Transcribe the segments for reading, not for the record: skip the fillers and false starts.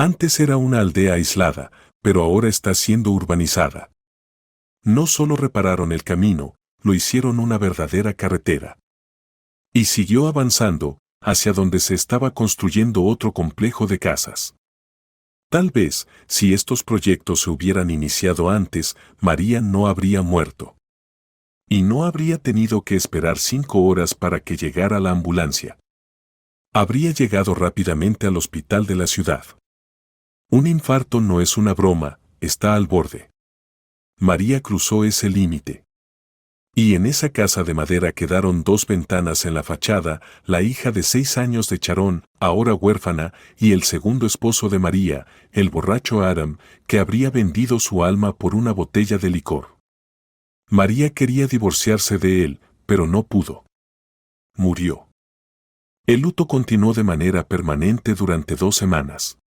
Antes era una aldea aislada, pero ahora está siendo urbanizada. No solo repararon el camino, lo hicieron una verdadera carretera. Y siguió avanzando, hacia donde se estaba construyendo otro complejo de casas. Tal vez, si estos proyectos se hubieran iniciado antes, María no habría muerto. Y no habría tenido que esperar 5 horas para que llegara la ambulancia. Habría llegado rápidamente al hospital de la ciudad. Un infarto no es una broma, está al borde. María cruzó ese límite. Y en esa casa de madera quedaron 2 ventanas en la fachada, la hija de 6 años de Charón, ahora huérfana, y el segundo esposo de María, el borracho Aram, que habría vendido su alma por una botella de licor. María quería divorciarse de él, pero no pudo. Murió. El luto continuó de manera permanente durante 2 semanas.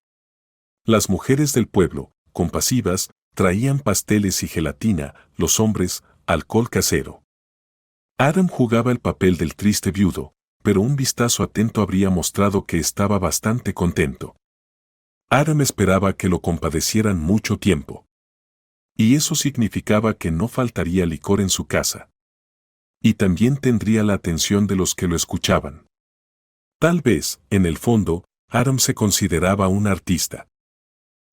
Las mujeres del pueblo, compasivas, traían pasteles y gelatina, los hombres, alcohol casero. Aram jugaba el papel del triste viudo, pero un vistazo atento habría mostrado que estaba bastante contento. Aram esperaba que lo compadecieran mucho tiempo. Y eso significaba que no faltaría licor en su casa. Y también tendría la atención de los que lo escuchaban. Tal vez, en el fondo, Aram se consideraba un artista.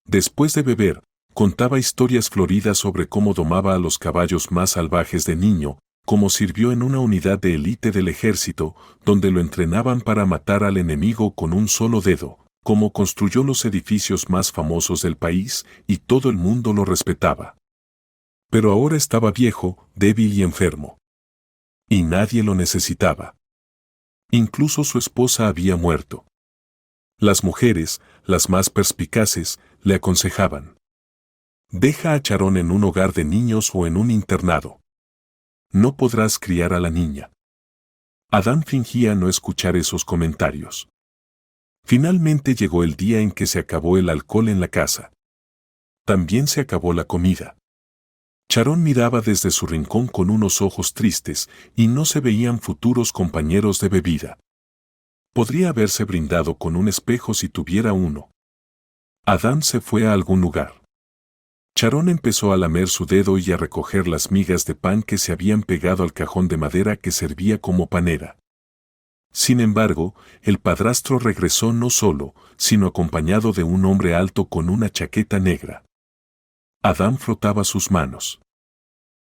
Después de beber, contaba historias floridas sobre cómo domaba a los caballos más salvajes de niño, cómo sirvió en una unidad de élite del ejército, donde lo entrenaban para matar al enemigo con un solo dedo, cómo construyó los edificios más famosos del país, y todo el mundo lo respetaba. Pero ahora estaba viejo, débil y enfermo. Y nadie lo necesitaba. Incluso su esposa había muerto. Las mujeres, las más perspicaces, le aconsejaban: deja a Charón en un hogar de niños o en un internado. No podrás criar a la niña. Adán fingía no escuchar esos comentarios. Finalmente llegó el día en que se acabó el alcohol en la casa. También se acabó la comida. Charón miraba desde su rincón con unos ojos tristes y no se veían futuros compañeros de bebida. Podría haberse brindado con un espejo si tuviera uno. Adán se fue a algún lugar. Charón empezó a lamer su dedo y a recoger las migas de pan que se habían pegado al cajón de madera que servía como panera. Sin embargo, el padrastro regresó no solo, sino acompañado de un hombre alto con una chaqueta negra. Adán frotaba sus manos.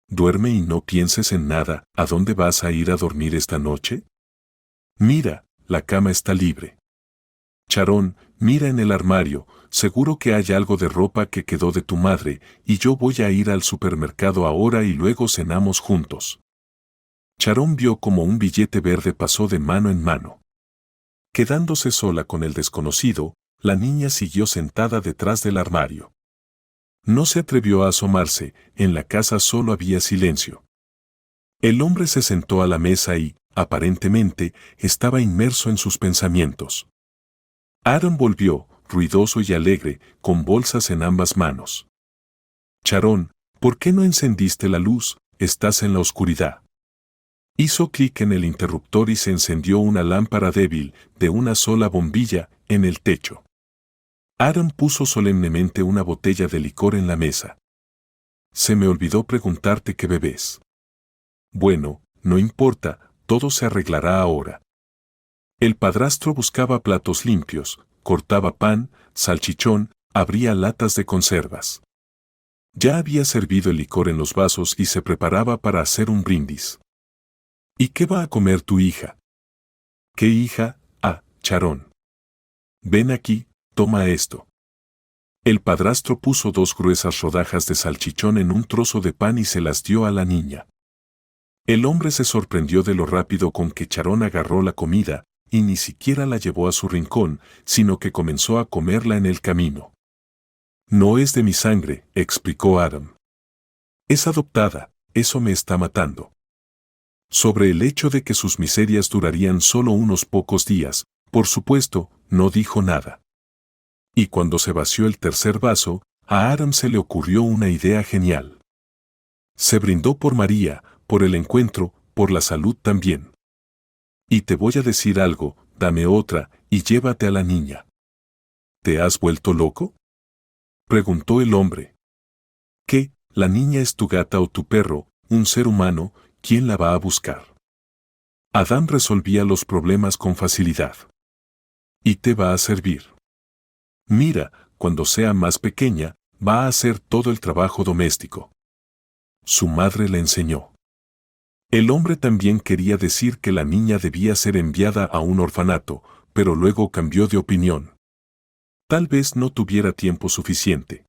Duerme y no pienses en nada. ¿A dónde vas a ir a dormir esta noche? Mira, la cama está libre. Charón, mira en el armario, seguro que hay algo de ropa que quedó de tu madre, y yo voy a ir al supermercado ahora y luego cenamos juntos. Charón vio como un billete verde pasó de mano en mano. Quedándose sola con el desconocido, la niña siguió sentada detrás del armario. No se atrevió a asomarse, en la casa solo había silencio. El hombre se sentó a la mesa y, aparentemente, estaba inmerso en sus pensamientos. Aram volvió, ruidoso y alegre, con bolsas en ambas manos. Charón, ¿por qué no encendiste la luz? Estás en la oscuridad. Hizo clic en el interruptor y se encendió una lámpara débil, de una sola bombilla, en el techo. Aram puso solemnemente una botella de licor en la mesa. Se me olvidó preguntarte qué bebes. Bueno, no importa, todo se arreglará ahora. El padrastro buscaba platos limpios, cortaba pan, salchichón, abría latas de conservas. Ya había servido el licor en los vasos y se preparaba para hacer un brindis. ¿Y qué va a comer tu hija? ¿Qué hija? Ah, Charón. Ven aquí, toma esto. El padrastro puso 2 gruesas rodajas de salchichón en un trozo de pan y se las dio a la niña. El hombre se sorprendió de lo rápido con que Charón agarró la comida, y ni siquiera la llevó a su rincón, sino que comenzó a comerla en el camino. No es de mi sangre, explicó Aram. Es adoptada, eso me está matando. Sobre el hecho de que sus miserias durarían solo unos pocos días, por supuesto, no dijo nada. Y cuando se vació el tercer vaso, a Aram se le ocurrió una idea genial. Se brindó por María, por el encuentro, por la salud también. Y te voy a decir algo, dame otra, y llévate a la niña. ¿te has vuelto loco?, preguntó el hombre. ¿Qué? La niña es tu gata o tu perro, un ser humano, ¿quién la va a buscar? Adán resolvía los problemas con facilidad. ¿Y te va a servir? Mira, cuando sea más pequeña, va a hacer todo el trabajo doméstico. Su madre le enseñó. El hombre también quería decir que la niña debía ser enviada a un orfanato, pero luego cambió de opinión. Tal vez no tuviera tiempo suficiente.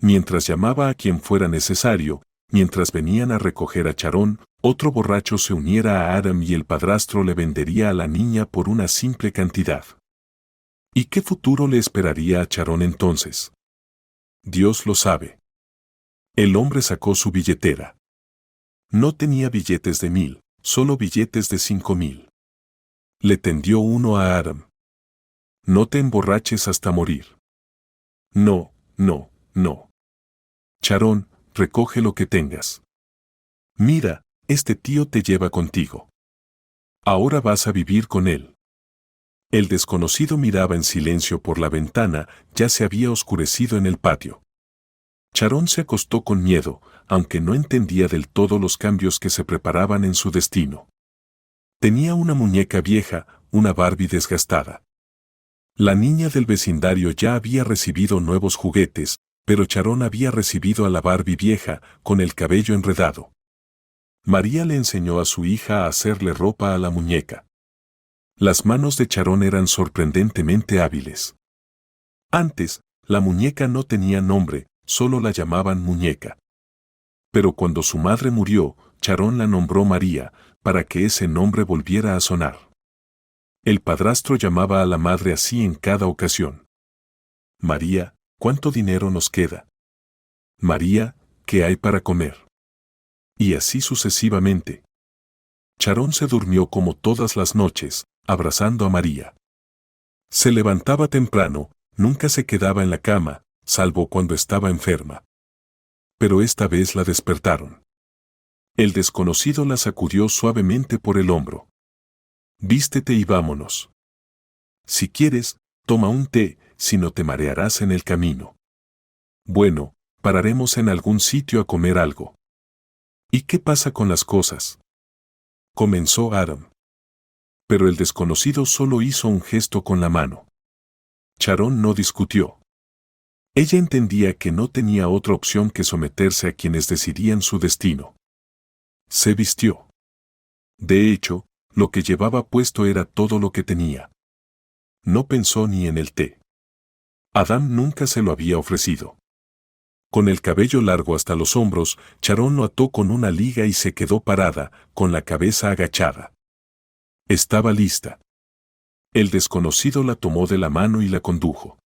Mientras llamaba a quien fuera necesario, mientras venían a recoger a Charón, otro borracho se uniera a Adam y el padrastro le vendería a la niña por una simple cantidad. ¿Y qué futuro le esperaría a Charón entonces? Dios lo sabe. El hombre sacó su billetera. No tenía billetes de 1000, solo billetes de 5000. Le tendió uno a Adam. No te emborraches hasta morir. No, no, no. Charón, recoge lo que tengas. Mira, este tío te lleva contigo. Ahora vas a vivir con él. El desconocido miraba en silencio por la ventana, ya se había oscurecido en el patio. Charón se acostó con miedo, aunque no entendía del todo los cambios que se preparaban en su destino. Tenía una muñeca vieja, una Barbie desgastada. La niña del vecindario ya había recibido nuevos juguetes, pero Charón había recibido a la Barbie vieja, con el cabello enredado. María le enseñó a su hija a hacerle ropa a la muñeca. Las manos de Charón eran sorprendentemente hábiles. Antes, la muñeca no tenía nombre, solo la llamaban muñeca. Pero cuando su madre murió, Charón la nombró María, para que ese nombre volviera a sonar. El padrastro llamaba a la madre así en cada ocasión. María, ¿cuánto dinero nos queda? María, ¿qué hay para comer? Y así sucesivamente. Charón se durmió como todas las noches, abrazando a María. Se levantaba temprano, nunca se quedaba en la cama, salvo cuando estaba enferma. Pero esta vez la despertaron. El desconocido la sacudió suavemente por el hombro. Vístete y vámonos. Si quieres, toma un té, si no te marearás en el camino. Bueno, pararemos en algún sitio a comer algo. ¿Y qué pasa con las cosas?, comenzó Adam. Pero el desconocido solo hizo un gesto con la mano. Charón no discutió. Ella entendía que no tenía otra opción que someterse a quienes decidían su destino. Se vistió. De hecho, lo que llevaba puesto era todo lo que tenía. No pensó ni en el té. Adam nunca se lo había ofrecido. Con el cabello largo hasta los hombros, Charón lo ató con una liga y se quedó parada, con la cabeza agachada. Estaba lista. El desconocido la tomó de la mano y la condujo.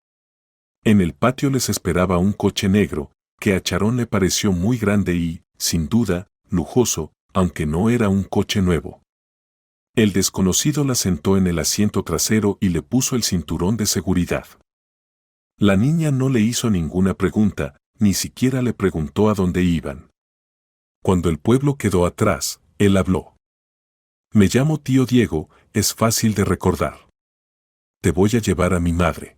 En el patio les esperaba un coche negro, que a Charón le pareció muy grande y, sin duda, lujoso, aunque no era un coche nuevo. El desconocido la sentó en el asiento trasero y le puso el cinturón de seguridad. La niña no le hizo ninguna pregunta, ni siquiera le preguntó a dónde iban. Cuando el pueblo quedó atrás, él habló. Me llamo tío Diego, es fácil de recordar. Te voy a llevar a mi madre.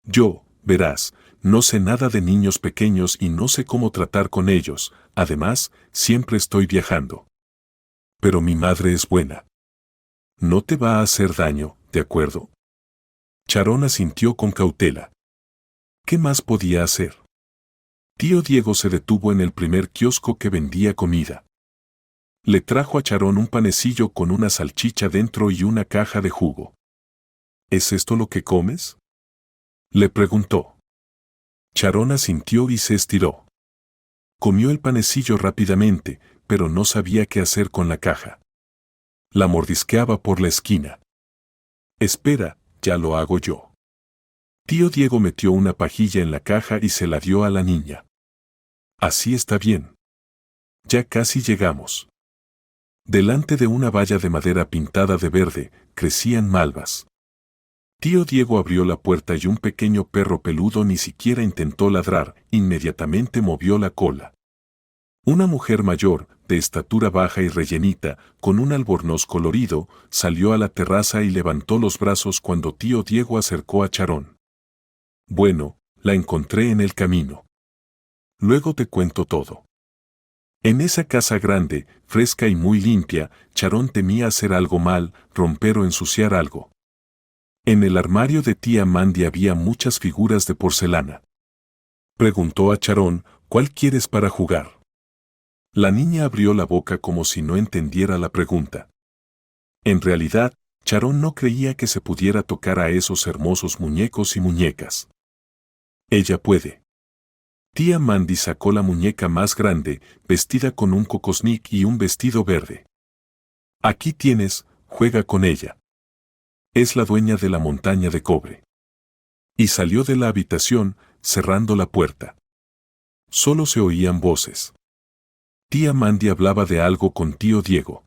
Yo, verás, no sé nada de niños pequeños y no sé cómo tratar con ellos, además, siempre estoy viajando. Pero mi madre es buena. No te va a hacer daño, ¿de acuerdo? Charón asintió con cautela. ¿Qué más podía hacer? Tío Diego se detuvo en el primer kiosco que vendía comida. Le trajo a Charón un panecillo con una salchicha dentro y una caja de jugo. ¿Es esto lo que comes?, le preguntó. Charón asintió y se estiró. Comió el panecillo rápidamente, pero no sabía qué hacer con la caja. La mordisqueaba por la esquina. Espera, ya lo hago yo. Tío Diego metió una pajilla en la caja y se la dio a la niña. Así está bien. Ya casi llegamos. Delante de una valla de madera pintada de verde, crecían malvas. Tío Diego abrió la puerta y un pequeño perro peludo ni siquiera intentó ladrar, inmediatamente movió la cola. Una mujer mayor, de estatura baja y rellenita, con un albornoz colorido, salió a la terraza y levantó los brazos cuando tío Diego acercó a Charón. Bueno, la encontré en el camino. Luego te cuento todo. En esa casa grande, fresca y muy limpia, Charón temía hacer algo mal, romper o ensuciar algo. En el armario de tía Mandy había muchas figuras de porcelana. Preguntó a Charón, ¿cuál quieres para jugar? La niña abrió la boca como si no entendiera la pregunta. En realidad, Charón no creía que se pudiera tocar a esos hermosos muñecos y muñecas. Ella puede. Tía Mandy sacó la muñeca más grande, vestida con un cocosnic y un vestido verde. Aquí tienes, juega con ella. Es la dueña de la montaña de cobre. Y salió de la habitación, cerrando la puerta. Solo se oían voces. Tía Mandy hablaba de algo con tío Diego.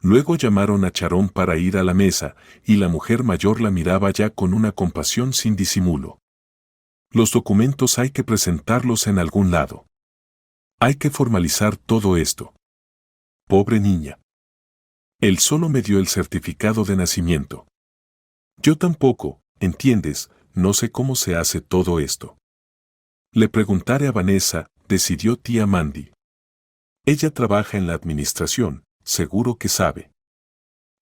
Luego llamaron a Charón para ir a la mesa, y la mujer mayor la miraba ya con una compasión sin disimulo. Los documentos hay que presentarlos en algún lado. Hay que formalizar todo esto. Pobre niña. Él solo me dio el certificado de nacimiento. Yo tampoco, entiendes, no sé cómo se hace todo esto. Le preguntaré a Vanessa, decidió tía Mandy. Ella trabaja en la administración, seguro que sabe.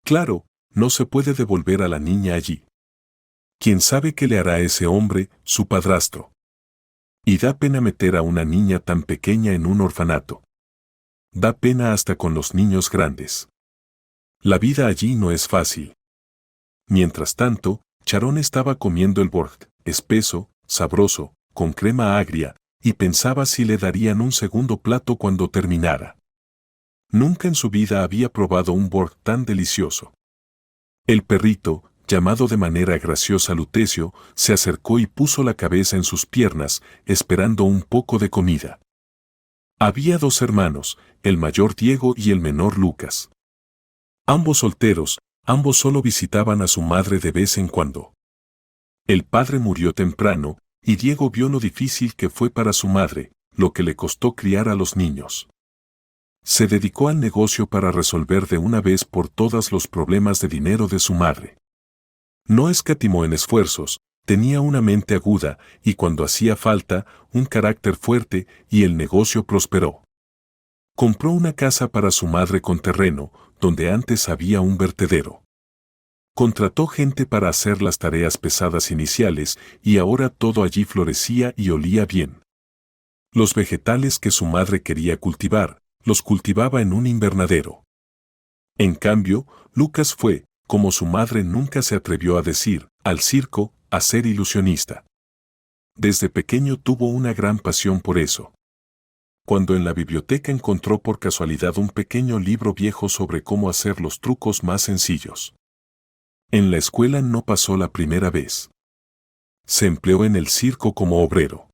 Claro, no se puede devolver a la niña allí. ¿Quién sabe qué le hará a ese hombre, su padrastro? Y da pena meter a una niña tan pequeña en un orfanato. Da pena hasta con los niños grandes. La vida allí no es fácil. Mientras tanto, Charón estaba comiendo el bort, espeso, sabroso, con crema agria, y pensaba si le darían un segundo plato cuando terminara. Nunca en su vida había probado un bort tan delicioso. El perrito, llamado de manera graciosa Lutecio, se acercó y puso la cabeza en sus piernas, esperando un poco de comida. Había dos hermanos, el mayor Diego y el menor Lucas. Ambos solteros, ambos solo visitaban a su madre de vez en cuando. El padre murió temprano, y Diego vio lo difícil que fue para su madre, lo que le costó criar a los niños. Se dedicó al negocio para resolver de una vez por todas los problemas de dinero de su madre. No escatimó en esfuerzos, tenía una mente aguda y cuando hacía falta, un carácter fuerte y el negocio prosperó. Compró una casa para su madre con terreno, donde antes había un vertedero. Contrató gente para hacer las tareas pesadas iniciales y ahora todo allí florecía y olía bien. Los vegetales que su madre quería cultivar, los cultivaba en un invernadero. En cambio, Lucas fue, como su madre nunca se atrevió a decir, al circo, a ser ilusionista. Desde pequeño tuvo una gran pasión por eso. Cuando en la biblioteca encontró por casualidad un pequeño libro viejo sobre cómo hacer los trucos más sencillos. En la escuela no pasó la primera vez. Se empleó en el circo como obrero.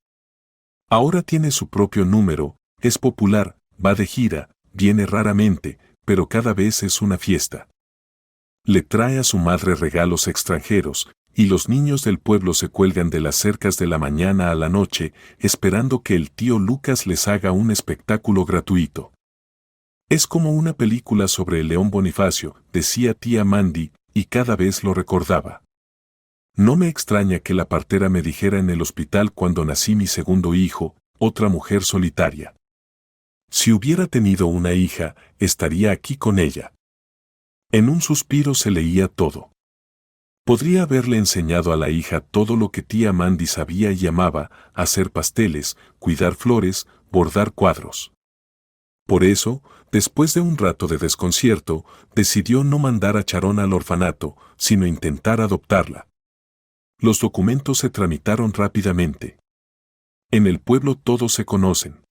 Ahora tiene su propio número, es popular, va de gira, viene raramente, pero cada vez es una fiesta. Le trae a su madre regalos extranjeros, y los niños del pueblo se cuelgan de las cercas de la mañana a la noche, esperando que el tío Lucas les haga un espectáculo gratuito. Es como una película sobre el león Bonifacio, decía tía Mandy, y cada vez lo recordaba. No me extraña que la partera me dijera en el hospital cuando nací mi segundo hijo, otra mujer solitaria. Si hubiera tenido una hija, estaría aquí con ella. En un suspiro se leía todo. Podría haberle enseñado a la hija todo lo que tía Mandy sabía y amaba, hacer pasteles, cuidar flores, bordar cuadros. Por eso, después de un rato de desconcierto, decidió no mandar a Charón al orfanato, sino intentar adoptarla. Los documentos se tramitaron rápidamente. En el pueblo todos se conocen.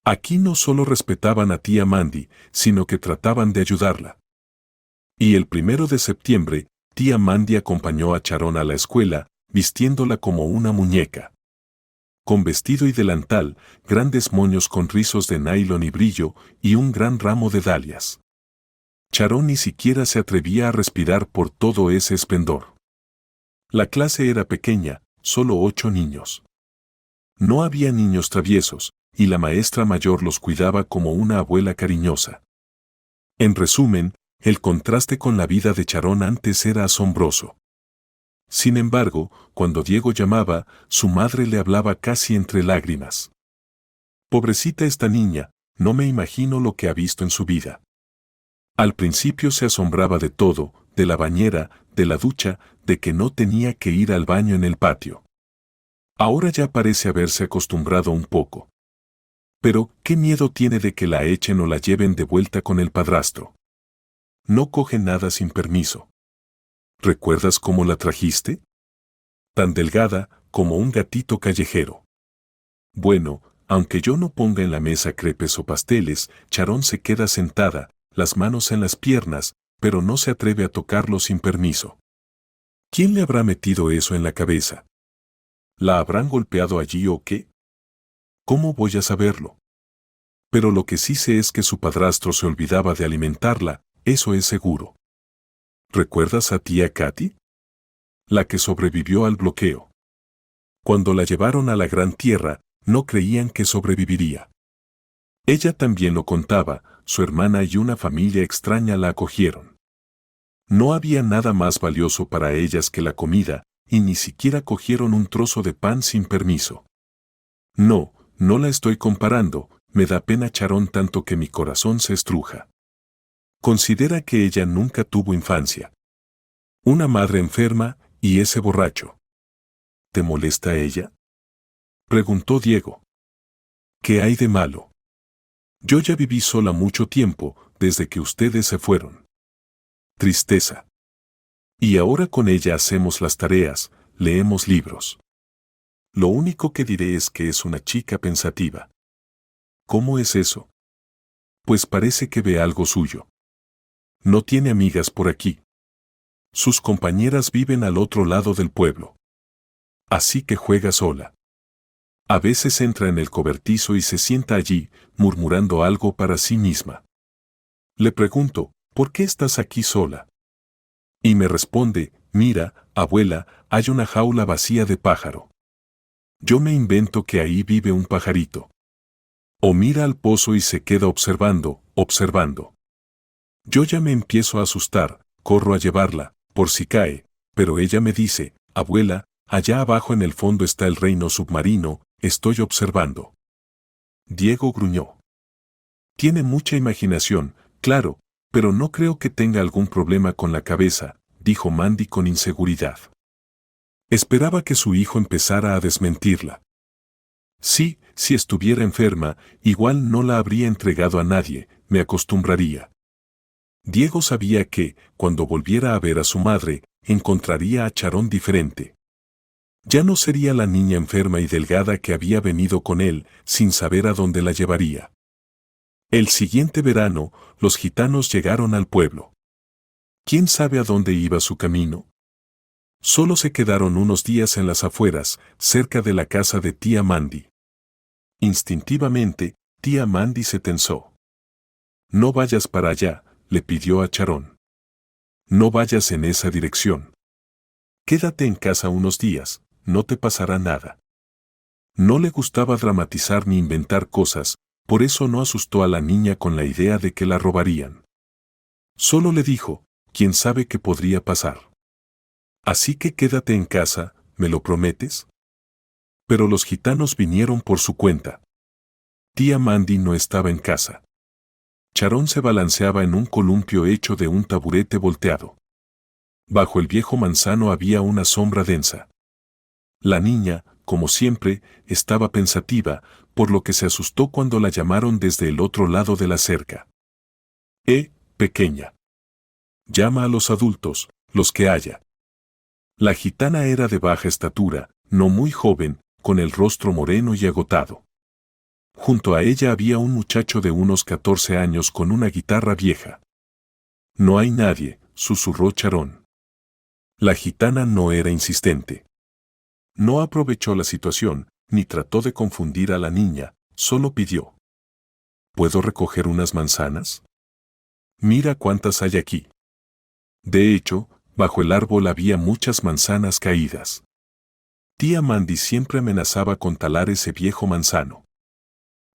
Aquí no solo respetaban a tía Mandy, sino que trataban de ayudarla. Y el 1 de septiembre, tía Mandy acompañó a Charón a la escuela, vistiéndola como una muñeca. Con vestido y delantal, grandes moños con rizos de nylon y brillo, y un gran ramo de dalias. Charón ni siquiera se atrevía a respirar por todo ese esplendor. La clase era pequeña, solo 8 niños. No había niños traviesos, y la maestra mayor los cuidaba como una abuela cariñosa. En resumen, el contraste con la vida de Charón antes era asombroso. Sin embargo, cuando Diego llamaba, su madre le hablaba casi entre lágrimas. Pobrecita esta niña, no me imagino lo que ha visto en su vida. Al principio se asombraba de todo, de la bañera, de la ducha, de que no tenía que ir al baño en el patio. Ahora ya parece haberse acostumbrado un poco. Pero, ¿qué miedo tiene de que la echen o la lleven de vuelta con el padrastro? No coge nada sin permiso. ¿Recuerdas cómo la trajiste? Tan delgada como un gatito callejero. Bueno, aunque yo no ponga en la mesa crepes o pasteles, Charón se queda sentada, las manos en las piernas, pero no se atreve a tocarlo sin permiso. ¿Quién le habrá metido eso en la cabeza? ¿La habrán golpeado allí o qué? ¿Cómo voy a saberlo? Pero lo que sí sé es que su padrastro se olvidaba de alimentarla, eso es seguro. ¿Recuerdas a tía Katy? La que sobrevivió al bloqueo. Cuando la llevaron a la Gran Tierra, no creían que sobreviviría. Ella también lo contaba, su hermana y una familia extraña la acogieron. No había nada más valioso para ellas que la comida, y ni siquiera cogieron un trozo de pan sin permiso. No, no la estoy comparando, me da pena Charón tanto que mi corazón se estruja. Considera que ella nunca tuvo infancia. Una madre enferma, y ese borracho. ¿Te molesta ella? Preguntó Diego. ¿Qué hay de malo? Yo ya viví sola mucho tiempo, desde que ustedes se fueron. Tristeza. Y ahora con ella hacemos las tareas, leemos libros. Lo único que diré es que es una chica pensativa. ¿Cómo es eso? Pues parece que ve algo suyo. No tiene amigas por aquí. Sus compañeras viven al otro lado del pueblo. Así que juega sola. A veces entra en el cobertizo y se sienta allí, murmurando algo para sí misma. Le pregunto, ¿por qué estás aquí sola? Y me responde, mira, abuela, hay una jaula vacía de pájaro. Yo me invento que ahí vive un pajarito. O mira al pozo y se queda observando, observando. Yo ya me empiezo a asustar, corro a llevarla, por si cae, pero ella me dice, abuela, allá abajo en el fondo está el reino submarino, estoy observando. Diego gruñó. Tiene mucha imaginación, claro, pero no creo que tenga algún problema con la cabeza, dijo Mandy con inseguridad. Esperaba que su hijo empezara a desmentirla. Sí, si estuviera enferma, igual no la habría entregado a nadie, me acostumbraría. Diego sabía que, cuando volviera a ver a su madre, encontraría a Charón diferente. Ya no sería la niña enferma y delgada que había venido con él, sin saber a dónde la llevaría. El siguiente verano, los gitanos llegaron al pueblo. ¿Quién sabe a dónde iba su camino? Solo se quedaron unos días en las afueras, cerca de la casa de tía Mandy. Instintivamente, tía Mandy se tensó. No vayas para allá, le pidió a Charón. No vayas en esa dirección. Quédate en casa unos días, no te pasará nada. No le gustaba dramatizar ni inventar cosas, por eso no asustó a la niña con la idea de que la robarían. Solo le dijo, ¿quién sabe qué podría pasar? Así que quédate en casa, ¿me lo prometes? Pero los gitanos vinieron por su cuenta. Tía Mandy no estaba en casa. Charón se balanceaba en un columpio hecho de un taburete volteado. Bajo el viejo manzano había una sombra densa. La niña, como siempre, estaba pensativa, por lo que se asustó cuando la llamaron desde el otro lado de la cerca. Pequeña. Llama a los adultos, los que haya. La gitana era de baja estatura, no muy joven, con el rostro moreno y agotado. Junto a ella había un muchacho de unos 14 años con una guitarra vieja. No hay nadie, susurró Charón. La gitana no era insistente. No aprovechó la situación, ni trató de confundir a la niña, solo pidió. ¿Puedo recoger unas manzanas? Mira cuántas hay aquí. De hecho, bajo el árbol había muchas manzanas caídas. Tía Mandy siempre amenazaba con talar ese viejo manzano.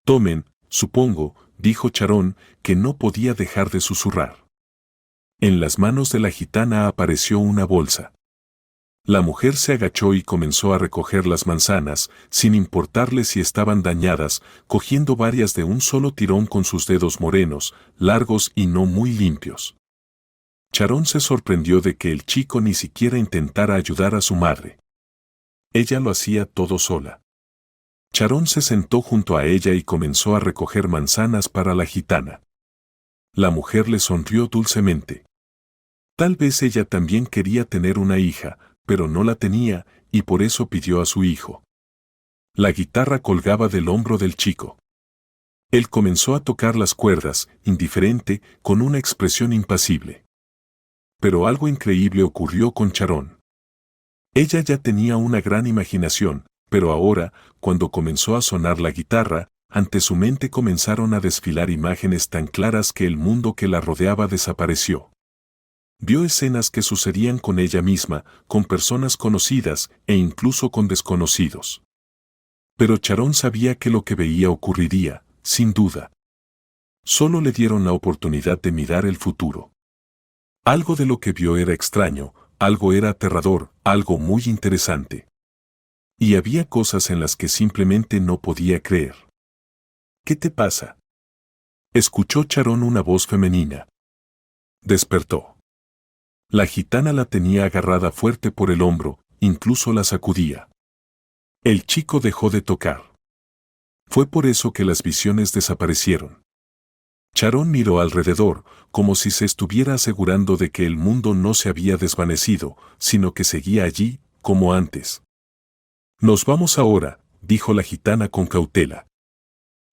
Tomen, supongo, dijo Charón, que no podía dejar de susurrar. En las manos de la gitana apareció una bolsa. La mujer se agachó y comenzó a recoger las manzanas, sin importarle si estaban dañadas, cogiendo varias de un solo tirón con sus dedos morenos, largos y no muy limpios. Charón se sorprendió de que el chico ni siquiera intentara ayudar a su madre. Ella lo hacía todo sola. Charón se sentó junto a ella y comenzó a recoger manzanas para la gitana. La mujer le sonrió dulcemente. Tal vez ella también quería tener una hija, pero no la tenía, y por eso pidió a su hijo. La guitarra colgaba del hombro del chico. Él comenzó a tocar las cuerdas, indiferente, con una expresión impasible. Pero algo increíble ocurrió con Charón. Ella ya tenía una gran imaginación, pero ahora, cuando comenzó a sonar la guitarra, ante su mente comenzaron a desfilar imágenes tan claras que el mundo que la rodeaba desapareció. Vio escenas que sucedían con ella misma, con personas conocidas e incluso con desconocidos. Pero Charón sabía que lo que veía ocurriría, sin duda. Solo le dieron la oportunidad de mirar el futuro. Algo de lo que vio era extraño, algo era aterrador, algo muy interesante. Y había cosas en las que simplemente no podía creer. ¿Qué te pasa? Escuchó Charón una voz femenina. Despertó. La gitana la tenía agarrada fuerte por el hombro, incluso la sacudía. El chico dejó de tocar. Fue por eso que las visiones desaparecieron. Charón miró alrededor, como si se estuviera asegurando de que el mundo no se había desvanecido, sino que seguía allí, como antes. Nos vamos ahora, dijo la gitana con cautela.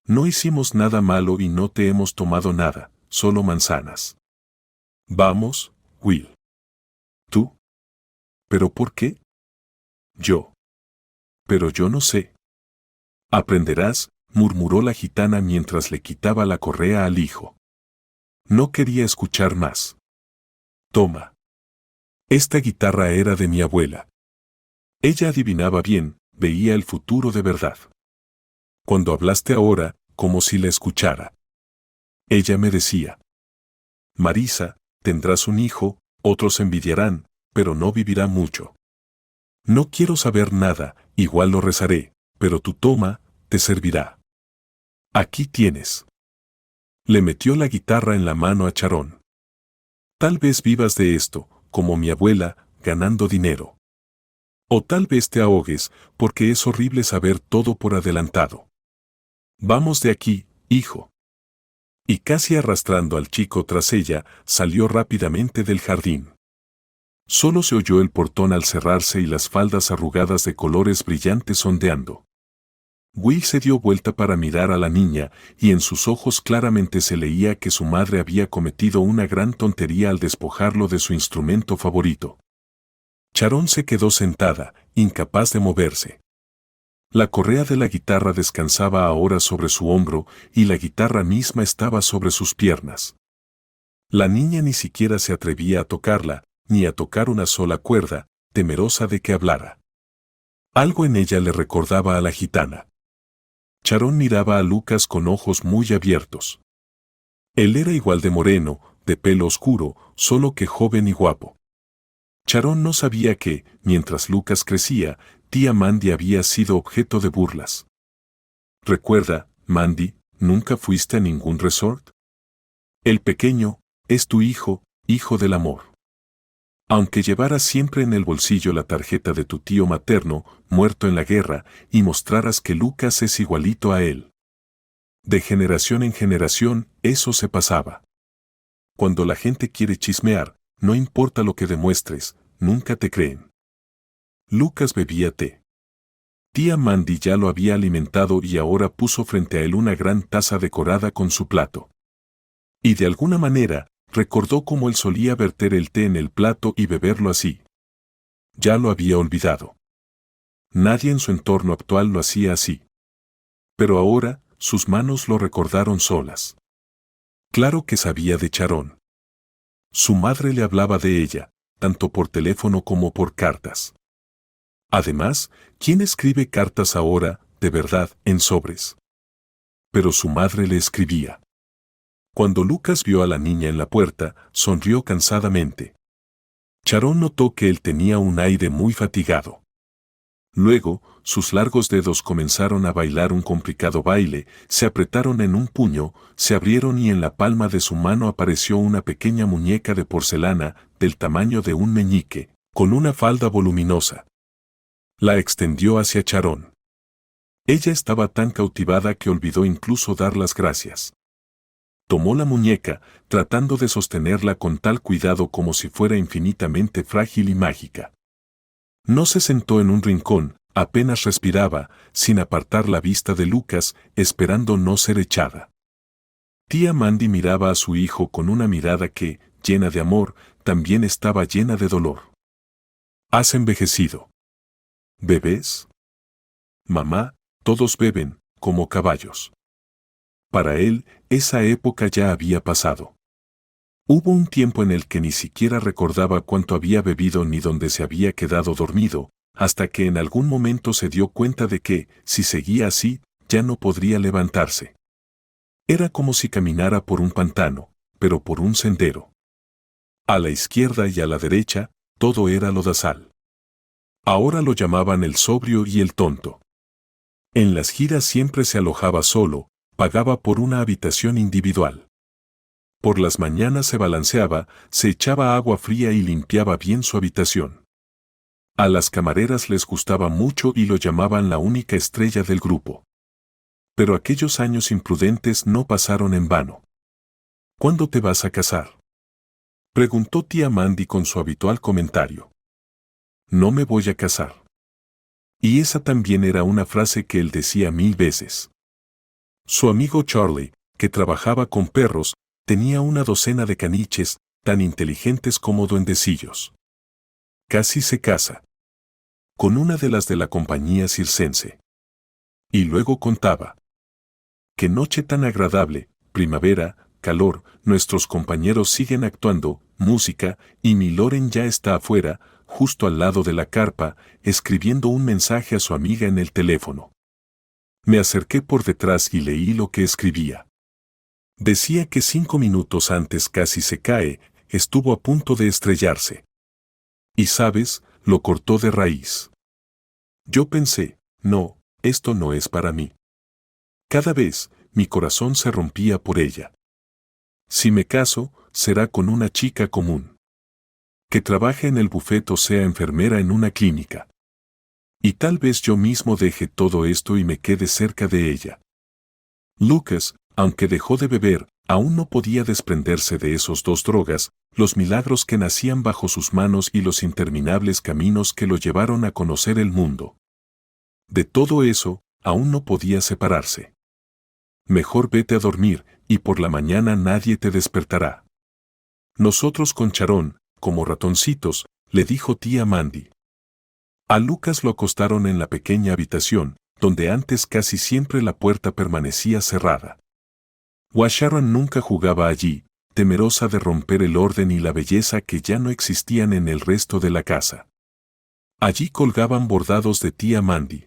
No hicimos nada malo y no te hemos tomado nada, solo manzanas. Vamos, Will. ¿Tú? ¿Pero por qué? Yo. Pero yo no sé. Aprenderás, murmuró la gitana mientras le quitaba la correa al hijo. No quería escuchar más. Toma. Esta guitarra era de mi abuela. Ella adivinaba bien, veía el futuro de verdad. Cuando hablaste ahora, como si la escuchara. Ella me decía. Marisa, tendrás un hijo, otros envidiarán, pero no vivirá mucho. No quiero saber nada, igual lo rezaré, pero tu toma, te servirá. Aquí tienes. Le metió la guitarra en la mano a Charón. Tal vez vivas de esto, como mi abuela, ganando dinero. O tal vez te ahogues, porque es horrible saber todo por adelantado. Vamos de aquí, hijo. Y casi arrastrando al chico tras ella, salió rápidamente del jardín. Solo se oyó el portón al cerrarse y las faldas arrugadas de colores brillantes ondeando. Will se dio vuelta para mirar a la niña, y en sus ojos claramente se leía que su madre había cometido una gran tontería al despojarlo de su instrumento favorito. Charón se quedó sentada, incapaz de moverse. La correa de la guitarra descansaba ahora sobre su hombro, y la guitarra misma estaba sobre sus piernas. La niña ni siquiera se atrevía a tocarla, ni a tocar una sola cuerda, temerosa de que hablara. Algo en ella le recordaba a la gitana. Charón miraba a Lucas con ojos muy abiertos. Él era igual de moreno, de pelo oscuro, solo que joven y guapo. Charón no sabía que, mientras Lucas crecía, tía Mandy había sido objeto de burlas. Recuerda, Mandy, ¿nunca fuiste a ningún resort? El pequeño, es tu hijo, hijo del amor. Aunque llevaras siempre en el bolsillo la tarjeta de tu tío materno, muerto en la guerra, y mostraras que Lucas es igualito a él. De generación en generación, eso se pasaba. Cuando la gente quiere chismear, no importa lo que demuestres, nunca te creen. Lucas bebía té. Tía Mandy ya lo había alimentado y ahora puso frente a él una gran taza decorada con su plato. Y de alguna manera, recordó cómo él solía verter el té en el plato y beberlo así. Ya lo había olvidado. Nadie en su entorno actual lo hacía así. Pero ahora, sus manos lo recordaron solas. Claro que sabía de Charón. Su madre le hablaba de ella, tanto por teléfono como por cartas. Además, ¿quién escribe cartas ahora, de verdad, en sobres? Pero su madre le escribía. Cuando Lucas vio a la niña en la puerta, sonrió cansadamente. Charón notó que él tenía un aire muy fatigado. Luego, sus largos dedos comenzaron a bailar un complicado baile, se apretaron en un puño, se abrieron y en la palma de su mano apareció una pequeña muñeca de porcelana, del tamaño de un meñique, con una falda voluminosa. La extendió hacia Charón. Ella estaba tan cautivada que olvidó incluso dar las gracias. Tomó la muñeca, tratando de sostenerla con tal cuidado como si fuera infinitamente frágil y mágica. No se sentó en un rincón, apenas respiraba, sin apartar la vista de Lucas, esperando no ser echada. Tía Mandy miraba a su hijo con una mirada que, llena de amor, también estaba llena de dolor. «Has envejecido. ¿Bebés? Mamá, todos beben, como caballos». Para él, esa época ya había pasado. Hubo un tiempo en el que ni siquiera recordaba cuánto había bebido ni dónde se había quedado dormido, hasta que en algún momento se dio cuenta de que, si seguía así, ya no podría levantarse. Era como si caminara por un pantano, pero por un sendero. A la izquierda y a la derecha, todo era lodazal. Ahora lo llamaban el sobrio y el tonto. En las giras siempre se alojaba solo, pagaba por una habitación individual. Por las mañanas se balanceaba, se echaba agua fría y limpiaba bien su habitación. A las camareras les gustaba mucho y lo llamaban la única estrella del grupo. Pero aquellos años imprudentes no pasaron en vano. ¿Cuándo te vas a casar?, preguntó tía Mandy con su habitual comentario. No me voy a casar. Y esa también era una frase que él decía 1000 veces. Su amigo Charlie, que trabajaba con perros, tenía una docena de caniches, tan inteligentes como duendecillos. Casi se casa. Con una de las de la compañía circense. Y luego contaba. Qué noche tan agradable, primavera, calor, nuestros compañeros siguen actuando, música, y mi Loren ya está afuera, justo al lado de la carpa, escribiendo un mensaje a su amiga en el teléfono. Me acerqué por detrás y leí lo que escribía. Decía que 5 minutos antes casi se cae, estuvo a punto de estrellarse. Y sabes, lo cortó de raíz. Yo pensé, no, esto no es para mí. Cada vez, mi corazón se rompía por ella. Si me caso, será con una chica común. Que trabaje en el bufete o sea enfermera en una clínica. Y tal vez yo mismo deje todo esto y me quede cerca de ella. Lucas, aunque dejó de beber, aún no podía desprenderse de esos dos drogas, los milagros que nacían bajo sus manos y los interminables caminos que lo llevaron a conocer el mundo. De todo eso, aún no podía separarse. Mejor vete a dormir, y por la mañana nadie te despertará. Nosotros con Charón, como ratoncitos, le dijo tía Mandy. A Lucas lo acostaron en la pequeña habitación, donde antes casi siempre la puerta permanecía cerrada. Sharon nunca jugaba allí, temerosa de romper el orden y la belleza que ya no existían en el resto de la casa. Allí colgaban bordados de tía Mandy.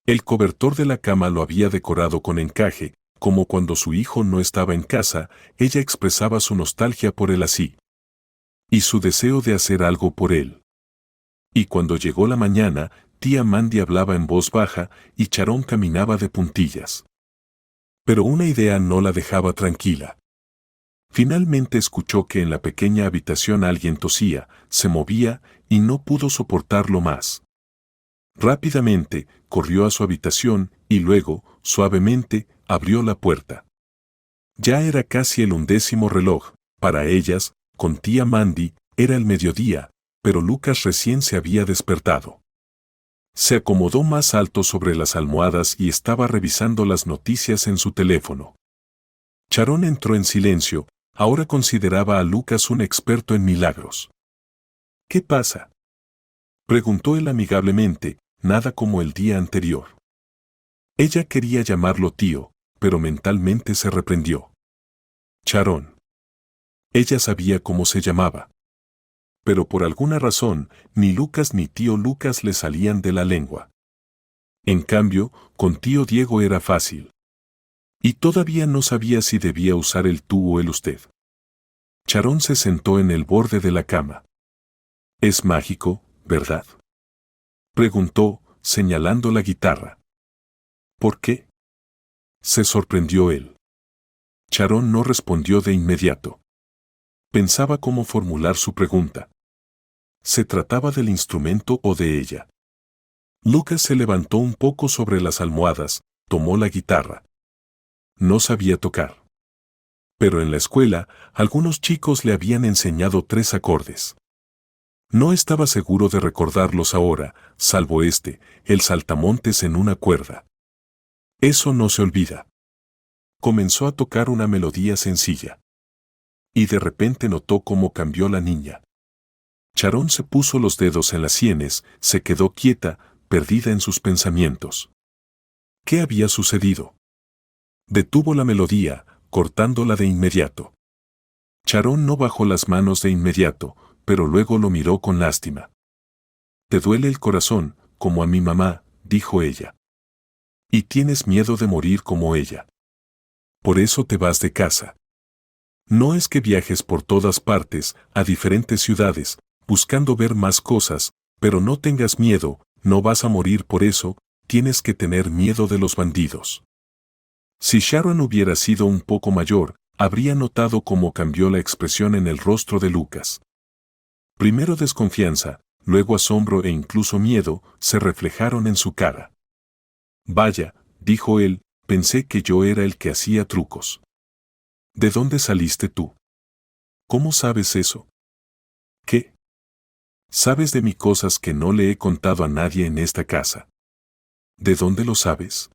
El cobertor de la cama lo había decorado con encaje, como cuando su hijo no estaba en casa, ella expresaba su nostalgia por él así. Y su deseo de hacer algo por él. Y cuando llegó la mañana, tía Mandy hablaba en voz baja y Charón caminaba de puntillas. Pero una idea no la dejaba tranquila. Finalmente escuchó que en la pequeña habitación alguien tosía, se movía y no pudo soportarlo más. Rápidamente, corrió a su habitación y luego, suavemente, abrió la puerta. Ya era casi el 11º reloj, para ellas, con tía Mandy, era el mediodía, pero Lucas recién se había despertado. Se acomodó más alto sobre las almohadas y estaba revisando las noticias en su teléfono. Charón entró en silencio, ahora consideraba a Lucas un experto en milagros. ¿Qué pasa?, preguntó él amigablemente, nada como el día anterior. Ella quería llamarlo tío, pero mentalmente se reprendió. Charón. Ella sabía cómo se llamaba. Pero por alguna razón, ni Lucas ni tío Lucas le salían de la lengua. En cambio, con tío Diego era fácil. Y todavía no sabía si debía usar el tú o el usted. Charón se sentó en el borde de la cama. Es mágico, ¿verdad? Preguntó, señalando la guitarra. ¿Por qué? Se sorprendió él. Sharon no respondió de inmediato. Pensaba cómo formular su pregunta. ¿Se trataba del instrumento o de ella? Lucas se levantó un poco sobre las almohadas, tomó la guitarra. No sabía tocar. Pero en la escuela, algunos chicos le habían enseñado 3 acordes. No estaba seguro de recordarlos ahora, salvo el saltamontes en una cuerda. Eso no se olvida. Comenzó a tocar una melodía sencilla. Y de repente notó cómo cambió la niña. Sharon se puso los dedos en las sienes, se quedó quieta, perdida en sus pensamientos. ¿Qué había sucedido? Detuvo la melodía, cortándola de inmediato. Sharon no bajó las manos de inmediato, pero luego lo miró con lástima. «Te duele el corazón, como a mi mamá», dijo ella. «Y tienes miedo de morir como ella. Por eso te vas de casa. No es que viajes por todas partes, a diferentes ciudades, buscando ver más cosas, pero no tengas miedo, no vas a morir por eso, tienes que tener miedo de los bandidos». Si Sharon hubiera sido un poco mayor, habría notado cómo cambió la expresión en el rostro de Lucas. Primero desconfianza, luego asombro e incluso miedo se reflejaron en su cara. «Vaya», dijo él, «pensé que yo era el que hacía trucos». «¿De dónde saliste tú? ¿Cómo sabes eso?» «¿Qué? Sabes de mí cosas que no le he contado a nadie en esta casa». «¿De dónde lo sabes?»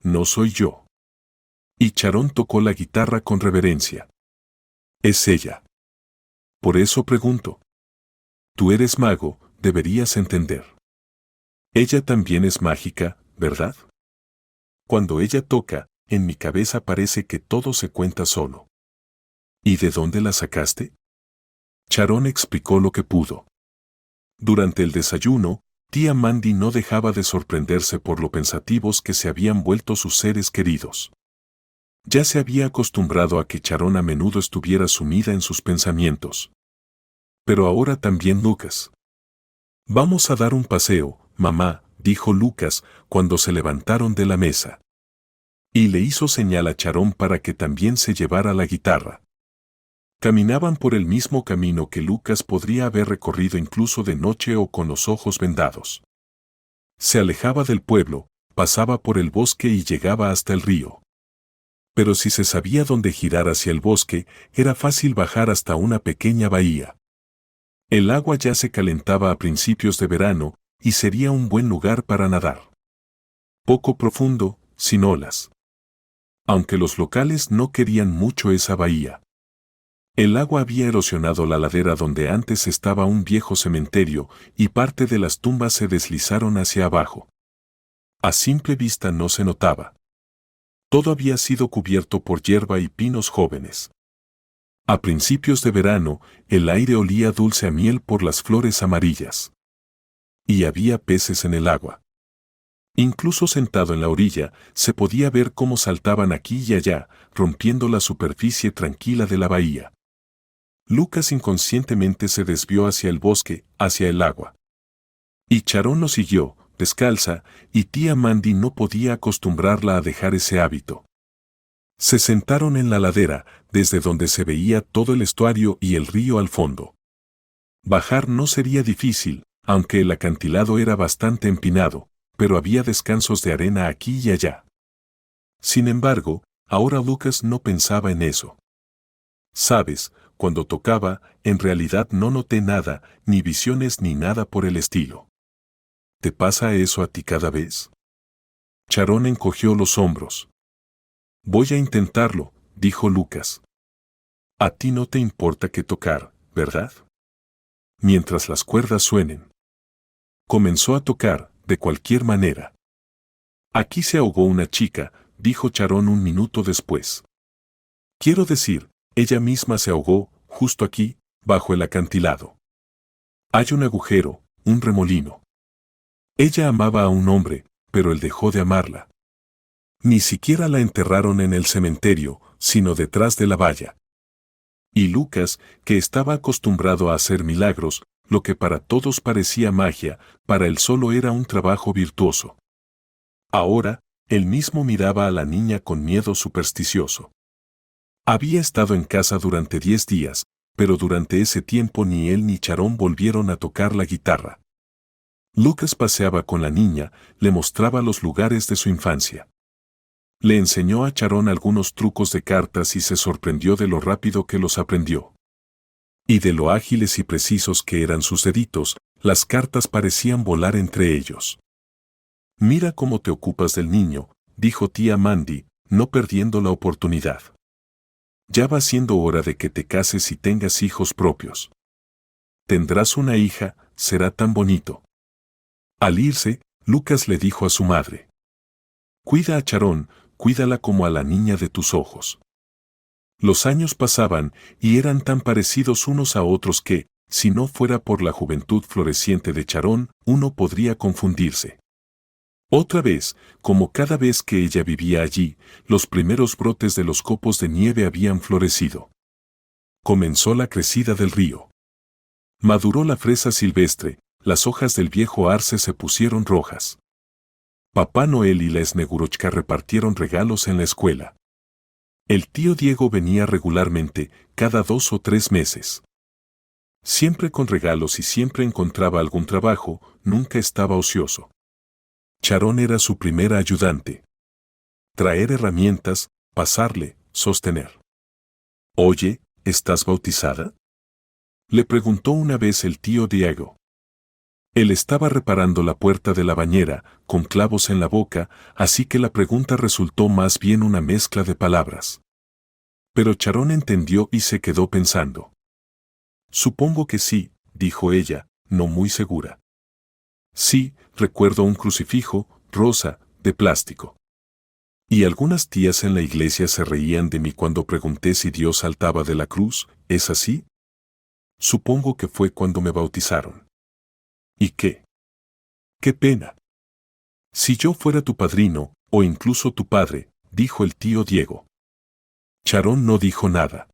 «No soy yo». Y Sharon tocó la guitarra con reverencia. «Es ella. Por eso pregunto. Tú eres mago, deberías entender. Ella también es mágica, ¿verdad? Cuando ella toca, en mi cabeza parece que todo se cuenta solo». «¿Y de dónde la sacaste?» Sharon explicó lo que pudo. Durante el desayuno, tía Mandy no dejaba de sorprenderse por lo pensativos que se habían vuelto sus seres queridos. Ya se había acostumbrado a que Sharon a menudo estuviera sumida en sus pensamientos. Pero ahora también Lucas. «Vamos a dar un paseo, mamá», dijo Lucas cuando se levantaron de la mesa. Y le hizo señal a Sharon para que también se llevara la guitarra. Caminaban por el mismo camino que Lucas podría haber recorrido incluso de noche o con los ojos vendados. Se alejaba del pueblo, pasaba por el bosque y llegaba hasta el río. Pero si se sabía dónde girar hacia el bosque, era fácil bajar hasta una pequeña bahía. El agua ya se calentaba a principios de verano, y sería un buen lugar para nadar. Poco profundo, sin olas. Aunque los locales no querían mucho esa bahía. El agua había erosionado la ladera donde antes estaba un viejo cementerio, y parte de las tumbas se deslizaron hacia abajo. A simple vista no se notaba. Todo había sido cubierto por hierba y pinos jóvenes. A principios de verano, el aire olía dulce a miel por las flores amarillas. Y había peces en el agua. Incluso sentado en la orilla, se podía ver cómo saltaban aquí y allá, rompiendo la superficie tranquila de la bahía. Lucas inconscientemente se desvió hacia el bosque, hacia el agua. Y Sharon lo siguió, descalza, y tía Mandy no podía acostumbrarla a dejar ese hábito. Se sentaron en la ladera, desde donde se veía todo el estuario y el río al fondo. Bajar no sería difícil, aunque el acantilado era bastante empinado, pero había descansos de arena aquí y allá. Sin embargo, ahora Lucas no pensaba en eso. «Sabes, cuando tocaba, en realidad no noté nada, ni visiones ni nada por el estilo. ¿Te pasa eso a ti cada vez?» Sharon encogió los hombros. «Voy a intentarlo», dijo Lucas. «A ti no te importa que tocar, ¿verdad? Mientras las cuerdas suenen». Comenzó a tocar, de cualquier manera. «Aquí se ahogó una chica», dijo Sharon un minuto después. «Quiero decir, ella misma se ahogó, justo aquí, bajo el acantilado. Hay un agujero, un remolino. Ella amaba a un hombre, pero él dejó de amarla. Ni siquiera la enterraron en el cementerio, sino detrás de la valla». Y Lucas, que estaba acostumbrado a hacer milagros, lo que para todos parecía magia, para él solo era un trabajo virtuoso. Ahora, él mismo miraba a la niña con miedo supersticioso. Había estado en casa durante 10 días, pero durante ese tiempo ni él ni Charón volvieron a tocar la guitarra. Lucas paseaba con la niña, le mostraba los lugares de su infancia. Le enseñó a Charón algunos trucos de cartas y se sorprendió de lo rápido que los aprendió. Y de lo ágiles y precisos que eran sus deditos, las cartas parecían volar entre ellos. «Mira cómo te ocupas del niño», dijo tía Mandy, no perdiendo la oportunidad. «Ya va siendo hora de que te cases y tengas hijos propios. Tendrás una hija, será tan bonito». Al irse, Lucas le dijo a su madre: «Cuida a Charón, cuídala como a la niña de tus ojos». Los años pasaban y eran tan parecidos unos a otros que, si no fuera por la juventud floreciente de Charón, uno podría confundirse. Otra vez, como cada vez que ella vivía allí, los primeros brotes de los copos de nieve habían florecido. Comenzó la crecida del río. Maduró la fresa silvestre, las hojas del viejo arce se pusieron rojas. Papá Noel y la Snegurochka repartieron regalos en la escuela. El tío Diego venía regularmente, cada 2 o 3 meses. Siempre con regalos y siempre encontraba algún trabajo, nunca estaba ocioso. Charón era su primera ayudante. Traer herramientas, pasarle, sostener. «Oye, ¿estás bautizada?», le preguntó una vez el tío Diego. Él estaba reparando la puerta de la bañera, con clavos en la boca, así que la pregunta resultó más bien una mezcla de palabras. Pero Charón entendió y se quedó pensando. «Supongo que sí», dijo ella, no muy segura. «Sí, recuerdo un crucifijo, rosa, de plástico. Y algunas tías en la iglesia se reían de mí cuando pregunté si Dios saltaba de la cruz, ¿es así? Supongo que fue cuando me bautizaron». «¿Y qué? ¡Qué pena! Si yo fuera tu padrino, o incluso tu padre», dijo el tío Diego. Charón no dijo nada.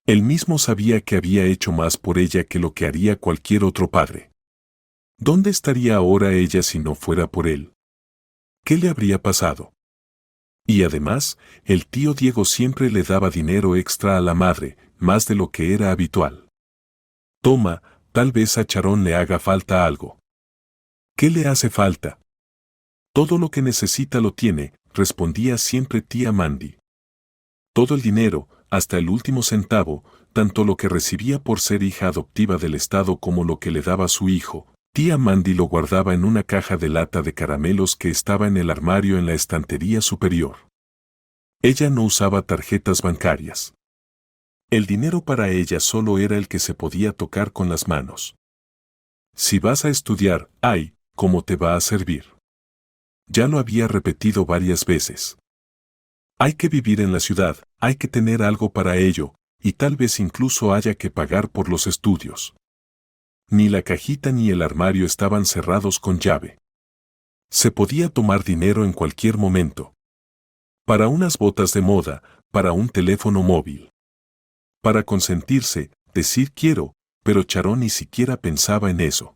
Él mismo sabía que había hecho más por ella que lo que haría cualquier otro padre. ¿Dónde estaría ahora ella si no fuera por él? ¿Qué le habría pasado? Y además, el tío Diego siempre le daba dinero extra a la madre, más de lo que era habitual. «Toma, tal vez a Charón le haga falta algo». «¿Qué le hace falta?». «Todo lo que necesita lo tiene», respondía siempre tía Mandy. Todo el dinero, hasta el último centavo, tanto lo que recibía por ser hija adoptiva del Estado como lo que le daba su hijo, tía Mandy lo guardaba en una caja de lata de caramelos que estaba en el armario en la estantería superior. Ella no usaba tarjetas bancarias. El dinero para ella solo era el que se podía tocar con las manos. «Si vas a estudiar, ay, ¿cómo te va a servir?». Ya lo había repetido varias veces. Hay que vivir en la ciudad, hay que tener algo para ello, y tal vez incluso haya que pagar por los estudios. Ni la cajita ni el armario estaban cerrados con llave. Se podía tomar dinero en cualquier momento. Para unas botas de moda, para un teléfono móvil. Para consentirse, decir quiero, pero Charón ni siquiera pensaba en eso.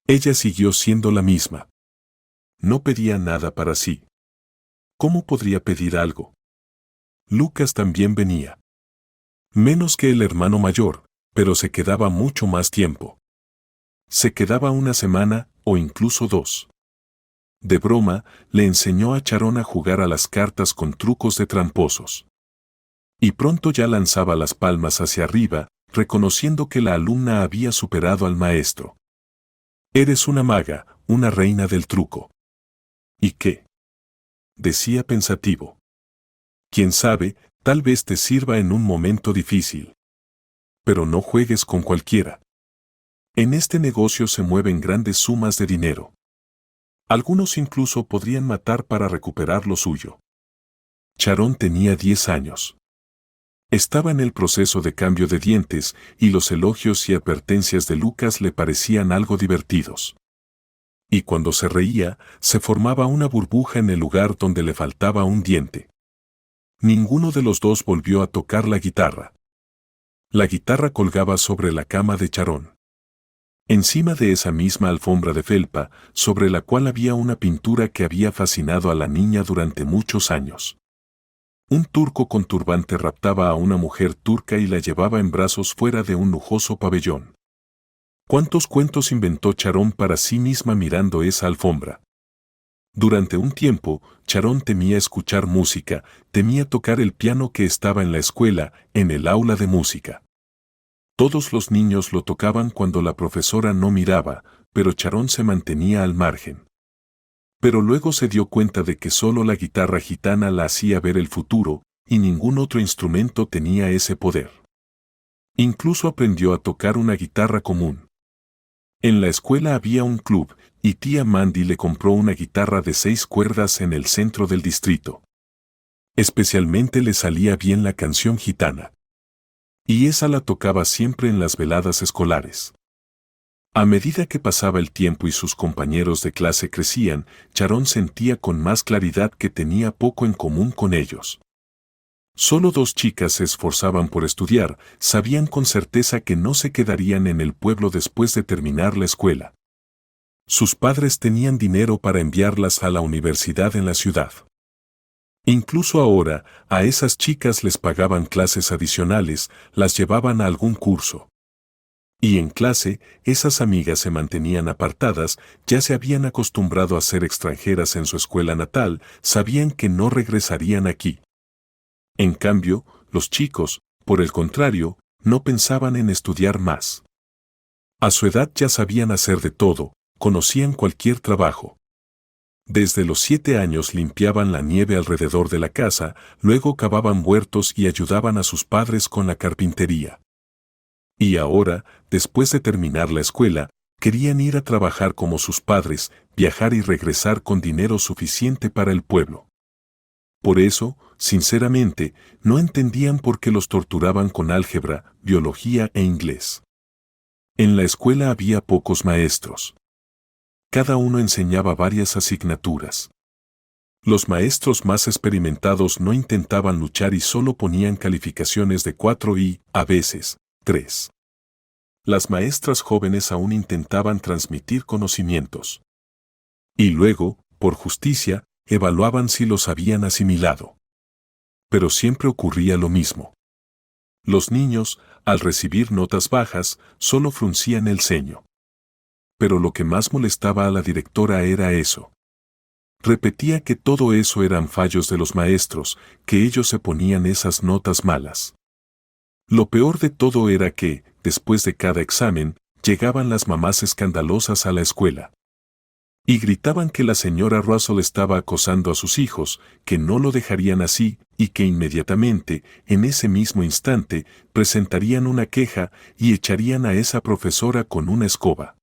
Ella siguió siendo la misma. No pedía nada para sí. ¿Cómo podría pedir algo? Lucas también venía. Menos que el hermano mayor, pero se quedaba mucho más tiempo. Se quedaba una semana, o incluso 2. De broma, le enseñó a Charón a jugar a las cartas con trucos de tramposos. Y pronto ya lanzaba las palmas hacia arriba, reconociendo que la alumna había superado al maestro. «Eres una maga, una reina del truco». «¿Y qué?», decía pensativo. «Quién sabe, tal vez te sirva en un momento difícil. Pero no juegues con cualquiera. En este negocio se mueven grandes sumas de dinero. Algunos incluso podrían matar para recuperar lo suyo». Charón tenía 10 años. Estaba en el proceso de cambio de dientes y los elogios y advertencias de Lucas le parecían algo divertidos. Y cuando se reía, se formaba una burbuja en el lugar donde le faltaba un diente. Ninguno de los dos volvió a tocar la guitarra. La guitarra colgaba sobre la cama de Charón. Encima de esa misma alfombra de felpa, sobre la cual había una pintura que había fascinado a la niña durante muchos años. Un turco con turbante raptaba a una mujer turca y la llevaba en brazos fuera de un lujoso pabellón. ¿Cuántos cuentos inventó Charón para sí misma mirando esa alfombra? Durante un tiempo, Charón temía escuchar música, temía tocar el piano que estaba en la escuela, en el aula de música. Todos los niños lo tocaban cuando la profesora no miraba, pero Charón se mantenía al margen. Pero luego se dio cuenta de que solo la guitarra gitana la hacía ver el futuro, y ningún otro instrumento tenía ese poder. Incluso aprendió a tocar una guitarra común. En la escuela había un club, y tía Mandy le compró una guitarra de 6 cuerdas en el centro del distrito. Especialmente le salía bien la canción gitana. Y esa la tocaba siempre en las veladas escolares. A medida que pasaba el tiempo y sus compañeros de clase crecían, Charón sentía con más claridad que tenía poco en común con ellos. Solo 2 chicas se esforzaban por estudiar, sabían con certeza que no se quedarían en el pueblo después de terminar la escuela. Sus padres tenían dinero para enviarlas a la universidad en la ciudad. Incluso ahora, a esas chicas les pagaban clases adicionales, las llevaban a algún curso. Y en clase, esas amigas se mantenían apartadas, ya se habían acostumbrado a ser extranjeras en su escuela natal, sabían que no regresarían aquí. En cambio, los chicos, por el contrario, no pensaban en estudiar más. A su edad ya sabían hacer de todo, conocían cualquier trabajo. Desde los 7 años limpiaban la nieve alrededor de la casa, luego cavaban huertos y ayudaban a sus padres con la carpintería. Y ahora, después de terminar la escuela, querían ir a trabajar como sus padres, viajar y regresar con dinero suficiente para el pueblo. Por eso, sinceramente, no entendían por qué los torturaban con álgebra, biología e inglés. En la escuela había pocos maestros. Cada uno enseñaba varias asignaturas. Los maestros más experimentados no intentaban luchar y solo ponían calificaciones de 4 y, a veces, 3. Las maestras jóvenes aún intentaban transmitir conocimientos. Y luego, por justicia, evaluaban si los habían asimilado. Pero siempre ocurría lo mismo. Los niños, al recibir notas bajas, solo fruncían el ceño. Pero lo que más molestaba a la directora era eso. Repetía que todo eso eran fallos de los maestros, que ellos se ponían esas notas malas. Lo peor de todo era que, después de cada examen, llegaban las mamás escandalosas a la escuela. Y gritaban que la señora Russell estaba acosando a sus hijos, que no lo dejarían así, y que inmediatamente, en ese mismo instante, presentarían una queja y echarían a esa profesora con una escoba.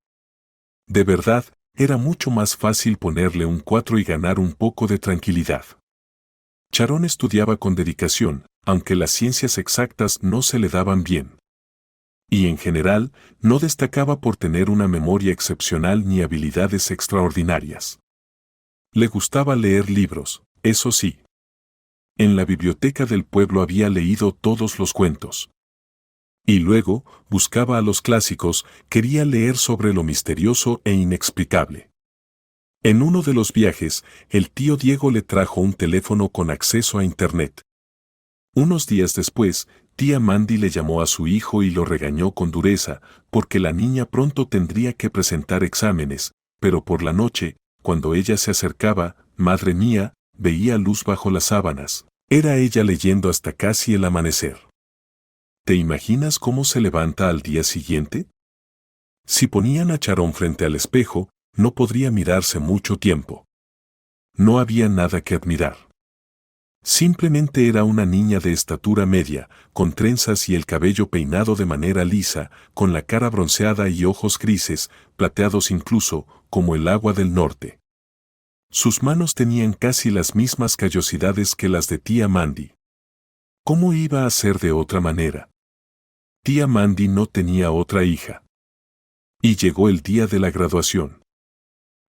De verdad, era mucho más fácil ponerle un 4 y ganar un poco de tranquilidad. Charón estudiaba con dedicación, aunque las ciencias exactas no se le daban bien. Y en general, no destacaba por tener una memoria excepcional ni habilidades extraordinarias. Le gustaba leer libros, eso sí. En la biblioteca del pueblo había leído todos los cuentos. Y luego, buscaba a los clásicos, quería leer sobre lo misterioso e inexplicable. En uno de los viajes, el tío Diego le trajo un teléfono con acceso a Internet. Unos días después, tía Mandy le llamó a su hijo y lo regañó con dureza, porque la niña pronto tendría que presentar exámenes, pero por la noche, cuando ella se acercaba, madre mía, veía luz bajo las sábanas. Era ella leyendo hasta casi el amanecer. ¿Te imaginas cómo se levanta al día siguiente? Si ponían a Charón frente al espejo, no podría mirarse mucho tiempo. No había nada que admirar. Simplemente era una niña de estatura media, con trenzas y el cabello peinado de manera lisa, con la cara bronceada y ojos grises, plateados incluso, como el agua del norte. Sus manos tenían casi las mismas callosidades que las de tía Mandy. ¿Cómo iba a ser de otra manera? Tía Mandy no tenía otra hija. Y llegó el día de la graduación.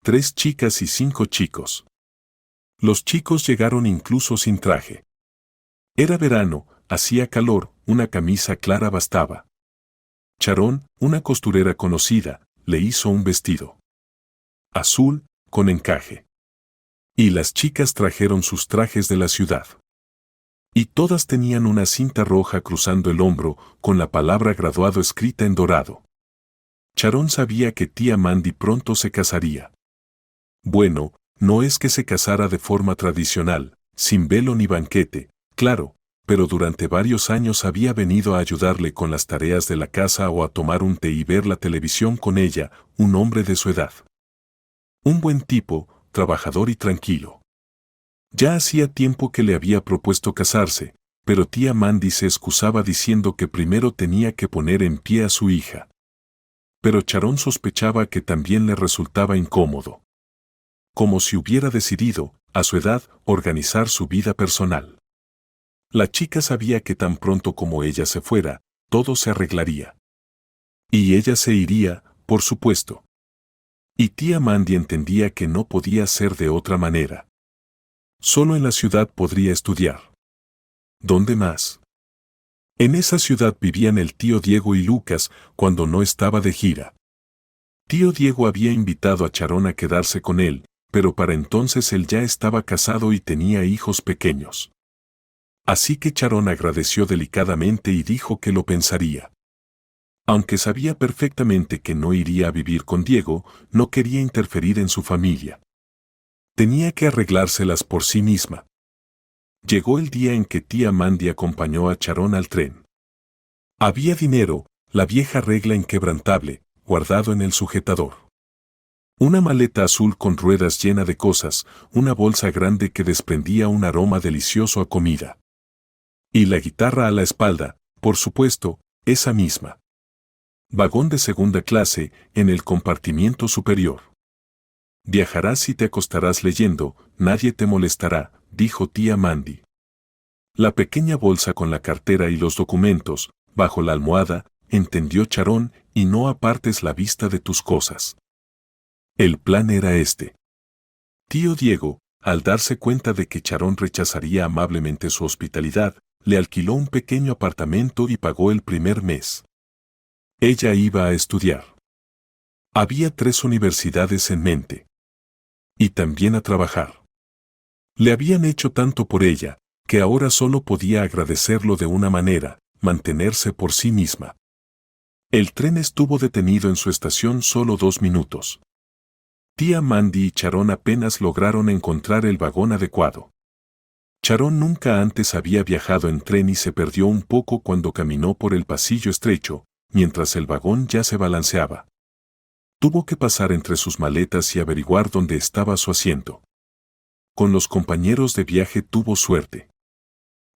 3 chicas y 5 chicos. Los chicos llegaron incluso sin traje. Era verano, hacía calor, una camisa clara bastaba. Charón, una costurera conocida, le hizo un vestido azul, con encaje. Y las chicas trajeron sus trajes de la ciudad. Y todas tenían una cinta roja cruzando el hombro, con la palabra graduado escrita en dorado. Sharon sabía que tía Mandy pronto se casaría. Bueno, no es que se casara de forma tradicional, sin velo ni banquete, claro, pero durante varios años había venido a ayudarle con las tareas de la casa o a tomar un té y ver la televisión con ella, un hombre de su edad. Un buen tipo, trabajador y tranquilo. Ya hacía tiempo que le había propuesto casarse, pero tía Mandy se excusaba diciendo que primero tenía que poner en pie a su hija. Pero Sharon sospechaba que también le resultaba incómodo. Como si hubiera decidido, a su edad, organizar su vida personal. La chica sabía que tan pronto como ella se fuera, todo se arreglaría. Y ella se iría, por supuesto. Y tía Mandy entendía que no podía ser de otra manera. Solo en la ciudad podría estudiar. ¿Dónde más? En esa ciudad vivían el tío Diego y Lucas cuando no estaba de gira. Tío Diego había invitado a Sharon a quedarse con él, pero para entonces él ya estaba casado y tenía hijos pequeños. Así que Sharon agradeció delicadamente y dijo que lo pensaría. Aunque sabía perfectamente que no iría a vivir con Diego, no quería interferir en su familia. Tenía que arreglárselas por sí misma. Llegó el día en que tía Mandy acompañó a Sharon al tren. Había dinero, la vieja regla inquebrantable, guardado en el sujetador. Una maleta azul con ruedas llena de cosas, una bolsa grande que desprendía un aroma delicioso a comida. Y la guitarra a la espalda, por supuesto, esa misma. Vagón de segunda clase, en el compartimiento superior. Viajarás y te acostarás leyendo, nadie te molestará, dijo tía Mandy. La pequeña bolsa con la cartera y los documentos, bajo la almohada, entendió Sharon, y no apartes la vista de tus cosas. El plan era este. Tío Diego, al darse cuenta de que Sharon rechazaría amablemente su hospitalidad, le alquiló un pequeño apartamento y pagó el primer mes. Ella iba a estudiar. Había 3 universidades en mente. Y también a trabajar. Le habían hecho tanto por ella, que ahora solo podía agradecerlo de una manera, mantenerse por sí misma. El tren estuvo detenido en su estación solo 2 minutos. Tía Mandy y Sharon apenas lograron encontrar el vagón adecuado. Sharon nunca antes había viajado en tren y se perdió un poco cuando caminó por el pasillo estrecho, mientras el vagón ya se balanceaba. Tuvo que pasar entre sus maletas y averiguar dónde estaba su asiento. Con los compañeros de viaje tuvo suerte.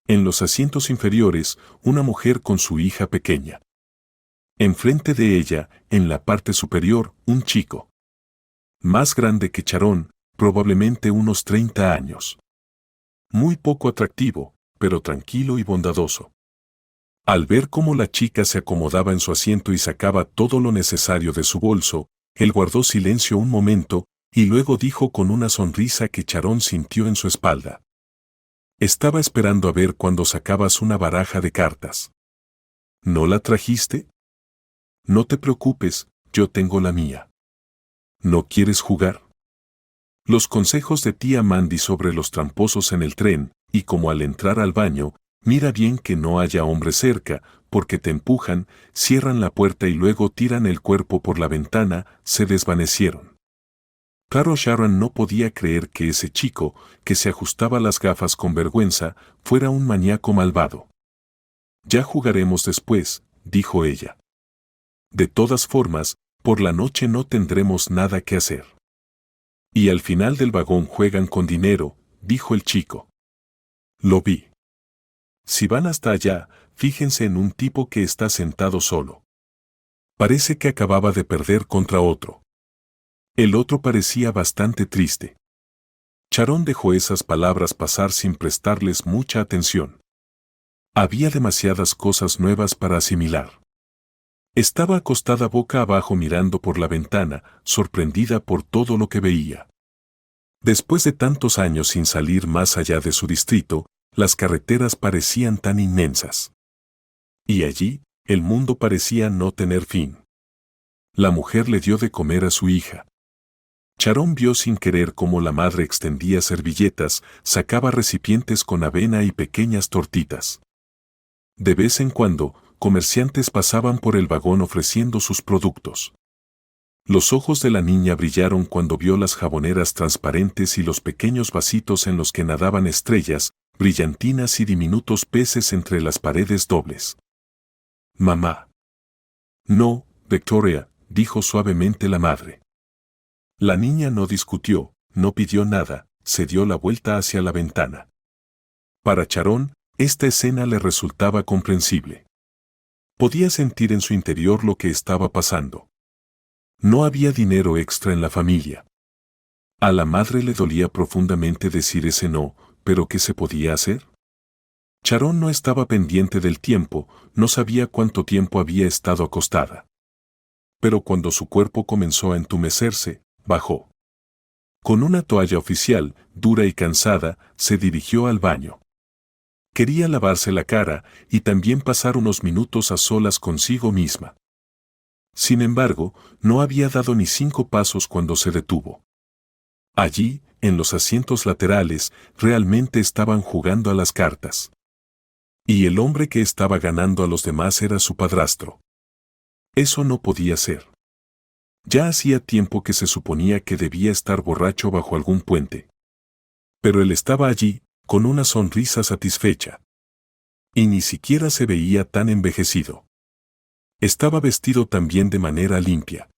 En los asientos inferiores, una mujer con su hija pequeña. Enfrente de ella, en la parte superior, un chico. Más grande que Sharon, probablemente unos 30 años. Muy poco atractivo, pero tranquilo y bondadoso. Al ver cómo la chica se acomodaba en su asiento y sacaba todo lo necesario de su bolso, él guardó silencio un momento, y luego dijo con una sonrisa que Sharon sintió en su espalda. Estaba esperando a ver cuando sacabas una baraja de cartas. ¿No la trajiste? No te preocupes, yo tengo la mía. ¿No quieres jugar? Los consejos de tía Mandy sobre los tramposos en el tren, y como al entrar al baño, mira bien que no haya hombre cerca, porque te empujan, cierran la puerta y luego tiran el cuerpo por la ventana, se desvanecieron. Claro, Sharon no podía creer que ese chico, que se ajustaba las gafas con vergüenza, fuera un maníaco malvado. Ya jugaremos después, dijo ella. De todas formas, por la noche no tendremos nada que hacer. Y al final del vagón juegan con dinero, dijo el chico. Lo vi. Si van hasta allá, fíjense en un tipo que está sentado solo. Parece que acababa de perder contra otro. El otro parecía bastante triste. Sharon dejó esas palabras pasar sin prestarles mucha atención. Había demasiadas cosas nuevas para asimilar. Estaba acostada boca abajo mirando por la ventana, sorprendida por todo lo que veía. Después de tantos años sin salir más allá de su distrito, las carreteras parecían tan inmensas. Y allí, el mundo parecía no tener fin. La mujer le dio de comer a su hija. Charón vio sin querer cómo la madre extendía servilletas, sacaba recipientes con avena y pequeñas tortitas. De vez en cuando, comerciantes pasaban por el vagón ofreciendo sus productos. Los ojos de la niña brillaron cuando vio las jaboneras transparentes y los pequeños vasitos en los que nadaban estrellas, brillantinas y diminutos peces entre las paredes dobles. «Mamá». «No, Victoria», dijo suavemente la madre. La niña no discutió, no pidió nada, se dio la vuelta hacia la ventana. Para Charón, esta escena le resultaba comprensible. Podía sentir en su interior lo que estaba pasando. No había dinero extra en la familia. A la madre le dolía profundamente decir ese no, pero ¿qué se podía hacer? Charón no estaba pendiente del tiempo, no sabía cuánto tiempo había estado acostada. Pero cuando su cuerpo comenzó a entumecerse, bajó. Con una toalla oficial, dura y cansada, se dirigió al baño. Quería lavarse la cara y también pasar unos minutos a solas consigo misma. Sin embargo, no había dado ni 5 pasos cuando se detuvo. Allí, en los asientos laterales, realmente estaban jugando a las cartas. Y el hombre que estaba ganando a los demás era su padrastro. Eso no podía ser. Ya hacía tiempo que se suponía que debía estar borracho bajo algún puente. Pero él estaba allí, con una sonrisa satisfecha. Y ni siquiera se veía tan envejecido. Estaba vestido también de manera limpia.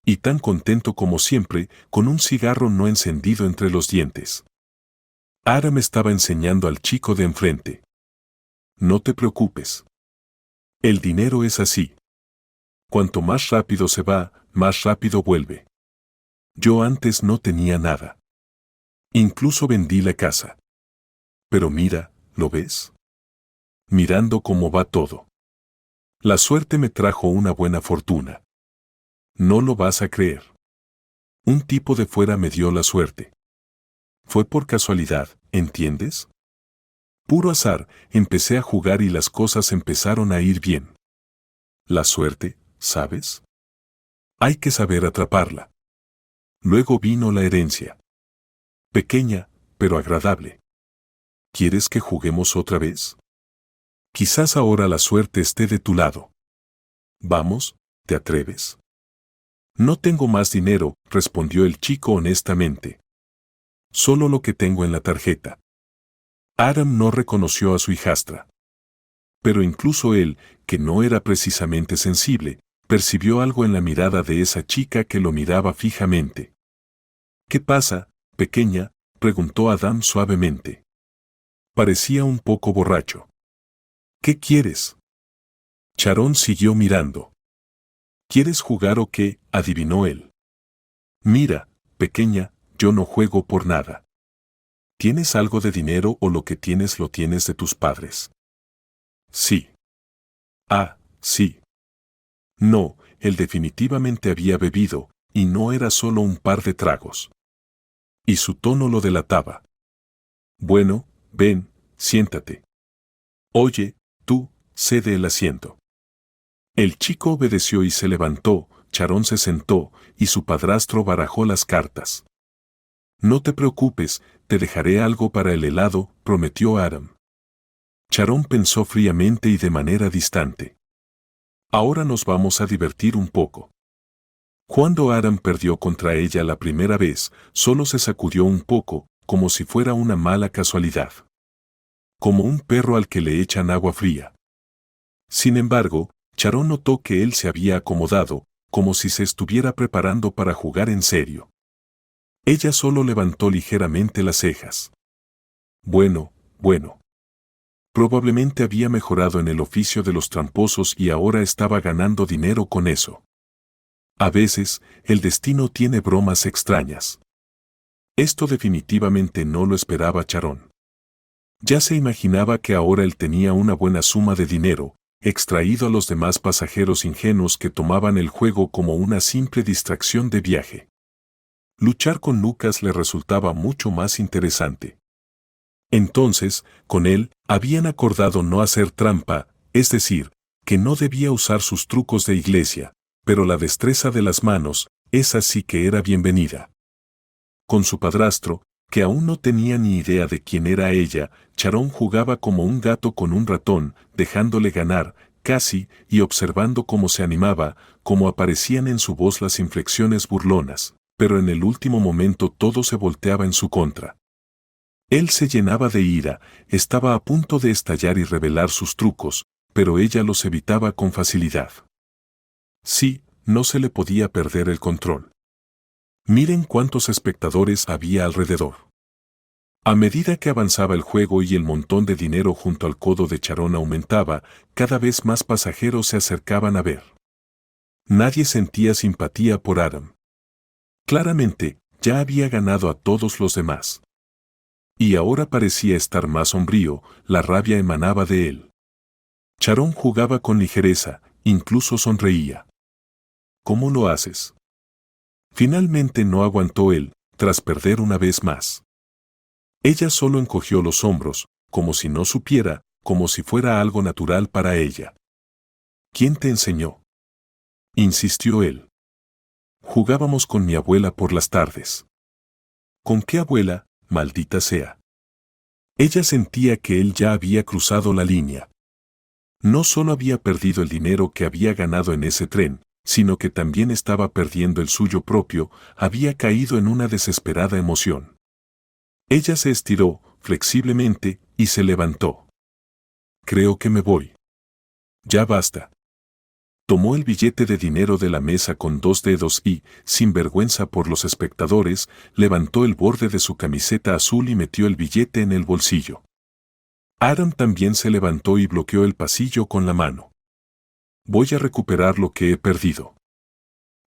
Y tan contento como siempre, con un cigarro no encendido entre los dientes. Aram estaba enseñando al chico de enfrente. No te preocupes. El dinero es así. Cuanto más rápido se va, más rápido vuelve. Yo antes no tenía nada. Incluso vendí la casa. Pero mira, ¿lo ves? Mirando cómo va todo. La suerte me trajo una buena fortuna. No lo vas a creer. Un tipo de fuera me dio la suerte. Fue por casualidad, ¿entiendes? Puro azar, empecé a jugar y las cosas empezaron a ir bien. La suerte, ¿sabes? Hay que saber atraparla. Luego vino la herencia. Pequeña, pero agradable. ¿Quieres que juguemos otra vez? Quizás ahora la suerte esté de tu lado. Vamos, ¿te atreves? No tengo más dinero, respondió el chico honestamente. Solo lo que tengo en la tarjeta. Aram no reconoció a su hijastra. Pero incluso él, que no era precisamente sensible, percibió algo en la mirada de esa chica que lo miraba fijamente. ¿Qué pasa, pequeña?, preguntó Adam suavemente. Parecía un poco borracho. ¿Qué quieres? Charón siguió mirando. ¿Quieres jugar o qué?, adivinó él. Mira, pequeña, yo no juego por nada. ¿Tienes algo de dinero o lo que tienes lo tienes de tus padres? Sí. Ah, sí. No, él definitivamente había bebido, y no era solo un par de tragos. Y su tono lo delataba. Bueno, ven, siéntate. Oye, tú, cede el asiento. El chico obedeció y se levantó, Charón se sentó, y su padrastro barajó las cartas. No te preocupes, te dejaré algo para el helado, prometió Aram. Charón pensó fríamente y de manera distante. Ahora nos vamos a divertir un poco. Cuando Aram perdió contra ella la primera vez, solo se sacudió un poco, como si fuera una mala casualidad. Como un perro al que le echan agua fría. Sin embargo, Charón notó que él se había acomodado, como si se estuviera preparando para jugar en serio. Ella solo levantó ligeramente las cejas. Bueno. Probablemente había mejorado en el oficio de los tramposos y ahora estaba ganando dinero con eso. A veces, el destino tiene bromas extrañas. Esto definitivamente no lo esperaba Charón. Ya se imaginaba que ahora él tenía una buena suma de dinero, extraído a los demás pasajeros ingenuos que tomaban el juego como una simple distracción de viaje. Luchar con Lucas le resultaba mucho más interesante. Entonces, con él, habían acordado no hacer trampa, es decir, que no debía usar sus trucos de iglesia, pero la destreza de las manos, esa sí que era bienvenida. Con su padrastro, que aún no tenía ni idea de quién era ella, Charón jugaba como un gato con un ratón, dejándole ganar, casi, y observando cómo se animaba, cómo aparecían en su voz las inflexiones burlonas, pero en el último momento todo se volteaba en su contra. Él se llenaba de ira, estaba a punto de estallar y revelar sus trucos, pero ella los evitaba con facilidad. Sí, no se le podía perder el control. Miren cuántos espectadores había alrededor. A medida que avanzaba el juego y el montón de dinero junto al codo de Charón aumentaba, cada vez más pasajeros se acercaban a ver. Nadie sentía simpatía por Adam. Claramente, ya había ganado a todos los demás. Y ahora parecía estar más sombrío, la rabia emanaba de él. Charón jugaba con ligereza, incluso sonreía. ¿Cómo lo haces? Finalmente no aguantó él, tras perder una vez más. Ella solo encogió los hombros, como si no supiera, como si fuera algo natural para ella. ¿Quién te enseñó? Insistió él. Jugábamos con mi abuela por las tardes. ¿Con qué abuela, maldita sea? Ella sentía que él ya había cruzado la línea. No solo había perdido el dinero que había ganado en ese tren, sino que también estaba perdiendo el suyo propio, había caído en una desesperada emoción. Ella se estiró, flexiblemente, y se levantó. Creo que me voy. Ya basta. Tomó el billete de dinero de la mesa con 2 dedos y, sin vergüenza por los espectadores, levantó el borde de su camiseta azul y metió el billete en el bolsillo. Adam también se levantó y bloqueó el pasillo con la mano. Voy a recuperar lo que he perdido.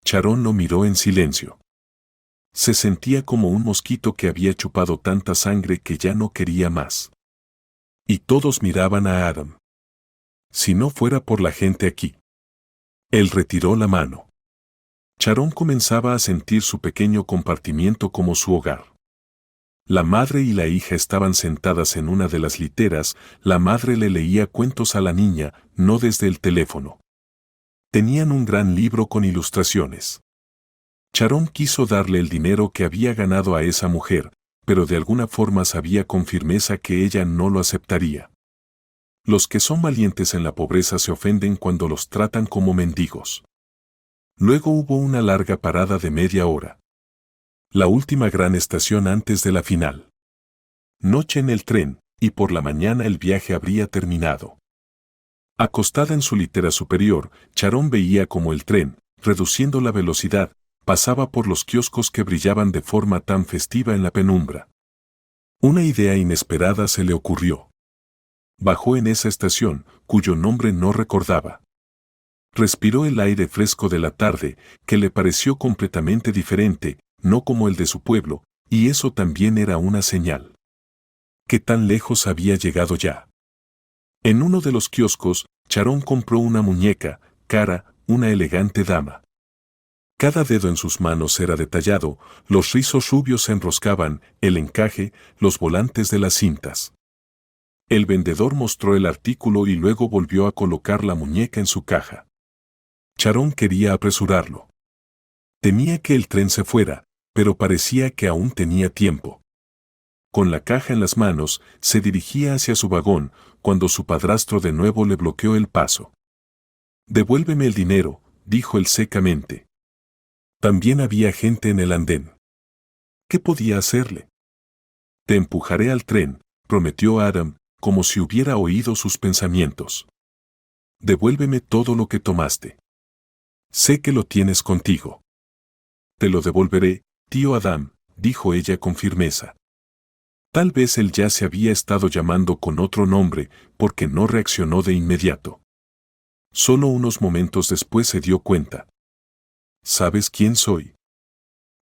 Charón lo miró en silencio. Se sentía como un mosquito que había chupado tanta sangre que ya no quería más. Y todos miraban a Adam. Si no fuera por la gente aquí. Él retiró la mano. Charón comenzaba a sentir su pequeño compartimiento como su hogar. La madre y la hija estaban sentadas en una de las literas, la madre le leía cuentos a la niña, no desde el teléfono. Tenían un gran libro con ilustraciones. Charón quiso darle el dinero que había ganado a esa mujer, pero de alguna forma sabía con firmeza que ella no lo aceptaría. Los que son valientes en la pobreza se ofenden cuando los tratan como mendigos. Luego hubo una larga parada de media hora. La última gran estación antes de la final. Noche en el tren, y por la mañana el viaje habría terminado. Acostada en su litera superior, Charón veía como el tren, reduciendo la velocidad, pasaba por los kioscos que brillaban de forma tan festiva en la penumbra. Una idea inesperada se le ocurrió. Bajó en esa estación, cuyo nombre no recordaba. Respiró el aire fresco de la tarde, que le pareció completamente diferente, no como el de su pueblo, y eso también era una señal. ¿Qué tan lejos había llegado ya? En uno de los kioscos, Charón compró una muñeca, cara, una elegante dama. Cada dedo en sus manos era detallado, los rizos rubios se enroscaban, el encaje, los volantes de las cintas. El vendedor mostró el artículo y luego volvió a colocar la muñeca en su caja. Charón quería apresurarlo. Temía que el tren se fuera, pero parecía que aún tenía tiempo. Con la caja en las manos, se dirigía hacia su vagón, cuando su padrastro de nuevo le bloqueó el paso. «Devuélveme el dinero», dijo él secamente. También había gente en el andén. ¿Qué podía hacerle? «Te empujaré al tren», prometió Adam, como si hubiera oído sus pensamientos. «Devuélveme todo lo que tomaste. Sé que lo tienes contigo». «Te lo devolveré, tío Adam», dijo ella con firmeza. Tal vez él ya se había estado llamando con otro nombre, porque no reaccionó de inmediato. Solo unos momentos después se dio cuenta. ¿Sabes quién soy?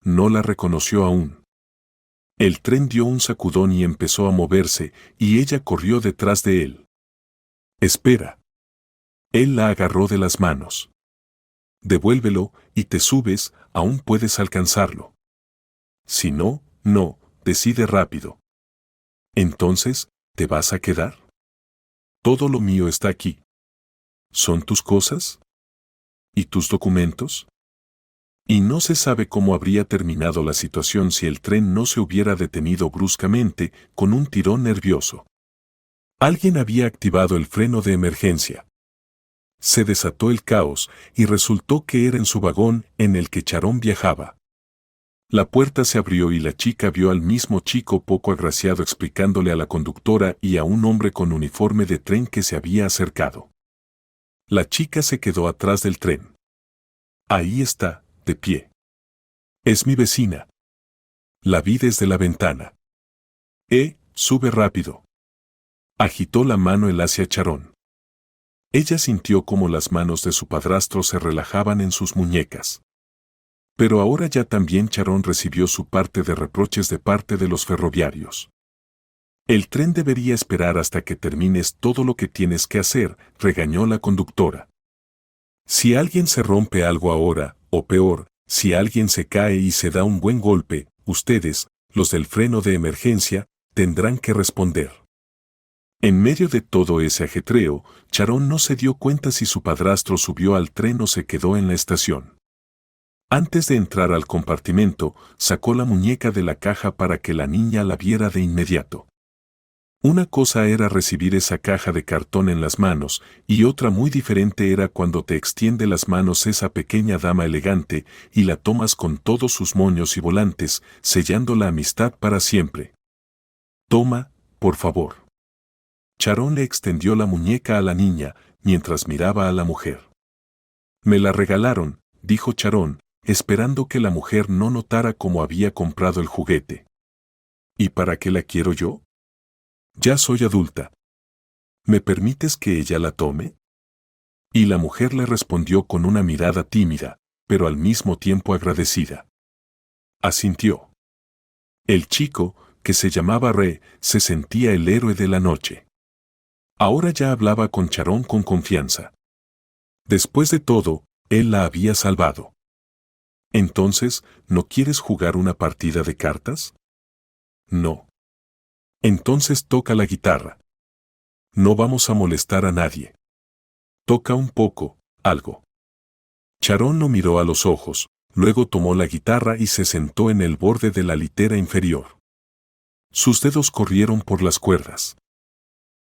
No la reconoció aún. El tren dio un sacudón y empezó a moverse, y ella corrió detrás de él. «Espera». Él la agarró de las manos. «Devuélvelo, y te subes, aún puedes alcanzarlo. Si no, no, decide rápido». «Entonces, ¿te vas a quedar? Todo lo mío está aquí». «¿Son tus cosas?» ¿Y tus documentos? Y no se sabe cómo habría terminado la situación si el tren no se hubiera detenido bruscamente con un tirón nervioso. Alguien había activado el freno de emergencia. Se desató el caos y resultó que era en su vagón en el que Charón viajaba. La puerta se abrió y la chica vio al mismo chico poco agraciado explicándole a la conductora y a un hombre con uniforme de tren que se había acercado. La chica se quedó atrás del tren. Ahí está, de pie. Es mi vecina. La vi desde la ventana. Sube rápido. Agitó la mano él hacia Charón. Ella sintió como las manos de su padrastro se relajaban en sus muñecas. Pero ahora ya también Charón recibió su parte de reproches de parte de los ferroviarios. El tren debería esperar hasta que termines todo lo que tienes que hacer, regañó la conductora. Si alguien se rompe algo ahora, o peor, si alguien se cae y se da un buen golpe, ustedes, los del freno de emergencia, tendrán que responder. En medio de todo ese ajetreo, Charón no se dio cuenta si su padrastro subió al tren o se quedó en la estación. Antes de entrar al compartimento, sacó la muñeca de la caja para que la niña la viera de inmediato. Una cosa era recibir esa caja de cartón en las manos, y otra muy diferente era cuando te extiende las manos esa pequeña dama elegante y la tomas con todos sus moños y volantes, sellando la amistad para siempre. Toma, por favor. Charón le extendió la muñeca a la niña, mientras miraba a la mujer. Me la regalaron, dijo Charón, esperando que la mujer no notara cómo había comprado el juguete. ¿Y para qué la quiero yo? Ya soy adulta. ¿Me permites que ella la tome? Y la mujer le respondió con una mirada tímida, pero al mismo tiempo agradecida. Asintió. El chico, que se llamaba Re, se sentía el héroe de la noche. Ahora ya hablaba con Charón con confianza. Después de todo, él la había salvado. Entonces, ¿no quieres jugar una partida de cartas? No. Entonces toca la guitarra. No vamos a molestar a nadie. Toca un poco, algo. Charón lo miró a los ojos, luego tomó la guitarra y se sentó en el borde de la litera inferior. Sus dedos corrieron por las cuerdas.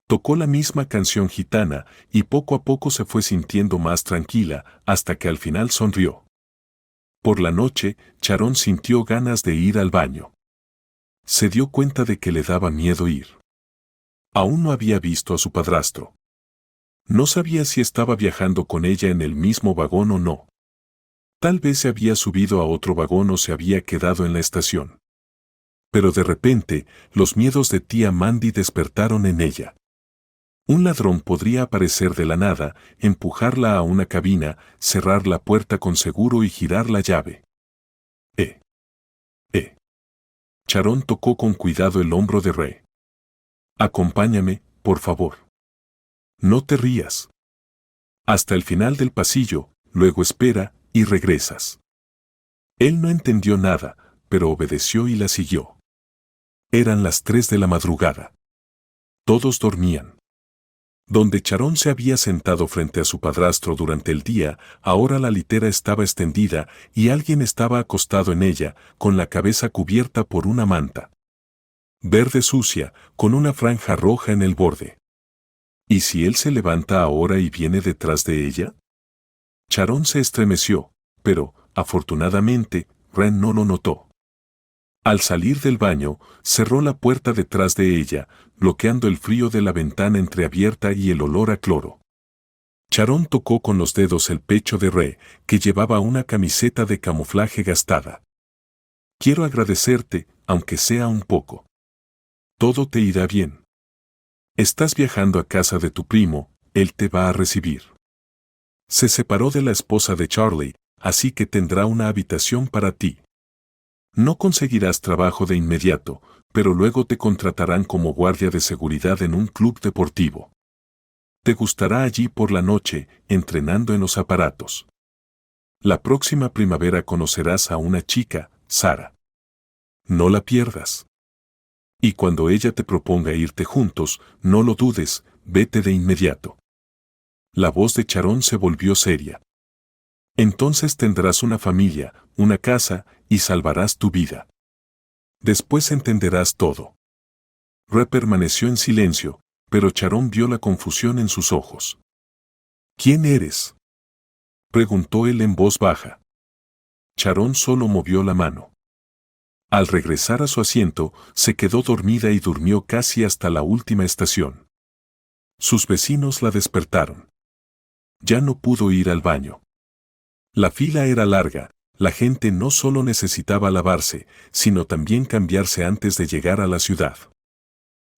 Tocó la misma canción gitana y poco a poco se fue sintiendo más tranquila hasta que al final sonrió. Por la noche, Charón sintió ganas de ir al baño. Se dio cuenta de que le daba miedo ir. Aún no había visto a su padrastro. No sabía si estaba viajando con ella en el mismo vagón o no. Tal vez se había subido a otro vagón o se había quedado en la estación. Pero de repente, los miedos de tía Mandy despertaron en ella. Un ladrón podría aparecer de la nada, empujarla a una cabina, cerrar la puerta con seguro y girar la llave. Charón tocó con cuidado el hombro de Re. Acompáñame, por favor. No te rías. Hasta el final del pasillo, luego espera, y regresas. Él no entendió nada, pero obedeció y la siguió. Eran las 3 de la madrugada. Todos dormían. Donde Charón se había sentado frente a su padrastro durante el día, ahora la litera estaba extendida y alguien estaba acostado en ella, con la cabeza cubierta por una manta verde sucia, con una franja roja en el borde. ¿Y si él se levanta ahora y viene detrás de ella? Charón se estremeció, pero, afortunadamente, Ren no lo notó. Al salir del baño, cerró la puerta detrás de ella, bloqueando el frío de la ventana entreabierta y el olor a cloro. Charón tocó con los dedos el pecho de Re, que llevaba una camiseta de camuflaje gastada. Quiero agradecerte, aunque sea un poco. Todo te irá bien. Estás viajando a casa de tu primo, él te va a recibir. Se separó de la esposa de Charlie, así que tendrá una habitación para ti. No conseguirás trabajo de inmediato, pero luego te contratarán como guardia de seguridad en un club deportivo. Te gustará allí por la noche, entrenando en los aparatos. La próxima primavera conocerás a una chica, Sara. No la pierdas. Y cuando ella te proponga irte juntos, no lo dudes, vete de inmediato. La voz de Charón se volvió seria. Entonces tendrás una familia, una casa, y salvarás tu vida. Después entenderás todo. Re permaneció en silencio, pero Charón vio la confusión en sus ojos. ¿Quién eres?, preguntó él en voz baja. Charón solo movió la mano. Al regresar a su asiento, se quedó dormida y durmió casi hasta la última estación. Sus vecinos la despertaron. Ya no pudo ir al baño. La fila era larga, la gente no solo necesitaba lavarse, sino también cambiarse antes de llegar a la ciudad.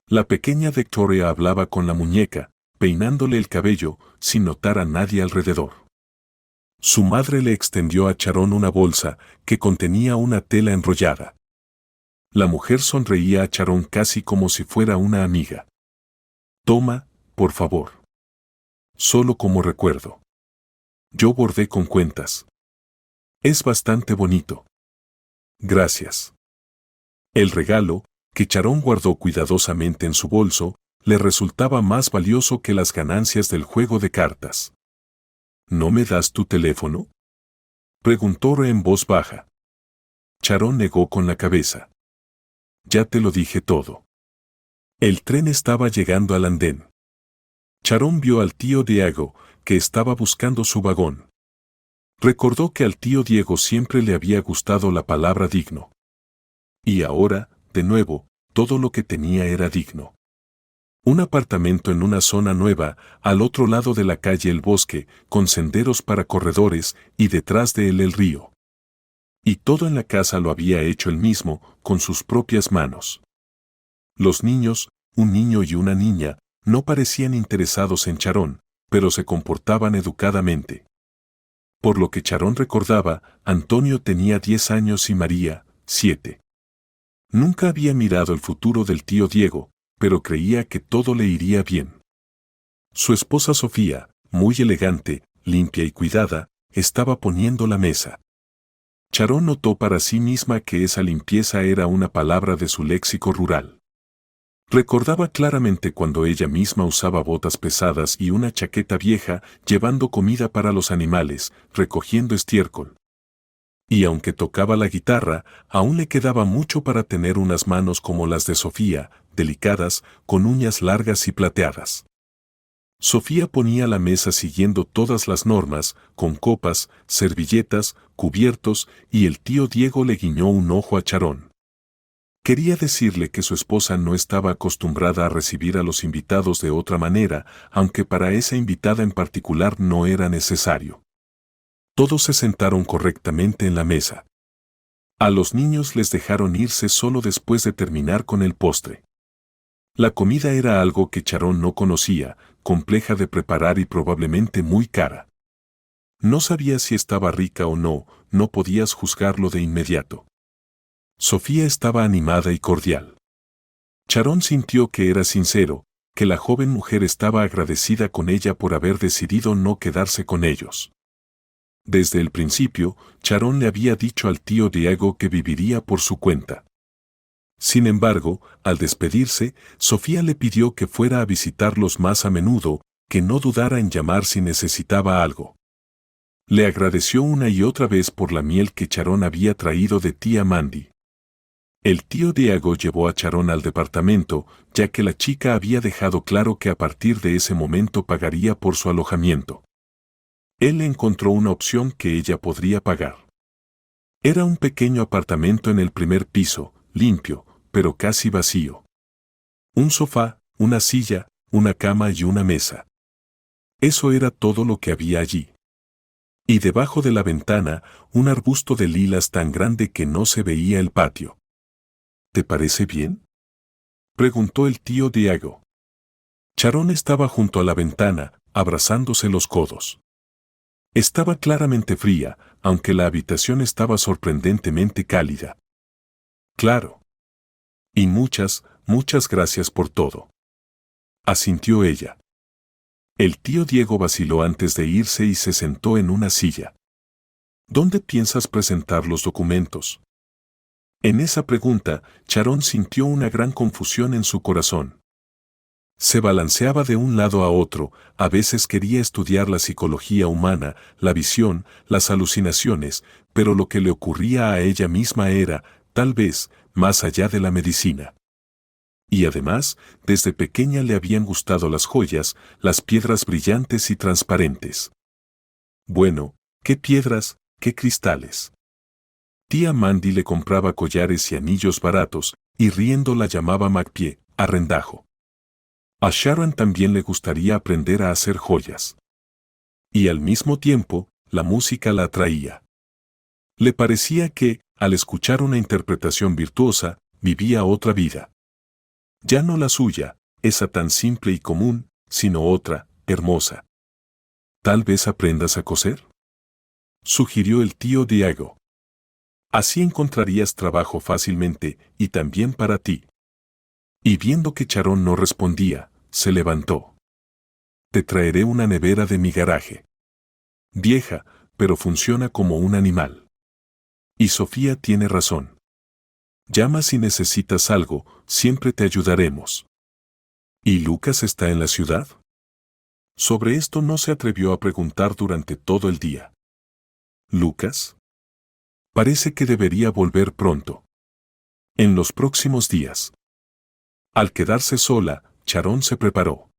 La pequeña Victoria hablaba con la muñeca, peinándole el cabello, sin notar a nadie alrededor. Su madre le extendió a Charón una bolsa que contenía una tela enrollada. La mujer sonreía a Charón casi como si fuera una amiga. Toma, por favor. Solo como recuerdo. Yo bordé con cuentas. Es bastante bonito. Gracias. El regalo, que Charón guardó cuidadosamente en su bolso, le resultaba más valioso que las ganancias del juego de cartas. ¿No me das tu teléfono?, preguntó Re en voz baja. Charón negó con la cabeza. Ya te lo dije todo. El tren estaba llegando al andén. Charón vio al tío Diego, que estaba buscando su vagón. Recordó que al tío Diego siempre le había gustado la palabra digno. Y ahora, de nuevo, todo lo que tenía era digno. Un apartamento en una zona nueva, al otro lado de la calle el bosque, con senderos para corredores, y detrás de él el río. Y todo en la casa lo había hecho él mismo, con sus propias manos. Los niños, un niño y una niña, no parecían interesados en Charón, pero se comportaban educadamente. Por lo que Charón recordaba, Antonio tenía 10 años y María, 7. Nunca había mirado el futuro del tío Diego, pero creía que todo le iría bien. Su esposa Sofía, muy elegante, limpia y cuidada, estaba poniendo la mesa. Charón notó para sí misma que esa limpieza era una palabra de su léxico rural. Recordaba claramente cuando ella misma usaba botas pesadas y una chaqueta vieja, llevando comida para los animales, recogiendo estiércol. Y aunque tocaba la guitarra, aún le quedaba mucho para tener unas manos como las de Sofía, delicadas, con uñas largas y plateadas. Sofía ponía la mesa siguiendo todas las normas, con copas, servilletas, cubiertos, y el tío Diego le guiñó un ojo a Charón. Quería decirle que su esposa no estaba acostumbrada a recibir a los invitados de otra manera, aunque para esa invitada en particular no era necesario. Todos se sentaron correctamente en la mesa. A los niños les dejaron irse solo después de terminar con el postre. La comida era algo que Charón no conocía, compleja de preparar y probablemente muy cara. No sabía si estaba rica o no, no podías juzgarlo de inmediato. Sofía estaba animada y cordial. Charón sintió que era sincero, que la joven mujer estaba agradecida con ella por haber decidido no quedarse con ellos. Desde el principio, Charón le había dicho al tío Diego que viviría por su cuenta. Sin embargo, al despedirse, Sofía le pidió que fuera a visitarlos más a menudo, que no dudara en llamar si necesitaba algo. Le agradeció una y otra vez por la miel que Charón había traído de tía Mandy. El tío Diego llevó a Charón al departamento, ya que la chica había dejado claro que a partir de ese momento pagaría por su alojamiento. Él encontró una opción que ella podría pagar. Era un pequeño apartamento en el primer piso, limpio, pero casi vacío. Un sofá, una silla, una cama y una mesa. Eso era todo lo que había allí. Y debajo de la ventana, un arbusto de lilas tan grande que no se veía el patio. ¿Te parece bien?, preguntó el tío Diego. Charón estaba junto a la ventana, abrazándose los codos. Estaba claramente fría, aunque la habitación estaba sorprendentemente cálida. Claro. Y muchas gracias por todo, asintió ella. El tío Diego vaciló antes de irse y se sentó en una silla. ¿Dónde piensas presentar los documentos? En esa pregunta, Charón sintió una gran confusión en su corazón. Se balanceaba de un lado a otro, a veces quería estudiar la psicología humana, la visión, las alucinaciones, pero lo que le ocurría a ella misma era, tal vez, más allá de la medicina. Y además, desde pequeña le habían gustado las joyas, las piedras brillantes y transparentes. Bueno, ¿qué piedras, qué cristales? Tía Mandy le compraba collares y anillos baratos, y riendo la llamaba Macpie, arrendajo. A Sharon también le gustaría aprender a hacer joyas. Y al mismo tiempo, la música la atraía. Le parecía que, al escuchar una interpretación virtuosa, vivía otra vida. Ya no la suya, esa tan simple y común, sino otra, hermosa. Tal vez aprendas a coser, sugirió el tío Diego. Así encontrarías trabajo fácilmente, y también para ti. Y viendo que Sharon no respondía, se levantó. Te traeré una nevera de mi garaje. Vieja, pero funciona como un animal. Y Sofía tiene razón. Llama si necesitas algo, siempre te ayudaremos. ¿Y Lucas está en la ciudad? Sobre esto no se atrevió a preguntar durante todo el día. ¿Lucas? Parece que debería volver pronto. En los próximos días. Al quedarse sola, Sharon se preparó.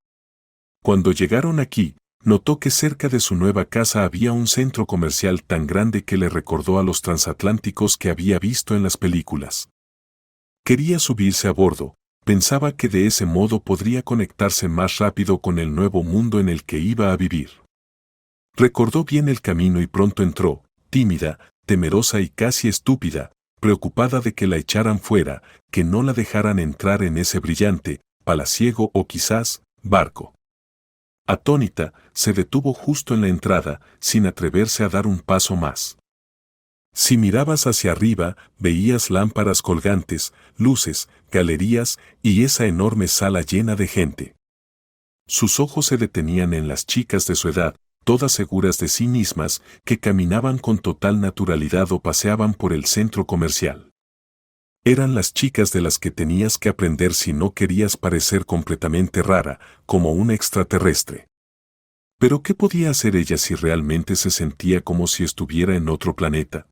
Cuando llegaron aquí, notó que cerca de su nueva casa había un centro comercial tan grande que le recordó a los transatlánticos que había visto en las películas. Quería subirse a bordo, pensaba que de ese modo podría conectarse más rápido con el nuevo mundo en el que iba a vivir. Recordó bien el camino y pronto entró, tímida, temerosa y casi estúpida, preocupada de que la echaran fuera, que no la dejaran entrar en ese brillante, palaciego o quizás, barco. Atónita, se detuvo justo en la entrada, sin atreverse a dar un paso más. Si mirabas hacia arriba, veías lámparas colgantes, luces, galerías y esa enorme sala llena de gente. Sus ojos se detenían en las chicas de su edad, todas seguras de sí mismas, que caminaban con total naturalidad o paseaban por el centro comercial. Eran las chicas de las que tenías que aprender si no querías parecer completamente rara, como un extraterrestre. ¿Pero qué podía hacer ella si realmente se sentía como si estuviera en otro planeta?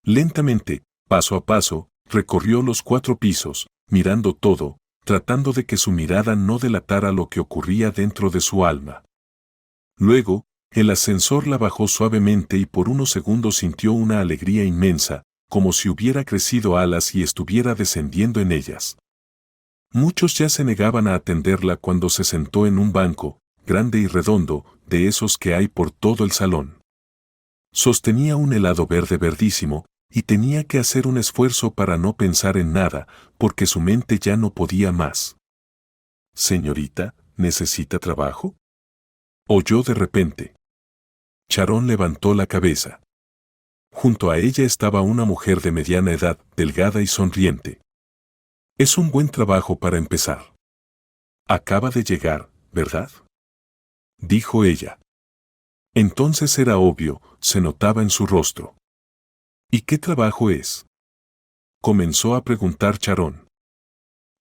Lentamente, paso a paso, recorrió los 4 pisos, mirando todo, tratando de que su mirada no delatara lo que ocurría dentro de su alma. Luego, el ascensor la bajó suavemente y por unos segundos sintió una alegría inmensa, como si hubiera crecido alas y estuviera descendiendo en ellas. Muchos ya se negaban a atenderla cuando se sentó en un banco, grande y redondo, de esos que hay por todo el salón. Sostenía un helado verde verdísimo, y tenía que hacer un esfuerzo para no pensar en nada, porque su mente ya no podía más. «Señorita, ¿necesita trabajo?», oyó de repente. Sharon levantó la cabeza. Junto a ella estaba una mujer de mediana edad, delgada y sonriente. «Es un buen trabajo para empezar. Acaba de llegar, ¿verdad?», dijo ella. Entonces era obvio, se notaba en su rostro. «¿Y qué trabajo es?», comenzó a preguntar Sharon.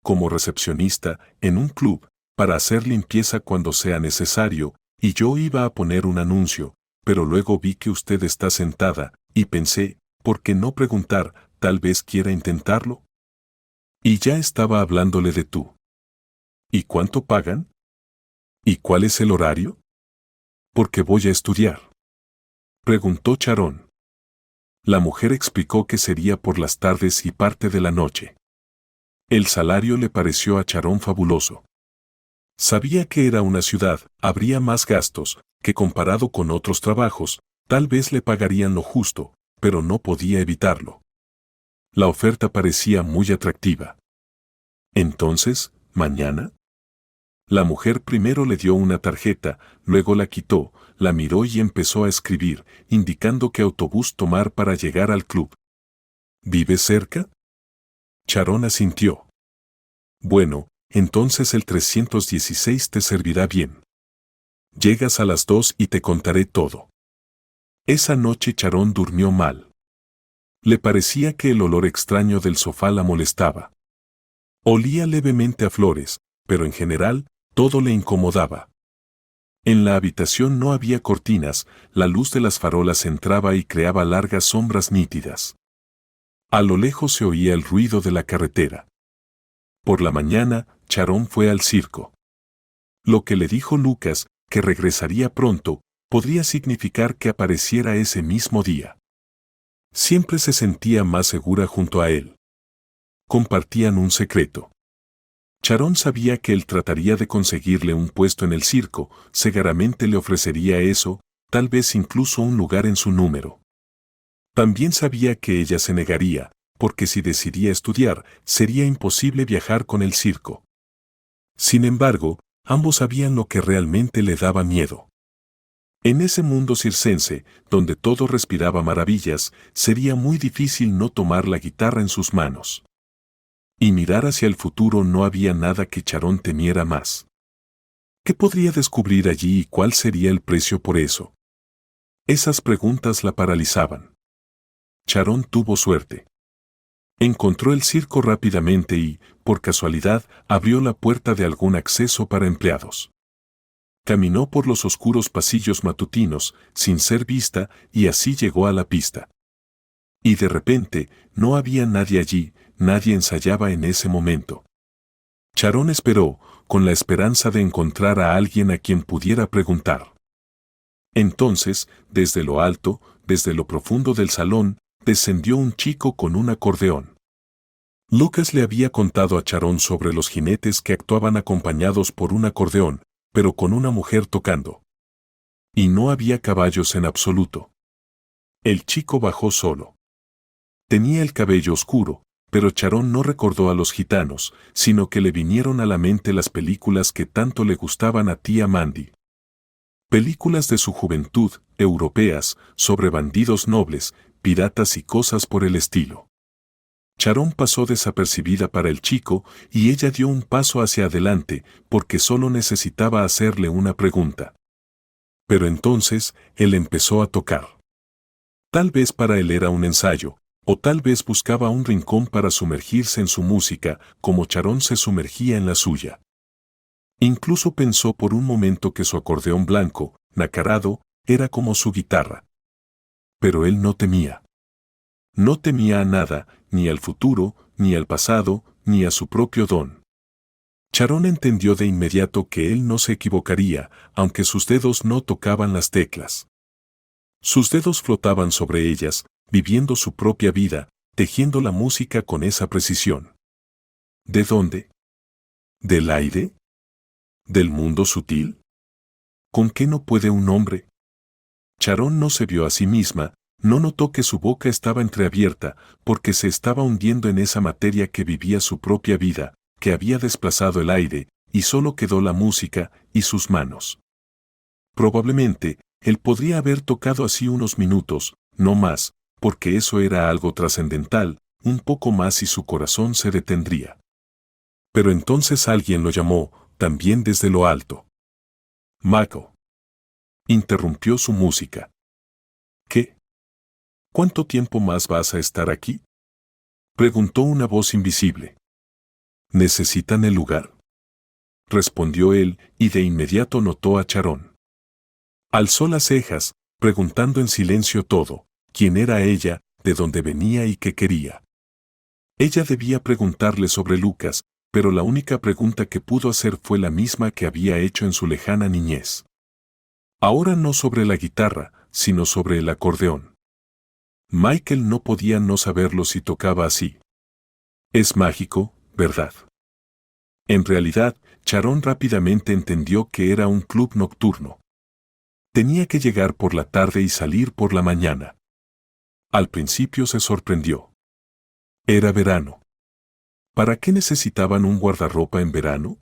«Como recepcionista, en un club, para hacer limpieza cuando sea necesario, y yo iba a poner un anuncio, pero luego vi que usted está sentada, y pensé, ¿por qué no preguntar, tal vez quiera intentarlo?». Y ya estaba hablándole de tú. «¿Y cuánto pagan? ¿Y cuál es el horario?». «Porque voy a estudiar», preguntó Sharon. La mujer explicó que sería por las tardes y parte de la noche. El salario le pareció a Sharon fabuloso. Sabía que era una ciudad, habría más gastos, que comparado con otros trabajos, tal vez le pagarían lo justo, pero no podía evitarlo. La oferta parecía muy atractiva. Entonces, ¿mañana? La mujer primero le dio una tarjeta, luego la quitó, la miró y empezó a escribir, indicando qué autobús tomar para llegar al club. ¿Vive cerca?, Sharon asintió. Bueno, entonces el 316 te servirá bien. Llegas a las 2 y te contaré todo. Esa noche Sharon durmió mal. Le parecía que el olor extraño del sofá la molestaba. Olía levemente a flores, pero en general, todo le incomodaba. En la habitación no había cortinas, la luz de las farolas entraba y creaba largas sombras nítidas. A lo lejos se oía el ruido de la carretera. Por la mañana, Sharon fue al circo. Lo que le dijo Lucas, que regresaría pronto, podría significar que apareciera ese mismo día. Siempre se sentía más segura junto a él. Compartían un secreto. Sharon sabía que él trataría de conseguirle un puesto en el circo, seguramente le ofrecería eso, tal vez incluso un lugar en su número. También sabía que ella se negaría, porque si decidía estudiar, sería imposible viajar con el circo. Sin embargo, ambos sabían lo que realmente le daba miedo. En ese mundo circense, donde todo respiraba maravillas, sería muy difícil no tomar la guitarra en sus manos. Y mirar hacia el futuro no había nada que Sharon temiera más. ¿Qué podría descubrir allí y cuál sería el precio por eso? Esas preguntas la paralizaban. Sharon tuvo suerte. Encontró el circo rápidamente y, por casualidad, abrió la puerta de algún acceso para empleados. Caminó por los oscuros pasillos matutinos, sin ser vista, y así llegó a la pista. Y de repente, no había nadie allí, nadie ensayaba en ese momento. Sharon esperó, con la esperanza de encontrar a alguien a quien pudiera preguntar. Entonces, desde lo alto, desde lo profundo del salón, descendió un chico con un acordeón. Lucas le había contado a Sharon sobre los jinetes que actuaban acompañados por un acordeón, pero con una mujer tocando. Y no había caballos en absoluto. El chico bajó solo. Tenía el cabello oscuro, pero Sharon no recordó a los gitanos, sino que le vinieron a la mente las películas que tanto le gustaban a tía Mandy. Películas de su juventud, europeas, sobre bandidos nobles, piratas y cosas por el estilo. Sharon pasó desapercibida para el chico y ella dio un paso hacia adelante porque solo necesitaba hacerle una pregunta. Pero entonces, él empezó a tocar. Tal vez para él era un ensayo, o tal vez buscaba un rincón para sumergirse en su música, como Sharon se sumergía en la suya. Incluso pensó por un momento que su acordeón blanco, nacarado, era como su guitarra. Pero él no temía. No temía a nada, ni al futuro, ni al pasado, ni a su propio don. Sharon entendió de inmediato que él no se equivocaría, aunque sus dedos no tocaban las teclas. Sus dedos flotaban sobre ellas, viviendo su propia vida, tejiendo la música con esa precisión. ¿De dónde? ¿Del aire? ¿Del mundo sutil? ¿Con qué no puede un hombre? Sharon no se vio a sí misma, no notó que su boca estaba entreabierta, porque se estaba hundiendo en esa materia que vivía su propia vida, que había desplazado el aire, y solo quedó la música y sus manos. Probablemente, él podría haber tocado así unos minutos, no más, porque eso era algo trascendental, un poco más y su corazón se detendría. Pero entonces alguien lo llamó, también desde lo alto. Mako. Interrumpió su música. ¿Qué? ¿Cuánto tiempo más vas a estar aquí? Preguntó una voz invisible. ¿Necesitan el lugar? Respondió él, y de inmediato notó a Sharon. Alzó las cejas, preguntando en silencio todo, quién era ella, de dónde venía y qué quería. Ella debía preguntarle sobre Lucas, pero la única pregunta que pudo hacer fue la misma que había hecho en su lejana niñez. Ahora no sobre la guitarra, sino sobre el acordeón. Michael no podía no saberlo si tocaba así. Es mágico, ¿verdad? En realidad, Sharon rápidamente entendió que era un club nocturno. Tenía que llegar por la tarde y salir por la mañana. Al principio se sorprendió. Era verano. ¿Para qué necesitaban un guardarropa en verano?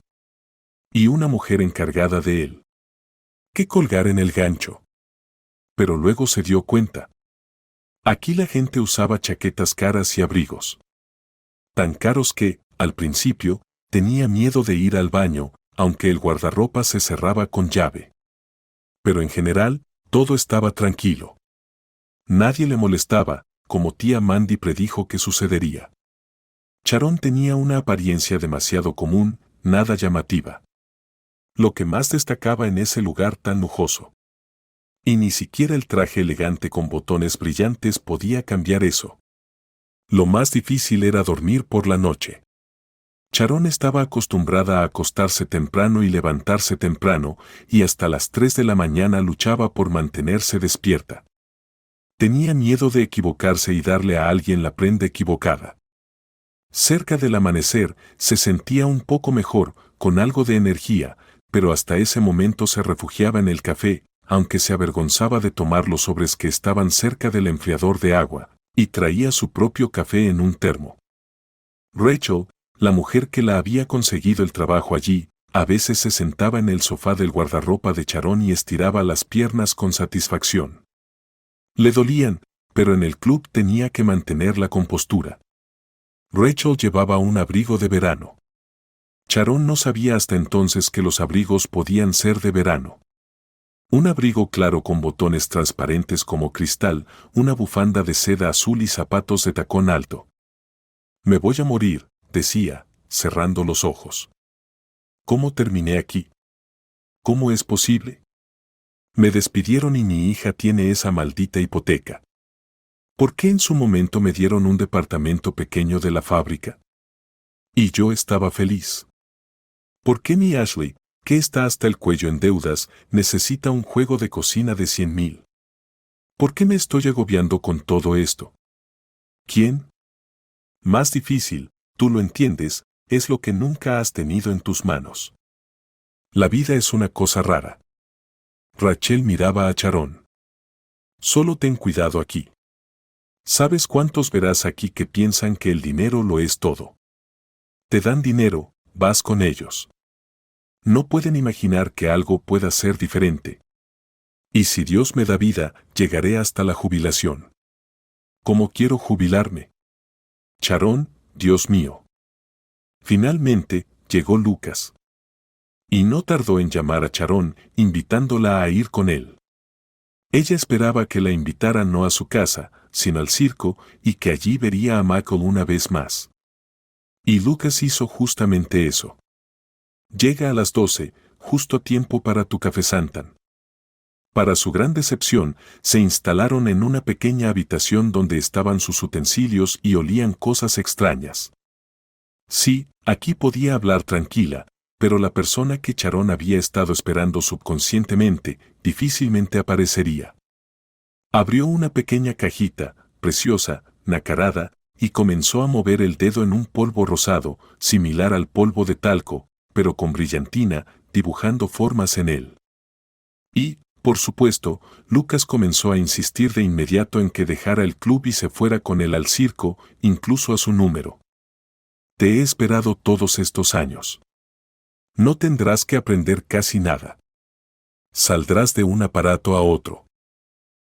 Y una mujer encargada de él. ¿Qué colgar en el gancho? Pero luego se dio cuenta. Aquí la gente usaba chaquetas caras y abrigos. Tan caros que, al principio, tenía miedo de ir al baño, aunque el guardarropa se cerraba con llave. Pero en general, todo estaba tranquilo. Nadie le molestaba, como tía Mandy predijo que sucedería. Sharon tenía una apariencia demasiado común, nada llamativa. Lo que más destacaba en ese lugar tan lujoso. Y ni siquiera el traje elegante con botones brillantes podía cambiar eso. Lo más difícil era dormir por la noche. Sharon estaba acostumbrada a acostarse temprano y levantarse temprano, y hasta las 3 de la mañana luchaba por mantenerse despierta. Tenía miedo de equivocarse y darle a alguien la prenda equivocada. Cerca del amanecer, se sentía un poco mejor, con algo de energía, pero hasta ese momento se refugiaba en el café, aunque se avergonzaba de tomar los sobres que estaban cerca del enfriador de agua, y traía su propio café en un termo. Rachel, la mujer que la había conseguido el trabajo allí, a veces se sentaba en el sofá del guardarropa de Sharon y estiraba las piernas con satisfacción. Le dolían, pero en el club tenía que mantener la compostura. Rachel llevaba un abrigo de verano. Sharon no sabía hasta entonces que los abrigos podían ser de verano. Un abrigo claro con botones transparentes como cristal, una bufanda de seda azul y zapatos de tacón alto. Me voy a morir, decía, cerrando los ojos. ¿Cómo terminé aquí? ¿Cómo es posible? Me despidieron y mi hija tiene esa maldita hipoteca. ¿Por qué en su momento me dieron un departamento pequeño de la fábrica? Y yo estaba feliz. ¿Por qué mi Ashley, que está hasta el cuello en deudas, necesita un juego de cocina de 100,000? ¿Por qué me estoy agobiando con todo esto? ¿Quién? Más difícil, tú lo entiendes, es lo que nunca has tenido en tus manos. La vida es una cosa rara. Rachel miraba a Sharon. Solo ten cuidado aquí. ¿Sabes cuántos verás aquí que piensan que el dinero lo es todo? Te dan dinero, vas con ellos. No pueden imaginar que algo pueda ser diferente. Y si Dios me da vida, llegaré hasta la jubilación. ¿Cómo quiero jubilarme? Sharon, Dios mío. Finalmente, llegó Lucas. Y no tardó en llamar a Sharon, invitándola a ir con él. Ella esperaba que la invitara no a su casa, sino al circo, y que allí vería a Michael una vez más. Y Lucas hizo justamente eso. Llega a las 12, justo a tiempo para tu café Santan. Para su gran decepción, se instalaron en una pequeña habitación donde estaban sus utensilios y olían cosas extrañas. Sí, aquí podía hablar tranquila, pero la persona que Sharon había estado esperando subconscientemente, difícilmente aparecería. Abrió una pequeña cajita, preciosa, nacarada, y comenzó a mover el dedo en un polvo rosado, similar al polvo de talco, pero con brillantina, dibujando formas en él. Y, por supuesto, Lucas comenzó a insistir de inmediato en que dejara el club y se fuera con él al circo, incluso a su número. Te he esperado todos estos años. No tendrás que aprender casi nada. Saldrás de un aparato a otro.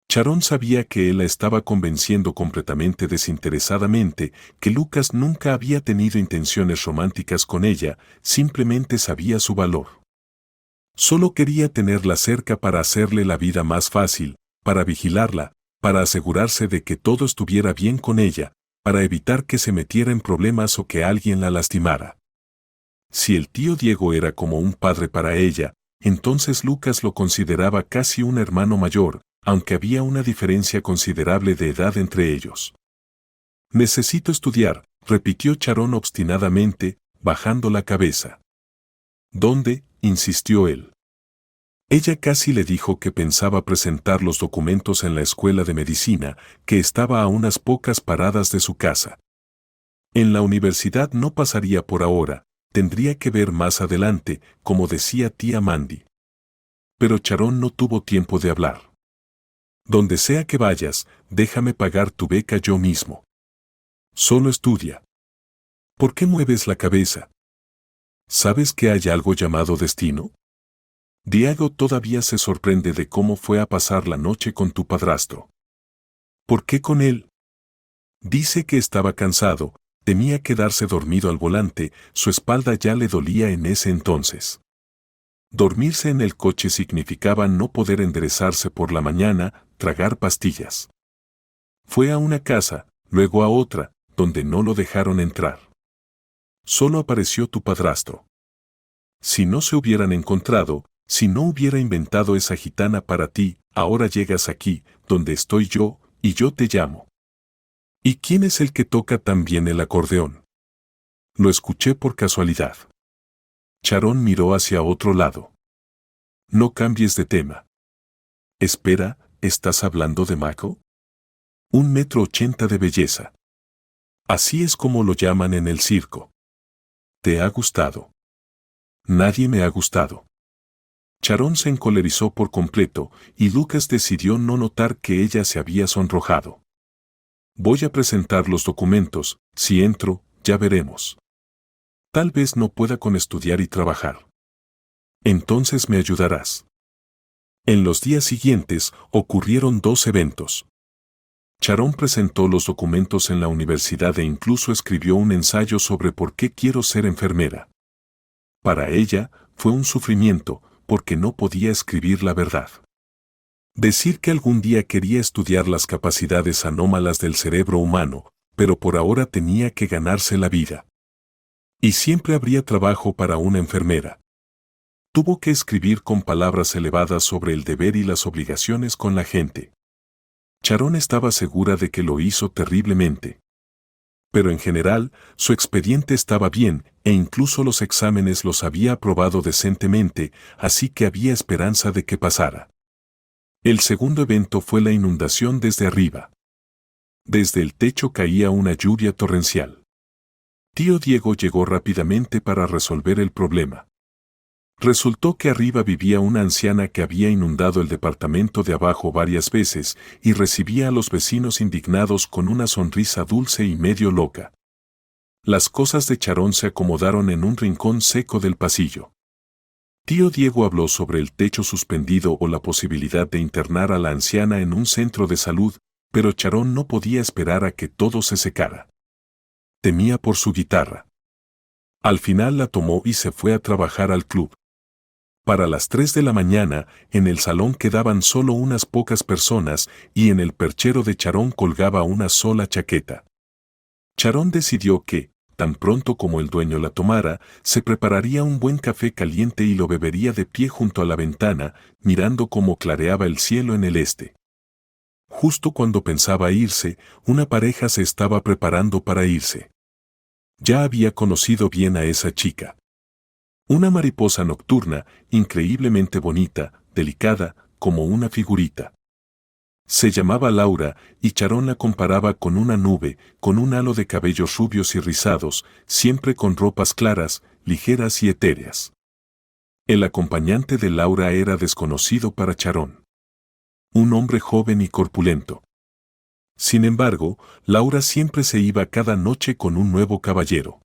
Sharon sabía que él la estaba convenciendo completamente desinteresadamente, que Lucas nunca había tenido intenciones románticas con ella, simplemente sabía su valor. Solo quería tenerla cerca para hacerle la vida más fácil, para vigilarla, para asegurarse de que todo estuviera bien con ella, para evitar que se metiera en problemas o que alguien la lastimara. Si el tío Diego era como un padre para ella, entonces Lucas lo consideraba casi un hermano mayor, aunque había una diferencia considerable de edad entre ellos. Necesito estudiar, repitió Sharon obstinadamente, bajando la cabeza. ¿Dónde?, insistió él. Ella casi le dijo que pensaba presentar los documentos en la escuela de medicina, que estaba a unas pocas paradas de su casa. En la universidad no pasaría por ahora, tendría que ver más adelante, como decía tía Mandy. Pero Sharon no tuvo tiempo de hablar. Donde sea que vayas, déjame pagar tu beca yo mismo. Solo estudia. ¿Por qué mueves la cabeza? ¿Sabes que hay algo llamado destino? Diego todavía se sorprende de cómo fue a pasar la noche con tu padrastro. ¿Por qué con él? Dice que estaba cansado, temía quedarse dormido al volante, su espalda ya le dolía en ese entonces. Dormirse en el coche significaba no poder enderezarse por la mañana, tragar pastillas. Fue a una casa, luego a otra, donde no lo dejaron entrar. Solo apareció tu padrastro. Si no se hubieran encontrado, si no hubiera inventado esa gitana para ti, ahora llegas aquí, donde estoy yo, y yo te llamo. ¿Y quién es el que toca tan bien el acordeón? Lo escuché por casualidad. Charón miró hacia otro lado. No cambies de tema. Espera, ¿estás hablando de Mako? 1,80 m de belleza. Así es como lo llaman en el circo. ¿Te ha gustado? Nadie me ha gustado. Charón se encolerizó por completo, y Lucas decidió no notar que ella se había sonrojado. Voy a presentar los documentos, si entro, ya veremos. Tal vez no pueda con estudiar y trabajar. Entonces me ayudarás. En los días siguientes ocurrieron 2 eventos. Charón presentó los documentos en la universidad e incluso escribió un ensayo sobre por qué quiero ser enfermera. Para ella, fue un sufrimiento, porque no podía escribir la verdad. Decir que algún día quería estudiar las capacidades anómalas del cerebro humano, pero por ahora tenía que ganarse la vida. Y siempre habría trabajo para una enfermera. Tuvo que escribir con palabras elevadas sobre el deber y las obligaciones con la gente. Charón estaba segura de que lo hizo terriblemente. Pero en general, su expediente estaba bien, e incluso los exámenes los había aprobado decentemente, así que había esperanza de que pasara. El segundo evento fue la inundación desde arriba. Desde el techo caía una lluvia torrencial. Tío Diego llegó rápidamente para resolver el problema. Resultó que arriba vivía una anciana que había inundado el departamento de abajo varias veces y recibía a los vecinos indignados con una sonrisa dulce y medio loca. Las cosas de Charón se acomodaron en un rincón seco del pasillo. Tío Diego habló sobre el techo suspendido o la posibilidad de internar a la anciana en un centro de salud, pero Charón no podía esperar a que todo se secara. Temía por su guitarra. Al final la tomó y se fue a trabajar al club. Para las 3 de la mañana, en el salón quedaban solo unas pocas personas y en el perchero de Charón colgaba una sola chaqueta. Charón decidió que, tan pronto como el dueño la tomara, se prepararía un buen café caliente y lo bebería de pie junto a la ventana, mirando cómo clareaba el cielo en el este. Justo cuando pensaba irse, una pareja se estaba preparando para irse. Ya había conocido bien a esa chica. Una mariposa nocturna, increíblemente bonita, delicada, como una figurita. Se llamaba Laura, y Charón la comparaba con una nube, con un halo de cabellos rubios y rizados, siempre con ropas claras, ligeras y etéreas. El acompañante de Laura era desconocido para Charón. Un hombre joven y corpulento. Sin embargo, Laura siempre se iba cada noche con un nuevo caballero.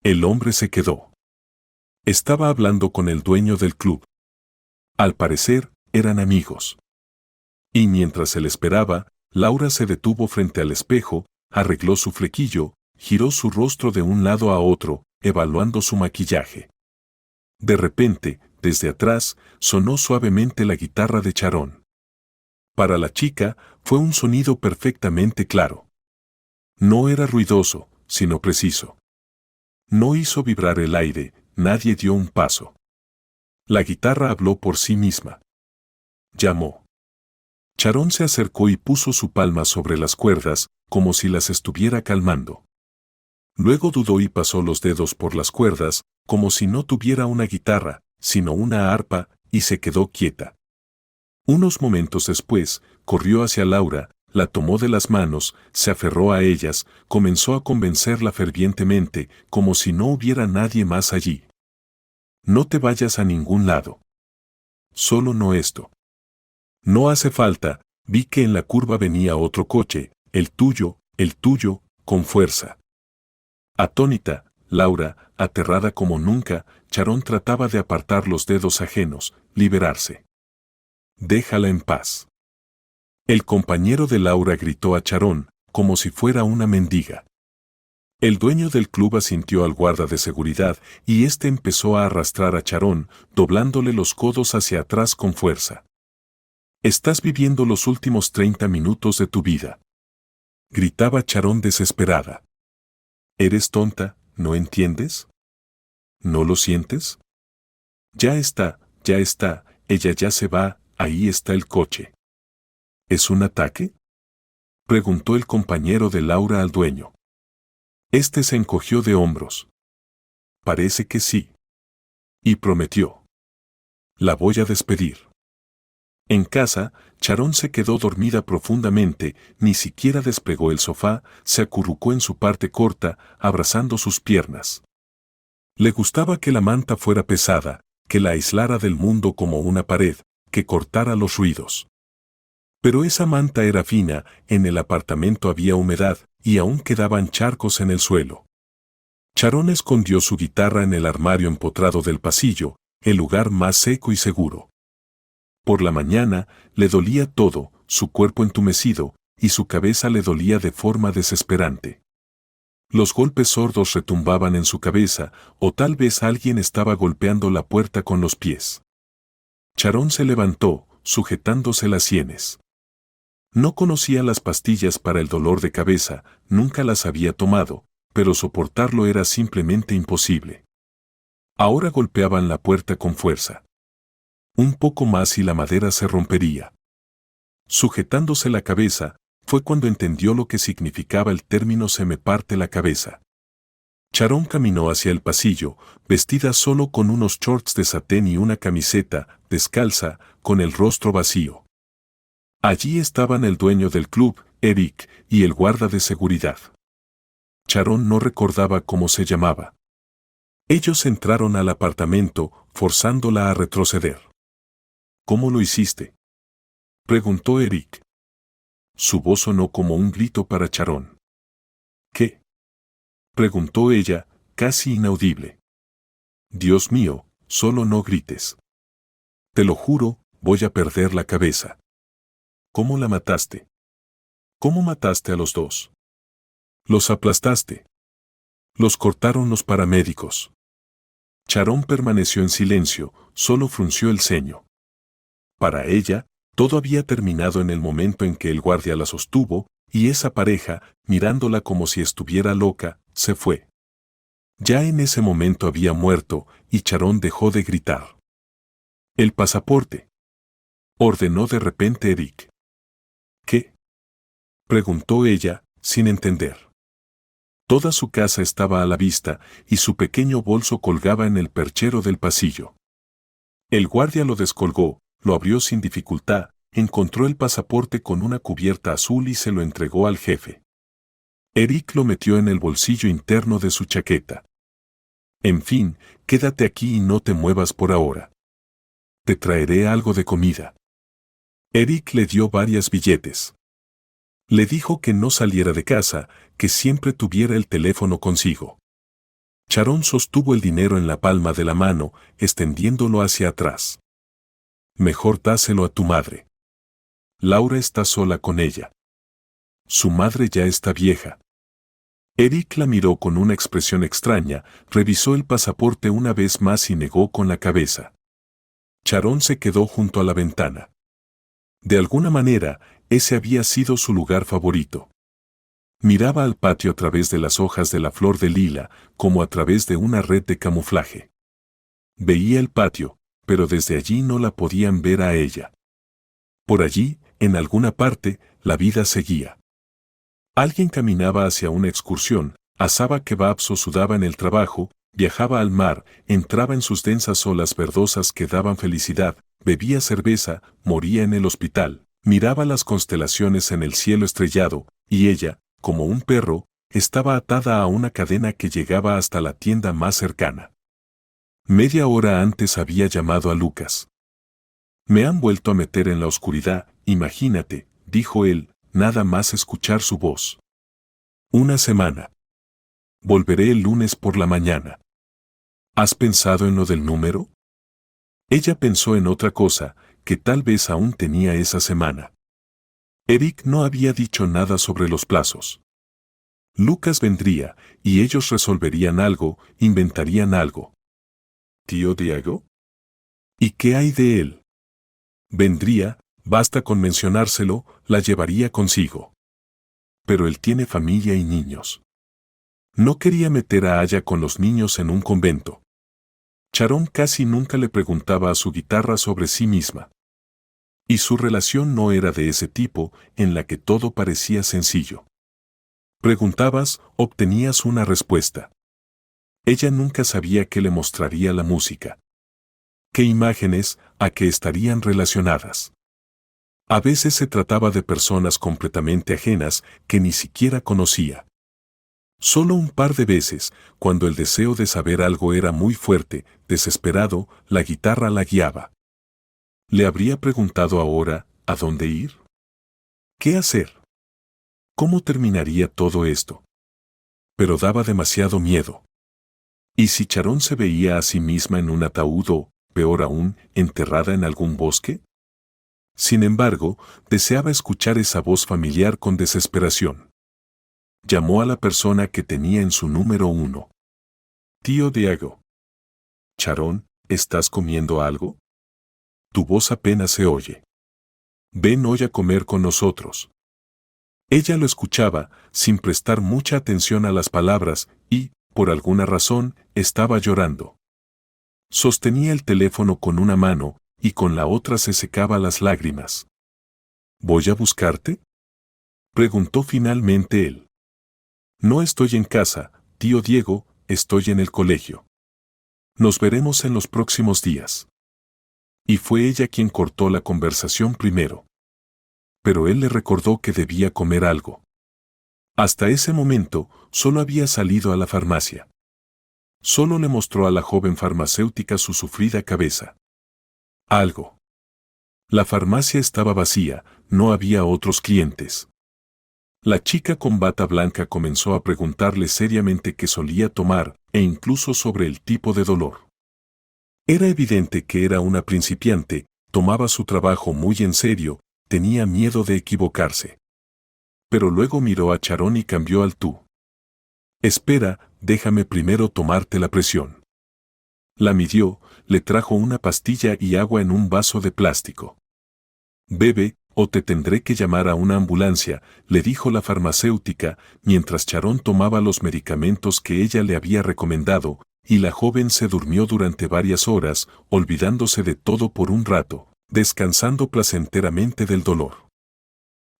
El hombre se quedó. Estaba hablando con el dueño del club. Al parecer, eran amigos. Y mientras él esperaba, Laura se detuvo frente al espejo, arregló su flequillo, giró su rostro de un lado a otro, evaluando su maquillaje. De repente, desde atrás, sonó suavemente la guitarra de Charón. Para la chica, fue un sonido perfectamente claro. No era ruidoso, sino preciso. No hizo vibrar el aire, nadie dio un paso. La guitarra habló por sí misma. Llamó. Charón se acercó y puso su palma sobre las cuerdas, como si las estuviera calmando. Luego dudó y pasó los dedos por las cuerdas, como si no tuviera una guitarra, sino una arpa, y se quedó quieta. Unos momentos después, corrió hacia Laura, la tomó de las manos, se aferró a ellas, comenzó a convencerla fervientemente, como si no hubiera nadie más allí. No te vayas a ningún lado. Solo no esto. No hace falta, vi que en la curva venía otro coche, el tuyo, con fuerza. Atónita, Laura, aterrada como nunca, Charón trataba de apartar los dedos ajenos, liberarse. Déjala en paz. El compañero de Laura gritó a Charón, como si fuera una mendiga. El dueño del club asintió al guarda de seguridad y éste empezó a arrastrar a Charón, doblándole los codos hacia atrás con fuerza. Estás viviendo los últimos 30 minutos de tu vida. Gritaba Charón desesperada. ¿Eres tonta, no entiendes? ¿No lo sientes? Ya está, ella ya se va, ahí está el coche. ¿Es un ataque?, preguntó el compañero de Laura al dueño. Este se encogió de hombros. Parece que sí. Y prometió: la voy a despedir. En casa, Sharon se quedó dormida profundamente, ni siquiera despegó el sofá, se acurrucó en su parte corta, abrazando sus piernas. Le gustaba que la manta fuera pesada, que la aislara del mundo como una pared, que cortara los ruidos. Pero esa manta era fina, en el apartamento había humedad, y aún quedaban charcos en el suelo. Sharon escondió su guitarra en el armario empotrado del pasillo, el lugar más seco y seguro. Por la mañana, le dolía todo, su cuerpo entumecido, y su cabeza le dolía de forma desesperante. Los golpes sordos retumbaban en su cabeza, o tal vez alguien estaba golpeando la puerta con los pies. Sharon se levantó, sujetándose las sienes. No conocía las pastillas para el dolor de cabeza, nunca las había tomado, pero soportarlo era simplemente imposible. Ahora golpeaban la puerta con fuerza. Un poco más y la madera se rompería. Sujetándose la cabeza, fue cuando entendió lo que significaba el término "se me parte la cabeza". Sharon caminó hacia el pasillo, vestida solo con unos shorts de satén y una camiseta, descalza, con el rostro vacío. Allí estaban el dueño del club, Eric, y el guarda de seguridad. Sharon no recordaba cómo se llamaba. Ellos entraron al apartamento, forzándola a retroceder. ¿Cómo lo hiciste?, preguntó Eric. Su voz sonó como un grito para Sharon. ¿Qué?, preguntó ella, casi inaudible. Dios mío, solo no grites. Te lo juro, voy a perder la cabeza. ¿Cómo la mataste? ¿Cómo mataste a los dos? Los aplastaste. Los cortaron los paramédicos. Sharon permaneció en silencio, solo frunció el ceño. Para ella, todo había terminado en el momento en que el guardia la sostuvo, y esa pareja, mirándola como si estuviera loca, se fue. Ya en ese momento había muerto, y Sharon dejó de gritar. «El pasaporte», ordenó de repente Eric. «¿Qué?», preguntó ella, sin entender. Toda su casa estaba a la vista, y su pequeño bolso colgaba en el perchero del pasillo. El guardia lo descolgó, lo abrió sin dificultad, encontró el pasaporte con una cubierta azul y se lo entregó al jefe. Eric lo metió en el bolsillo interno de su chaqueta. «En fin, quédate aquí y no te muevas por ahora. Te traeré algo de comida». Eric le dio varios billetes. Le dijo que no saliera de casa, que siempre tuviera el teléfono consigo. Sharon sostuvo el dinero en la palma de la mano, extendiéndolo hacia atrás. «Mejor dáselo a tu madre. Laura está sola con ella. Su madre ya está vieja». Eric la miró con una expresión extraña, revisó el pasaporte una vez más y negó con la cabeza. Sharon se quedó junto a la ventana. De alguna manera, ese había sido su lugar favorito. Miraba al patio a través de las hojas de la flor de lila, como a través de una red de camuflaje. Veía el patio, pero desde allí no la podían ver a ella. Por allí, en alguna parte, la vida seguía. Alguien caminaba hacia una excursión, asaba kebabs o sudaba en el trabajo, viajaba al mar, entraba en sus densas olas verdosas que daban felicidad, bebía cerveza, moría en el hospital, miraba las constelaciones en el cielo estrellado, y ella, como un perro, estaba atada a una cadena que llegaba hasta la tienda más cercana. Media hora antes había llamado a Lucas. «Me han vuelto a meter en la oscuridad, imagínate», dijo él, nada más escuchar su voz. «Una semana. Volveré el lunes por la mañana». «¿Has pensado en lo del número?». Ella pensó en otra cosa, que tal vez aún tenía esa semana. Eric no había dicho nada sobre los plazos. Lucas vendría, y ellos resolverían algo, inventarían algo. ¿Tío Diego? ¿Y qué hay de él? Vendría, basta con mencionárselo, la llevaría consigo. Pero él tiene familia y niños. No quería meter a Aya con los niños en un convento. Sharon casi nunca le preguntaba a su guitarra sobre sí misma. Y su relación no era de ese tipo, en la que todo parecía sencillo. Preguntabas, obtenías una respuesta. Ella nunca sabía qué le mostraría la música. ¿Qué imágenes, a qué estarían relacionadas? A veces se trataba de personas completamente ajenas que ni siquiera conocía. Solo un par de veces, cuando el deseo de saber algo era muy fuerte, desesperado, la guitarra la guiaba. ¿Le habría preguntado ahora, a dónde ir? ¿Qué hacer? ¿Cómo terminaría todo esto? Pero daba demasiado miedo. ¿Y si Sharon se veía a sí misma en un ataúd o, peor aún, enterrada en algún bosque? Sin embargo, deseaba escuchar esa voz familiar con desesperación. Llamó a la persona que tenía en su número 1. Tío Diego. Sharon, ¿estás comiendo algo? Tu voz apenas se oye. Ven hoy a comer con nosotros. Ella lo escuchaba, sin prestar mucha atención a las palabras, y, por alguna razón, estaba llorando. Sostenía el teléfono con una mano, y con la otra se secaba las lágrimas. ¿Voy a buscarte? Preguntó finalmente él. No estoy en casa, tío Diego, estoy en el colegio. Nos veremos en los próximos días. Y fue ella quien cortó la conversación primero. Pero él le recordó que debía comer algo. Hasta ese momento, solo había salido a la farmacia. Solo le mostró a la joven farmacéutica su sufrida cabeza. Algo. La farmacia estaba vacía, no había otros clientes. La chica con bata blanca comenzó a preguntarle seriamente qué solía tomar, e incluso sobre el tipo de dolor. Era evidente que era una principiante, tomaba su trabajo muy en serio, tenía miedo de equivocarse. Pero luego miró a Sharon y cambió al tú. Espera, déjame primero tomarte la presión. La midió, le trajo una pastilla y agua en un vaso de plástico. Bebe, o te tendré que llamar a una ambulancia, le dijo la farmacéutica, mientras Sharon tomaba los medicamentos que ella le había recomendado, y la joven se durmió durante varias horas, olvidándose de todo por un rato, descansando placenteramente del dolor.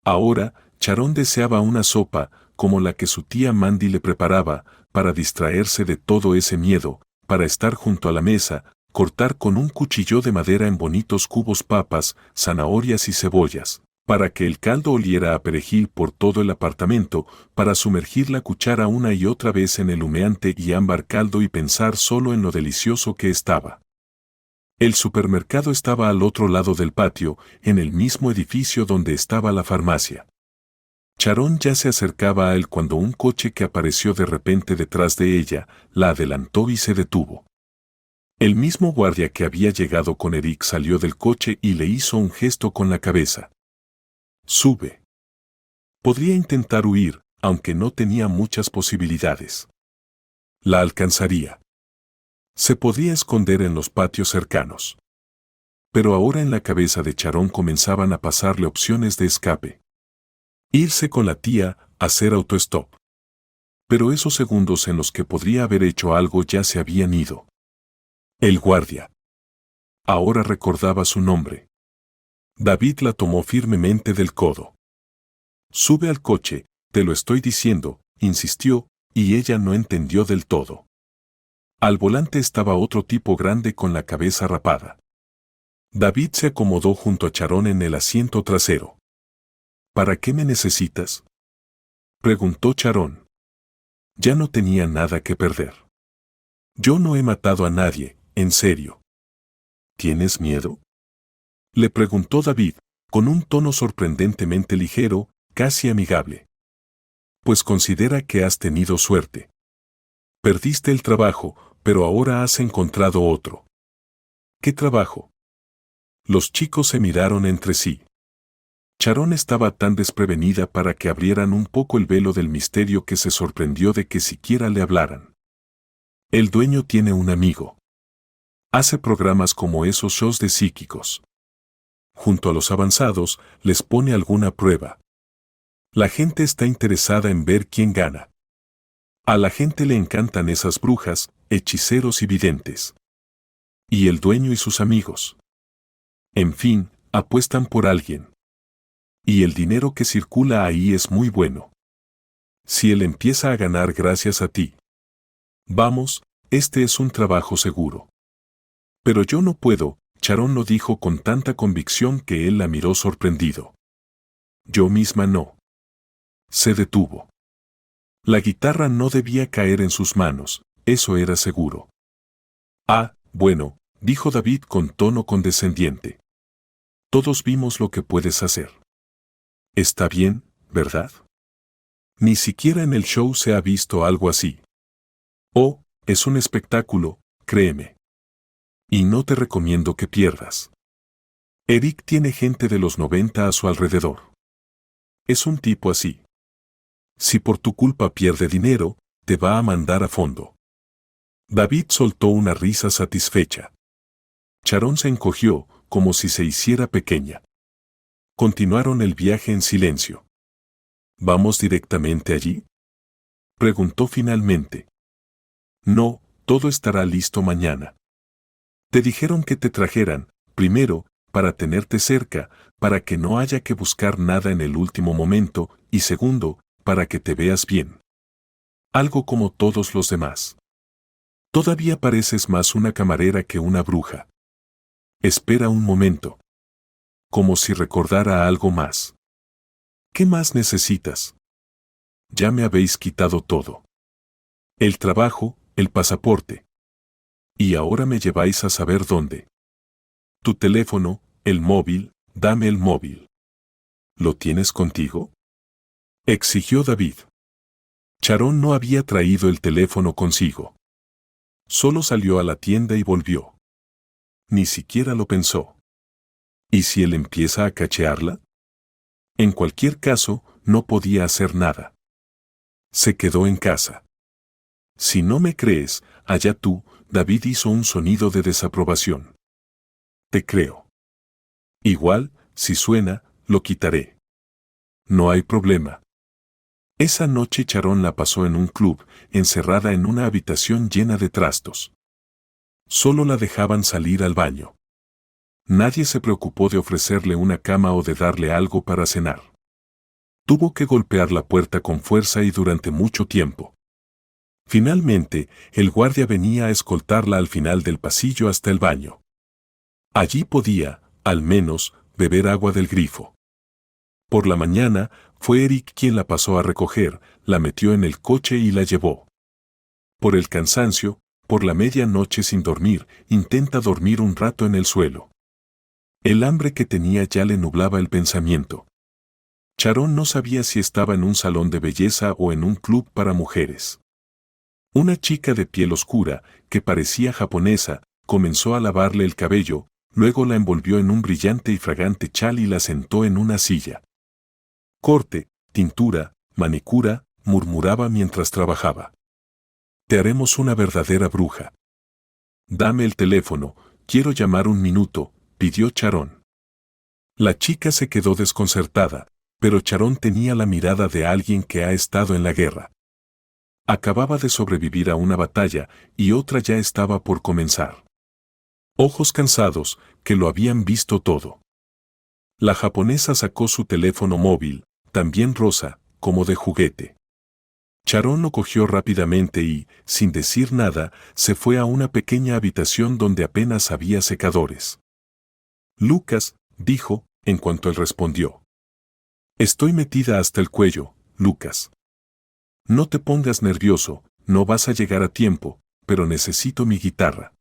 Ahora, Sharon deseaba una sopa, como la que su tía Mandy le preparaba, para distraerse de todo ese miedo, para estar junto a la mesa, cortar con un cuchillo de madera en bonitos cubos papas, zanahorias y cebollas, para que el caldo oliera a perejil por todo el apartamento, para sumergir la cuchara una y otra vez en el humeante y ámbar caldo y pensar solo en lo delicioso que estaba. El supermercado estaba al otro lado del patio, en el mismo edificio donde estaba la farmacia. Sharon ya se acercaba a él cuando un coche que apareció de repente detrás de ella, la adelantó y se detuvo. El mismo guardia que había llegado con Eric salió del coche y le hizo un gesto con la cabeza. Sube. Podría intentar huir, aunque no tenía muchas posibilidades. La alcanzaría. Se podía esconder en los patios cercanos. Pero ahora en la cabeza de Sharon comenzaban a pasarle opciones de escape. Irse con la tía, hacer autostop. Pero esos segundos en los que podría haber hecho algo ya se habían ido. El guardia. Ahora recordaba su nombre. David la tomó firmemente del codo. Sube al coche, te lo estoy diciendo, insistió, y ella no entendió del todo. Al volante estaba otro tipo grande con la cabeza rapada. David se acomodó junto a Sharon en el asiento trasero. ¿Para qué me necesitas? Preguntó Sharon. Ya no tenía nada que perder. Yo no he matado a nadie, en serio. ¿Tienes miedo? Le preguntó David, con un tono sorprendentemente ligero, casi amigable. Pues considera que has tenido suerte. Perdiste el trabajo, pero ahora has encontrado otro. ¿Qué trabajo? Los chicos se miraron entre sí. Sharon estaba tan desprevenida para que abrieran un poco el velo del misterio que se sorprendió de que siquiera le hablaran. El dueño tiene un amigo. Hace programas como esos shows de psíquicos. Junto a los avanzados, les pone alguna prueba. La gente está interesada en ver quién gana. A la gente le encantan esas brujas, hechiceros y videntes. Y el dueño y sus amigos. En fin, apuestan por alguien. Y el dinero que circula ahí es muy bueno. Si él empieza a ganar gracias a ti. Vamos, este es un trabajo seguro. Pero yo no puedo, Sharon lo dijo con tanta convicción que él la miró sorprendido. Yo misma no. Se detuvo. La guitarra no debía caer en sus manos, eso era seguro. Ah, bueno, dijo David con tono condescendiente. Todos vimos lo que puedes hacer. Está bien, ¿verdad? Ni siquiera en el show se ha visto algo así. Oh, es un espectáculo, créeme. Y no te recomiendo que pierdas. Eric tiene gente de los 90 a su alrededor. Es un tipo así. Si por tu culpa pierde dinero, te va a mandar a fondo. David soltó una risa satisfecha. Sharon se encogió, como si se hiciera pequeña. Continuaron el viaje en silencio. ¿Vamos directamente allí?, preguntó finalmente. No, todo estará listo mañana. Te dijeron que te trajeran, primero, para tenerte cerca, para que no haya que buscar nada en el último momento, y segundo, para que te veas bien. Algo como todos los demás. Todavía pareces más una camarera que una bruja. Espera un momento. Como si recordara algo más. ¿Qué más necesitas? Ya me habéis quitado todo. El trabajo, el pasaporte. Y ahora me lleváis a saber dónde. Tu teléfono, el móvil, dame el móvil. ¿Lo tienes contigo?, exigió David. Sharon no había traído el teléfono consigo. Solo salió a la tienda y volvió. Ni siquiera lo pensó. ¿Y si él empieza a cachearla? En cualquier caso, no podía hacer nada. Se quedó en casa. Si no me crees, allá tú, David hizo un sonido de desaprobación. Te creo. Igual, si suena, lo quitaré. No hay problema. Esa noche Sharon la pasó en un club, encerrada en una habitación llena de trastos. Solo la dejaban salir al baño. Nadie se preocupó de ofrecerle una cama o de darle algo para cenar. Tuvo que golpear la puerta con fuerza y durante mucho tiempo. Finalmente, el guardia venía a escoltarla al final del pasillo hasta el baño. Allí podía, al menos, beber agua del grifo. Por la mañana, fue Eric quien la pasó a recoger, la metió en el coche y la llevó. Por el cansancio, por la medianoche sin dormir, intenta dormir un rato en el suelo. El hambre que tenía ya le nublaba el pensamiento. Sharon no sabía si estaba en un salón de belleza o en un club para mujeres. Una chica de piel oscura, que parecía japonesa, comenzó a lavarle el cabello, luego la envolvió en un brillante y fragante chal y la sentó en una silla. Corte, tintura, manicura, murmuraba mientras trabajaba. Te haremos una verdadera bruja. Dame el teléfono, quiero llamar un minuto, pidió Sharon. La chica se quedó desconcertada, pero Sharon tenía la mirada de alguien que ha estado en la guerra. Acababa de sobrevivir a una batalla y otra ya estaba por comenzar. Ojos cansados, que lo habían visto todo. La japonesa sacó su teléfono móvil, también rosa, como de juguete. Sharon lo cogió rápidamente y, sin decir nada, se fue a una pequeña habitación donde apenas había secadores. Lucas, dijo, en cuanto él respondió. Estoy metida hasta el cuello, Lucas. No te pongas nervioso, no vas a llegar a tiempo, pero necesito mi guitarra.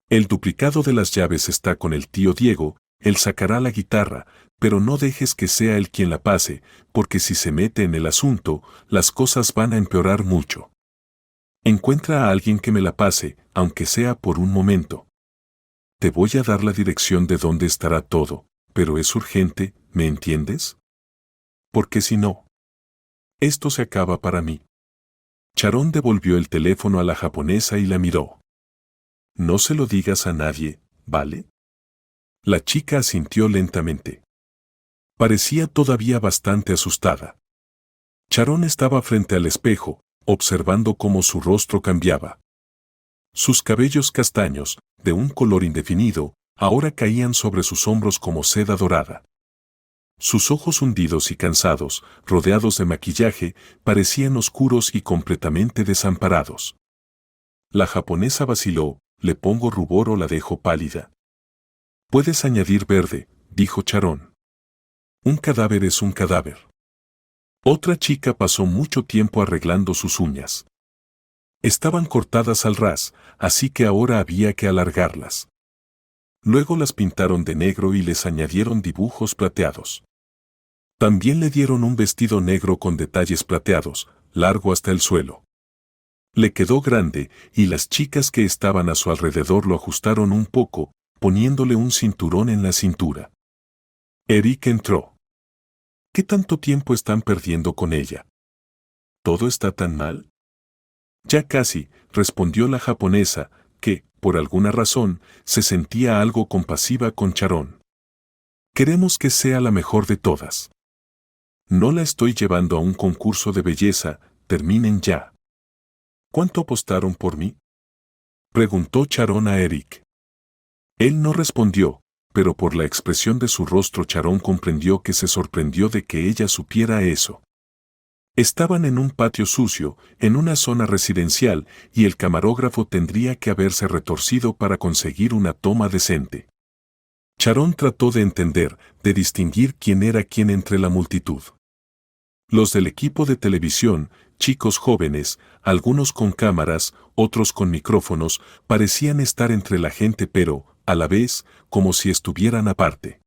El duplicado de las llaves está con el tío Diego, él sacará la guitarra, pero no dejes que sea él quien la pase, porque si se mete en el asunto, las cosas van a empeorar mucho. Encuentra a alguien que me la pase, aunque sea por un momento. Te voy a dar la dirección de dónde estará todo, pero es urgente, ¿me entiendes? Porque si no, esto se acaba para mí. Sharon devolvió el teléfono a la japonesa y la miró. No se lo digas a nadie, ¿vale? La chica asintió lentamente. Parecía todavía bastante asustada. Sharon estaba frente al espejo, observando cómo su rostro cambiaba. Sus cabellos castaños, de un color indefinido, ahora caían sobre sus hombros como seda dorada. Sus ojos hundidos y cansados, rodeados de maquillaje, parecían oscuros y completamente desamparados. La japonesa vaciló, ¿le pongo rubor o la dejo pálida? Puedes añadir verde, dijo Charón. Un cadáver es un cadáver. Otra chica pasó mucho tiempo arreglando sus uñas. Estaban cortadas al ras, así que ahora había que alargarlas. Luego las pintaron de negro y les añadieron dibujos plateados. También le dieron un vestido negro con detalles plateados, largo hasta el suelo. Le quedó grande y las chicas que estaban a su alrededor lo ajustaron un poco, poniéndole un cinturón en la cintura. Eric entró. ¿Qué tanto tiempo están perdiendo con ella? ¿Todo está tan mal? Ya casi, respondió la japonesa, que, por alguna razón, se sentía algo compasiva con Charón. Queremos que sea la mejor de todas. No la estoy llevando a un concurso de belleza, terminen ya. ¿Cuánto apostaron por mí? Preguntó Charón a Eric. Él no respondió, pero por la expresión de su rostro Charón comprendió que se sorprendió de que ella supiera eso. Estaban en un patio sucio, en una zona residencial, y el camarógrafo tendría que haberse retorcido para conseguir una toma decente. Charón trató de entender, de distinguir quién era quién entre la multitud. Los del equipo de televisión, chicos jóvenes, algunos con cámaras, otros con micrófonos, parecían estar entre la gente pero, a la vez, como si estuvieran aparte.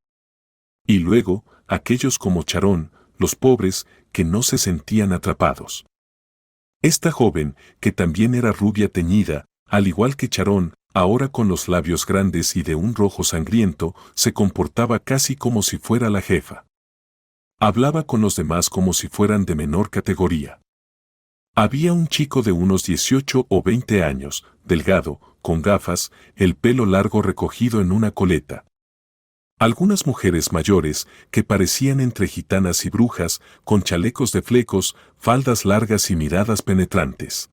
Y luego, aquellos como Charón, los pobres, que no se sentían atrapados. Esta joven, que también era rubia teñida, al igual que Charón, ahora con los labios grandes y de un rojo sangriento, se comportaba casi como si fuera la jefa. Hablaba con los demás como si fueran de menor categoría. Había un chico de unos 18 o 20 años, delgado, con gafas, el pelo largo recogido en una coleta. Algunas mujeres mayores, que parecían entre gitanas y brujas, con chalecos de flecos, faldas largas y miradas penetrantes.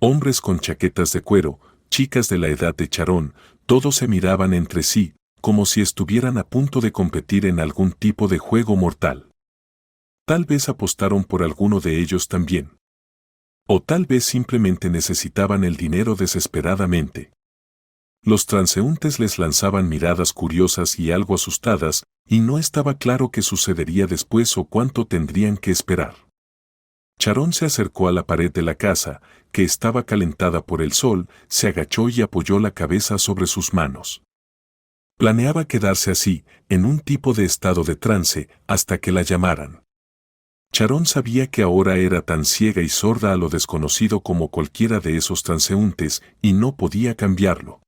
Hombres con chaquetas de cuero, chicas de la edad de Charón, todos se miraban entre sí, como si estuvieran a punto de competir en algún tipo de juego mortal. Tal vez apostaron por alguno de ellos también. O tal vez simplemente necesitaban el dinero desesperadamente. Los transeúntes les lanzaban miradas curiosas y algo asustadas, y no estaba claro qué sucedería después o cuánto tendrían que esperar. Charón se acercó a la pared de la casa, que estaba calentada por el sol, se agachó y apoyó la cabeza sobre sus manos. Planeaba quedarse así, en un tipo de estado de trance, hasta que la llamaran. Charón sabía que ahora era tan ciega y sorda a lo desconocido como cualquiera de esos transeúntes, y no podía cambiarlo.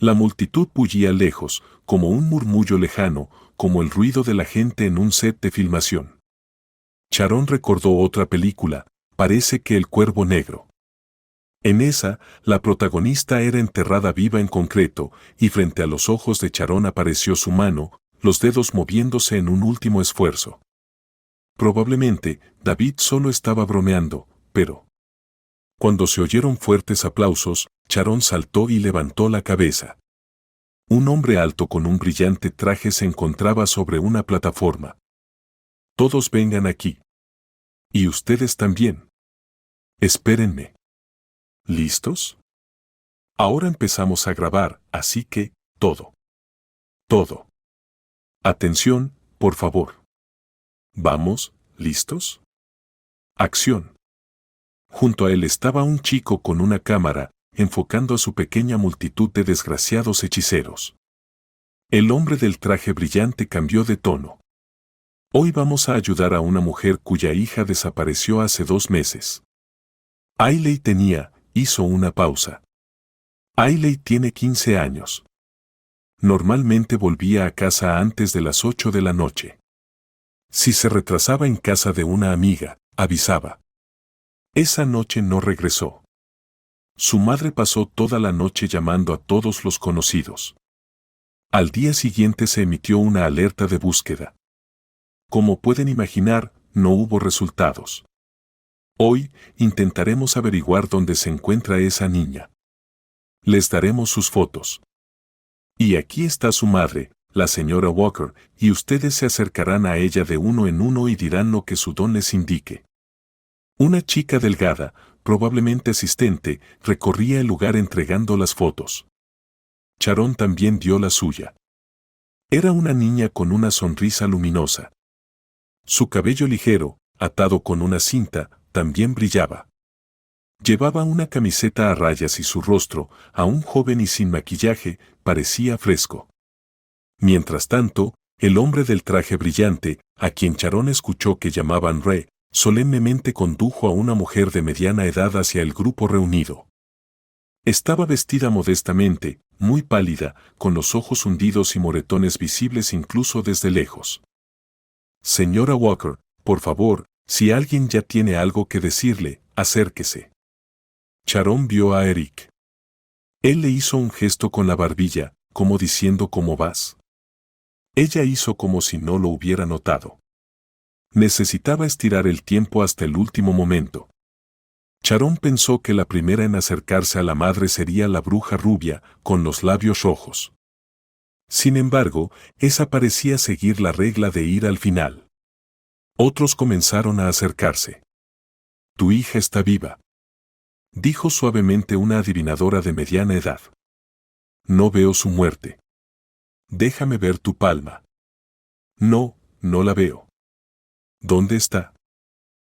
La multitud bullía lejos, como un murmullo lejano, como el ruido de la gente en un set de filmación. Charón recordó otra película, Parece que el Cuervo Negro. En esa, la protagonista era enterrada viva en concreto, y frente a los ojos de Charón apareció su mano, los dedos moviéndose en un último esfuerzo. Probablemente, David solo estaba bromeando, pero... Cuando se oyeron fuertes aplausos, Charón saltó y levantó la cabeza. Un hombre alto con un brillante traje se encontraba sobre una plataforma. Todos vengan aquí. Y ustedes también. Espérenme. ¿Listos? Ahora empezamos a grabar, así que, todo. Todo. Atención, por favor. Vamos, ¿listos? Acción. Junto a él estaba un chico con una cámara, enfocando a su pequeña multitud de desgraciados hechiceros. El hombre del traje brillante cambió de tono. Hoy vamos a ayudar a una mujer cuya hija desapareció hace 2 meses. Ailey hizo una pausa. Ailey tiene 15 años. Normalmente volvía a casa antes de las 8 de la noche. Si se retrasaba en casa de una amiga, avisaba. Esa noche no regresó. Su madre pasó toda la noche llamando a todos los conocidos. Al día siguiente se emitió una alerta de búsqueda. Como pueden imaginar, no hubo resultados. Hoy, intentaremos averiguar dónde se encuentra esa niña. Les daremos sus fotos. Y aquí está su madre, la señora Walker, y ustedes se acercarán a ella de uno en uno y dirán lo que su don les indique. Una chica delgada, probablemente asistente, recorría el lugar entregando las fotos. Sharon también dio la suya. Era una niña con una sonrisa luminosa. Su cabello ligero, atado con una cinta, también brillaba. Llevaba una camiseta a rayas y su rostro, aún joven y sin maquillaje, parecía fresco. Mientras tanto, el hombre del traje brillante, a quien Sharon escuchó que llamaban Ray, solemnemente condujo a una mujer de mediana edad hacia el grupo reunido. Estaba vestida modestamente, muy pálida, con los ojos hundidos y moretones visibles incluso desde lejos. Señora Walker, por favor, si alguien ya tiene algo que decirle, acérquese. Sharon vio a Eric. Él le hizo un gesto con la barbilla, como diciendo ¿cómo vas? Ella hizo como si no lo hubiera notado. Necesitaba estirar el tiempo hasta el último momento. Sharon pensó que la primera en acercarse a la madre sería la bruja rubia, con los labios rojos. Sin embargo, esa parecía seguir la regla de ir al final. Otros comenzaron a acercarse. Tu hija está viva, dijo suavemente una adivinadora de mediana edad. No veo su muerte. Déjame ver tu palma. No, no la veo. ¿Dónde está?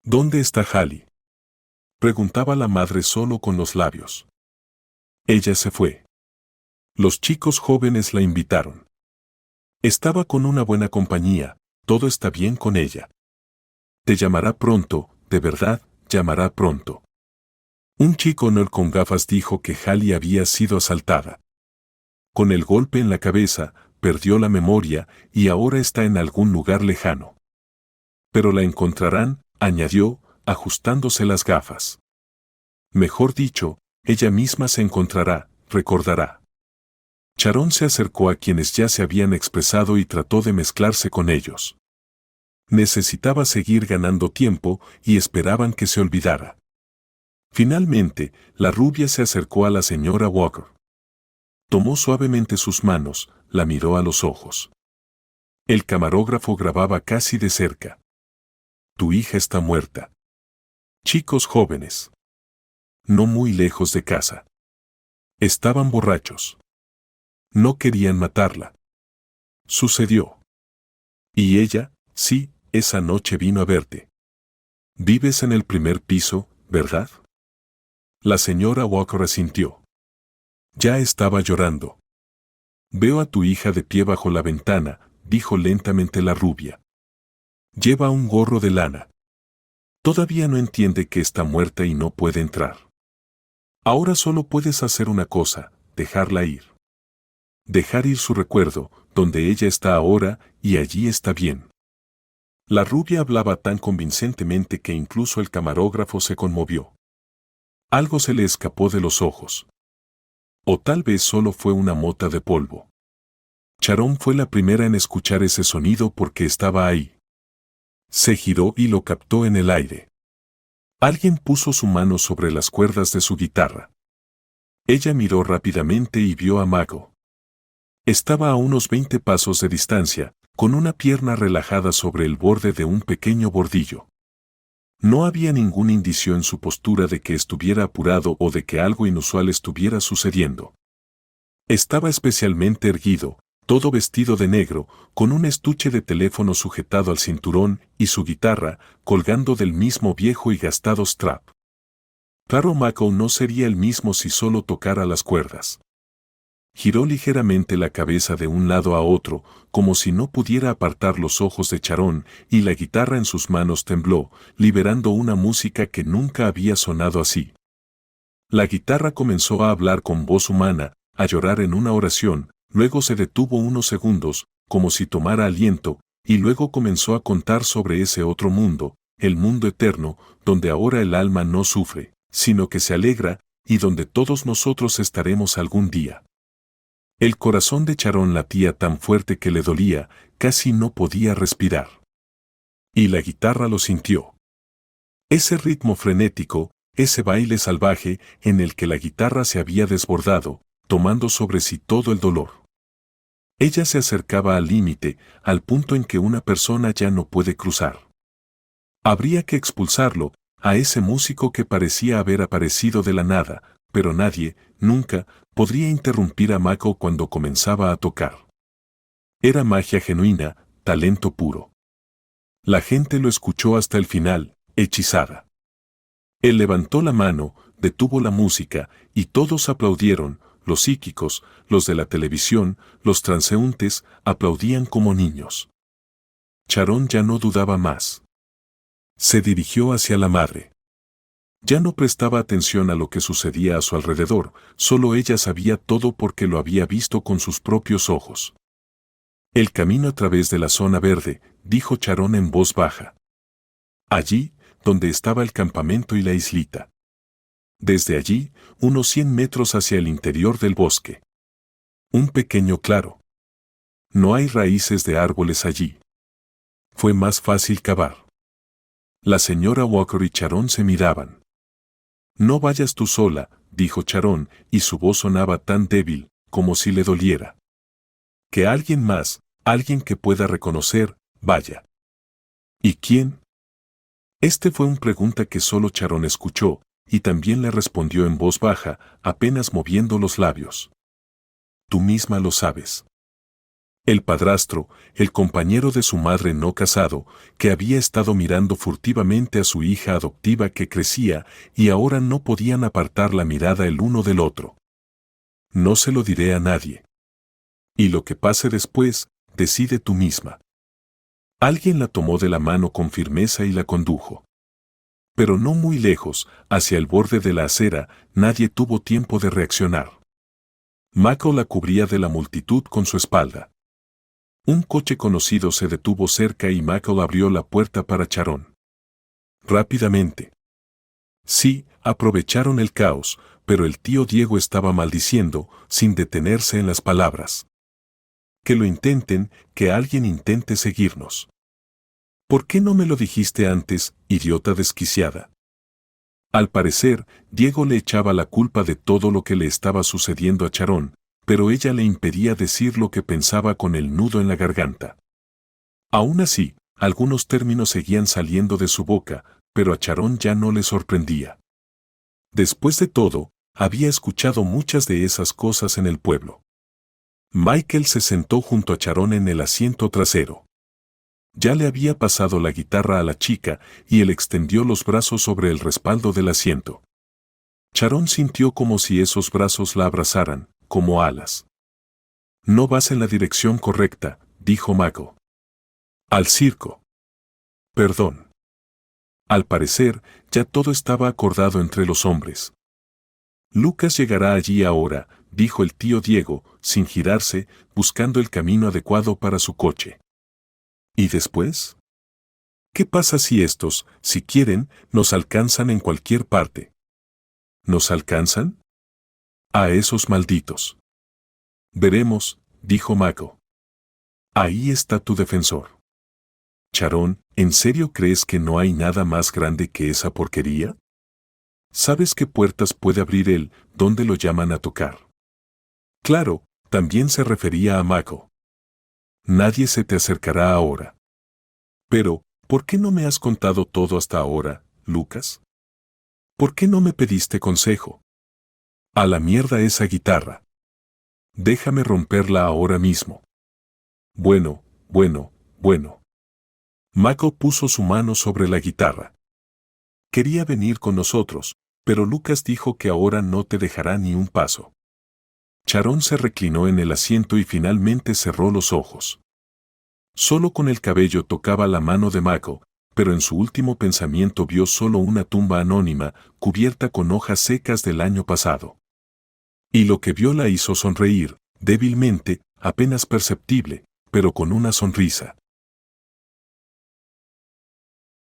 ¿Dónde está Hallie? Preguntaba la madre solo con los labios. Ella se fue. Los chicos jóvenes la invitaron. Estaba con una buena compañía, todo está bien con ella. Te llamará pronto, de verdad, llamará pronto. Un chico nerd con gafas dijo que Hallie había sido asaltada. Con el golpe en la cabeza, perdió la memoria y ahora está en algún lugar lejano. Pero la encontrarán, añadió, ajustándose las gafas. Mejor dicho, ella misma se encontrará, recordará. Sharon se acercó a quienes ya se habían expresado y trató de mezclarse con ellos. Necesitaba seguir ganando tiempo y esperaban que se olvidara. Finalmente, la rubia se acercó a la señora Walker. Tomó suavemente sus manos, la miró a los ojos. El camarógrafo grababa casi de cerca. Tu hija está muerta. Chicos jóvenes. No muy lejos de casa. Estaban borrachos. No querían matarla. Sucedió. Y ella, sí, esa noche vino a verte. Vives en el primer piso, ¿verdad? La señora Walker asintió. Ya estaba llorando. Veo a tu hija de pie bajo la ventana, dijo lentamente la rubia. Lleva un gorro de lana. Todavía no entiende que está muerta y no puede entrar. Ahora solo puedes hacer una cosa, dejarla ir. Dejar ir su recuerdo, donde ella está ahora, y allí está bien. La rubia hablaba tan convincentemente que incluso el camarógrafo se conmovió. Algo se le escapó de los ojos. O tal vez solo fue una mota de polvo. Sharon fue la primera en escuchar ese sonido porque estaba ahí. Se giró y lo captó en el aire. Alguien puso su mano sobre las cuerdas de su guitarra. Ella miró rápidamente y vio a Mago. Estaba a unos 20 pasos de distancia, con una pierna relajada sobre el borde de un pequeño bordillo. No había ningún indicio en su postura de que estuviera apurado o de que algo inusual estuviera sucediendo. Estaba especialmente erguido, todo vestido de negro, con un estuche de teléfono sujetado al cinturón y su guitarra, colgando del mismo viejo y gastado strap. Claro, Mako no sería el mismo si solo tocara las cuerdas. Giró ligeramente la cabeza de un lado a otro, como si no pudiera apartar los ojos de Sharon, y la guitarra en sus manos tembló, liberando una música que nunca había sonado así. La guitarra comenzó a hablar con voz humana, a llorar en una oración, luego se detuvo unos segundos, como si tomara aliento, y luego comenzó a contar sobre ese otro mundo, el mundo eterno, donde ahora el alma no sufre, sino que se alegra, y donde todos nosotros estaremos algún día. El corazón de Sharon latía tan fuerte que le dolía, casi no podía respirar. Y la guitarra lo sintió. Ese ritmo frenético, ese baile salvaje en el que la guitarra se había desbordado, tomando sobre sí todo el dolor. Ella se acercaba al límite, al punto en que una persona ya no puede cruzar. Habría que expulsarlo, a ese músico que parecía haber aparecido de la nada, pero nadie, nunca, podría interrumpir a Mako cuando comenzaba a tocar. Era magia genuina, talento puro. La gente lo escuchó hasta el final, hechizada. Él levantó la mano, detuvo la música, y todos aplaudieron, los psíquicos, los de la televisión, los transeúntes, aplaudían como niños. Sharon ya no dudaba más. Se dirigió hacia la madre. Ya no prestaba atención a lo que sucedía a su alrededor, solo ella sabía todo porque lo había visto con sus propios ojos. El camino a través de la zona verde, dijo Sharon en voz baja. Allí, donde estaba el campamento y la islita. Desde allí, unos 100 metros hacia el interior del bosque. Un pequeño claro. No hay raíces de árboles allí. Fue más fácil cavar. La señora Walker y Sharon se miraban. No vayas tú sola, dijo Sharon, y su voz sonaba tan débil, como si le doliera. Que alguien más, alguien que pueda reconocer, vaya. ¿Y quién? Este fue una pregunta que solo Sharon escuchó, y también le respondió en voz baja, apenas moviendo los labios. Tú misma lo sabes. El padrastro, el compañero de su madre no casado, que había estado mirando furtivamente a su hija adoptiva que crecía, y ahora no podían apartar la mirada el uno del otro. No se lo diré a nadie. Y lo que pase después, decide tú misma. Alguien la tomó de la mano con firmeza y la condujo. Pero no muy lejos, hacia el borde de la acera, nadie tuvo tiempo de reaccionar. Mako la cubría de la multitud con su espalda. Un coche conocido se detuvo cerca y Mako abrió la puerta para Sharon. Rápidamente. Sí, aprovecharon el caos, pero el tío Diego estaba maldiciendo, sin detenerse en las palabras. Que lo intenten, que alguien intente seguirnos. ¿Por qué no me lo dijiste antes, idiota desquiciada? Al parecer, Diego le echaba la culpa de todo lo que le estaba sucediendo a Sharon, pero ella le impedía decir lo que pensaba con el nudo en la garganta. Aún así, algunos términos seguían saliendo de su boca, pero a Sharon ya no le sorprendía. Después de todo, había escuchado muchas de esas cosas en el pueblo. Michael se sentó junto a Sharon en el asiento trasero. Ya le había pasado la guitarra a la chica y él extendió los brazos sobre el respaldo del asiento. Sharon sintió como si esos brazos la abrazaran, como alas. No vas en la dirección correcta, dijo Mako. Al circo. Perdón. Al parecer, ya todo estaba acordado entre los hombres. Lucas llegará allí ahora, dijo el tío Diego, sin girarse, buscando el camino adecuado para su coche. ¿Y después? ¿Qué pasa si estos, si quieren, nos alcanzan en cualquier parte? ¿Nos alcanzan? A esos malditos. Veremos, dijo Mako. Ahí está tu defensor. Sharon, ¿en serio crees que no hay nada más grande que esa porquería? ¿Sabes qué puertas puede abrir él, donde lo llaman a tocar? Claro, también se refería a Mako. Nadie se te acercará ahora. Pero, ¿por qué no me has contado todo hasta ahora, Lucas? ¿Por qué no me pediste consejo? A la mierda esa guitarra. Déjame romperla ahora mismo. Bueno. Mako puso su mano sobre la guitarra. Quería venir con nosotros, pero Lucas dijo que ahora no te dejará ni un paso. Sharon se reclinó en el asiento y finalmente cerró los ojos. Solo con el cabello tocaba la mano de Mako, pero en su último pensamiento vio solo una tumba anónima, cubierta con hojas secas del año pasado. Y lo que vio la hizo sonreír, débilmente, apenas perceptible, pero con una sonrisa.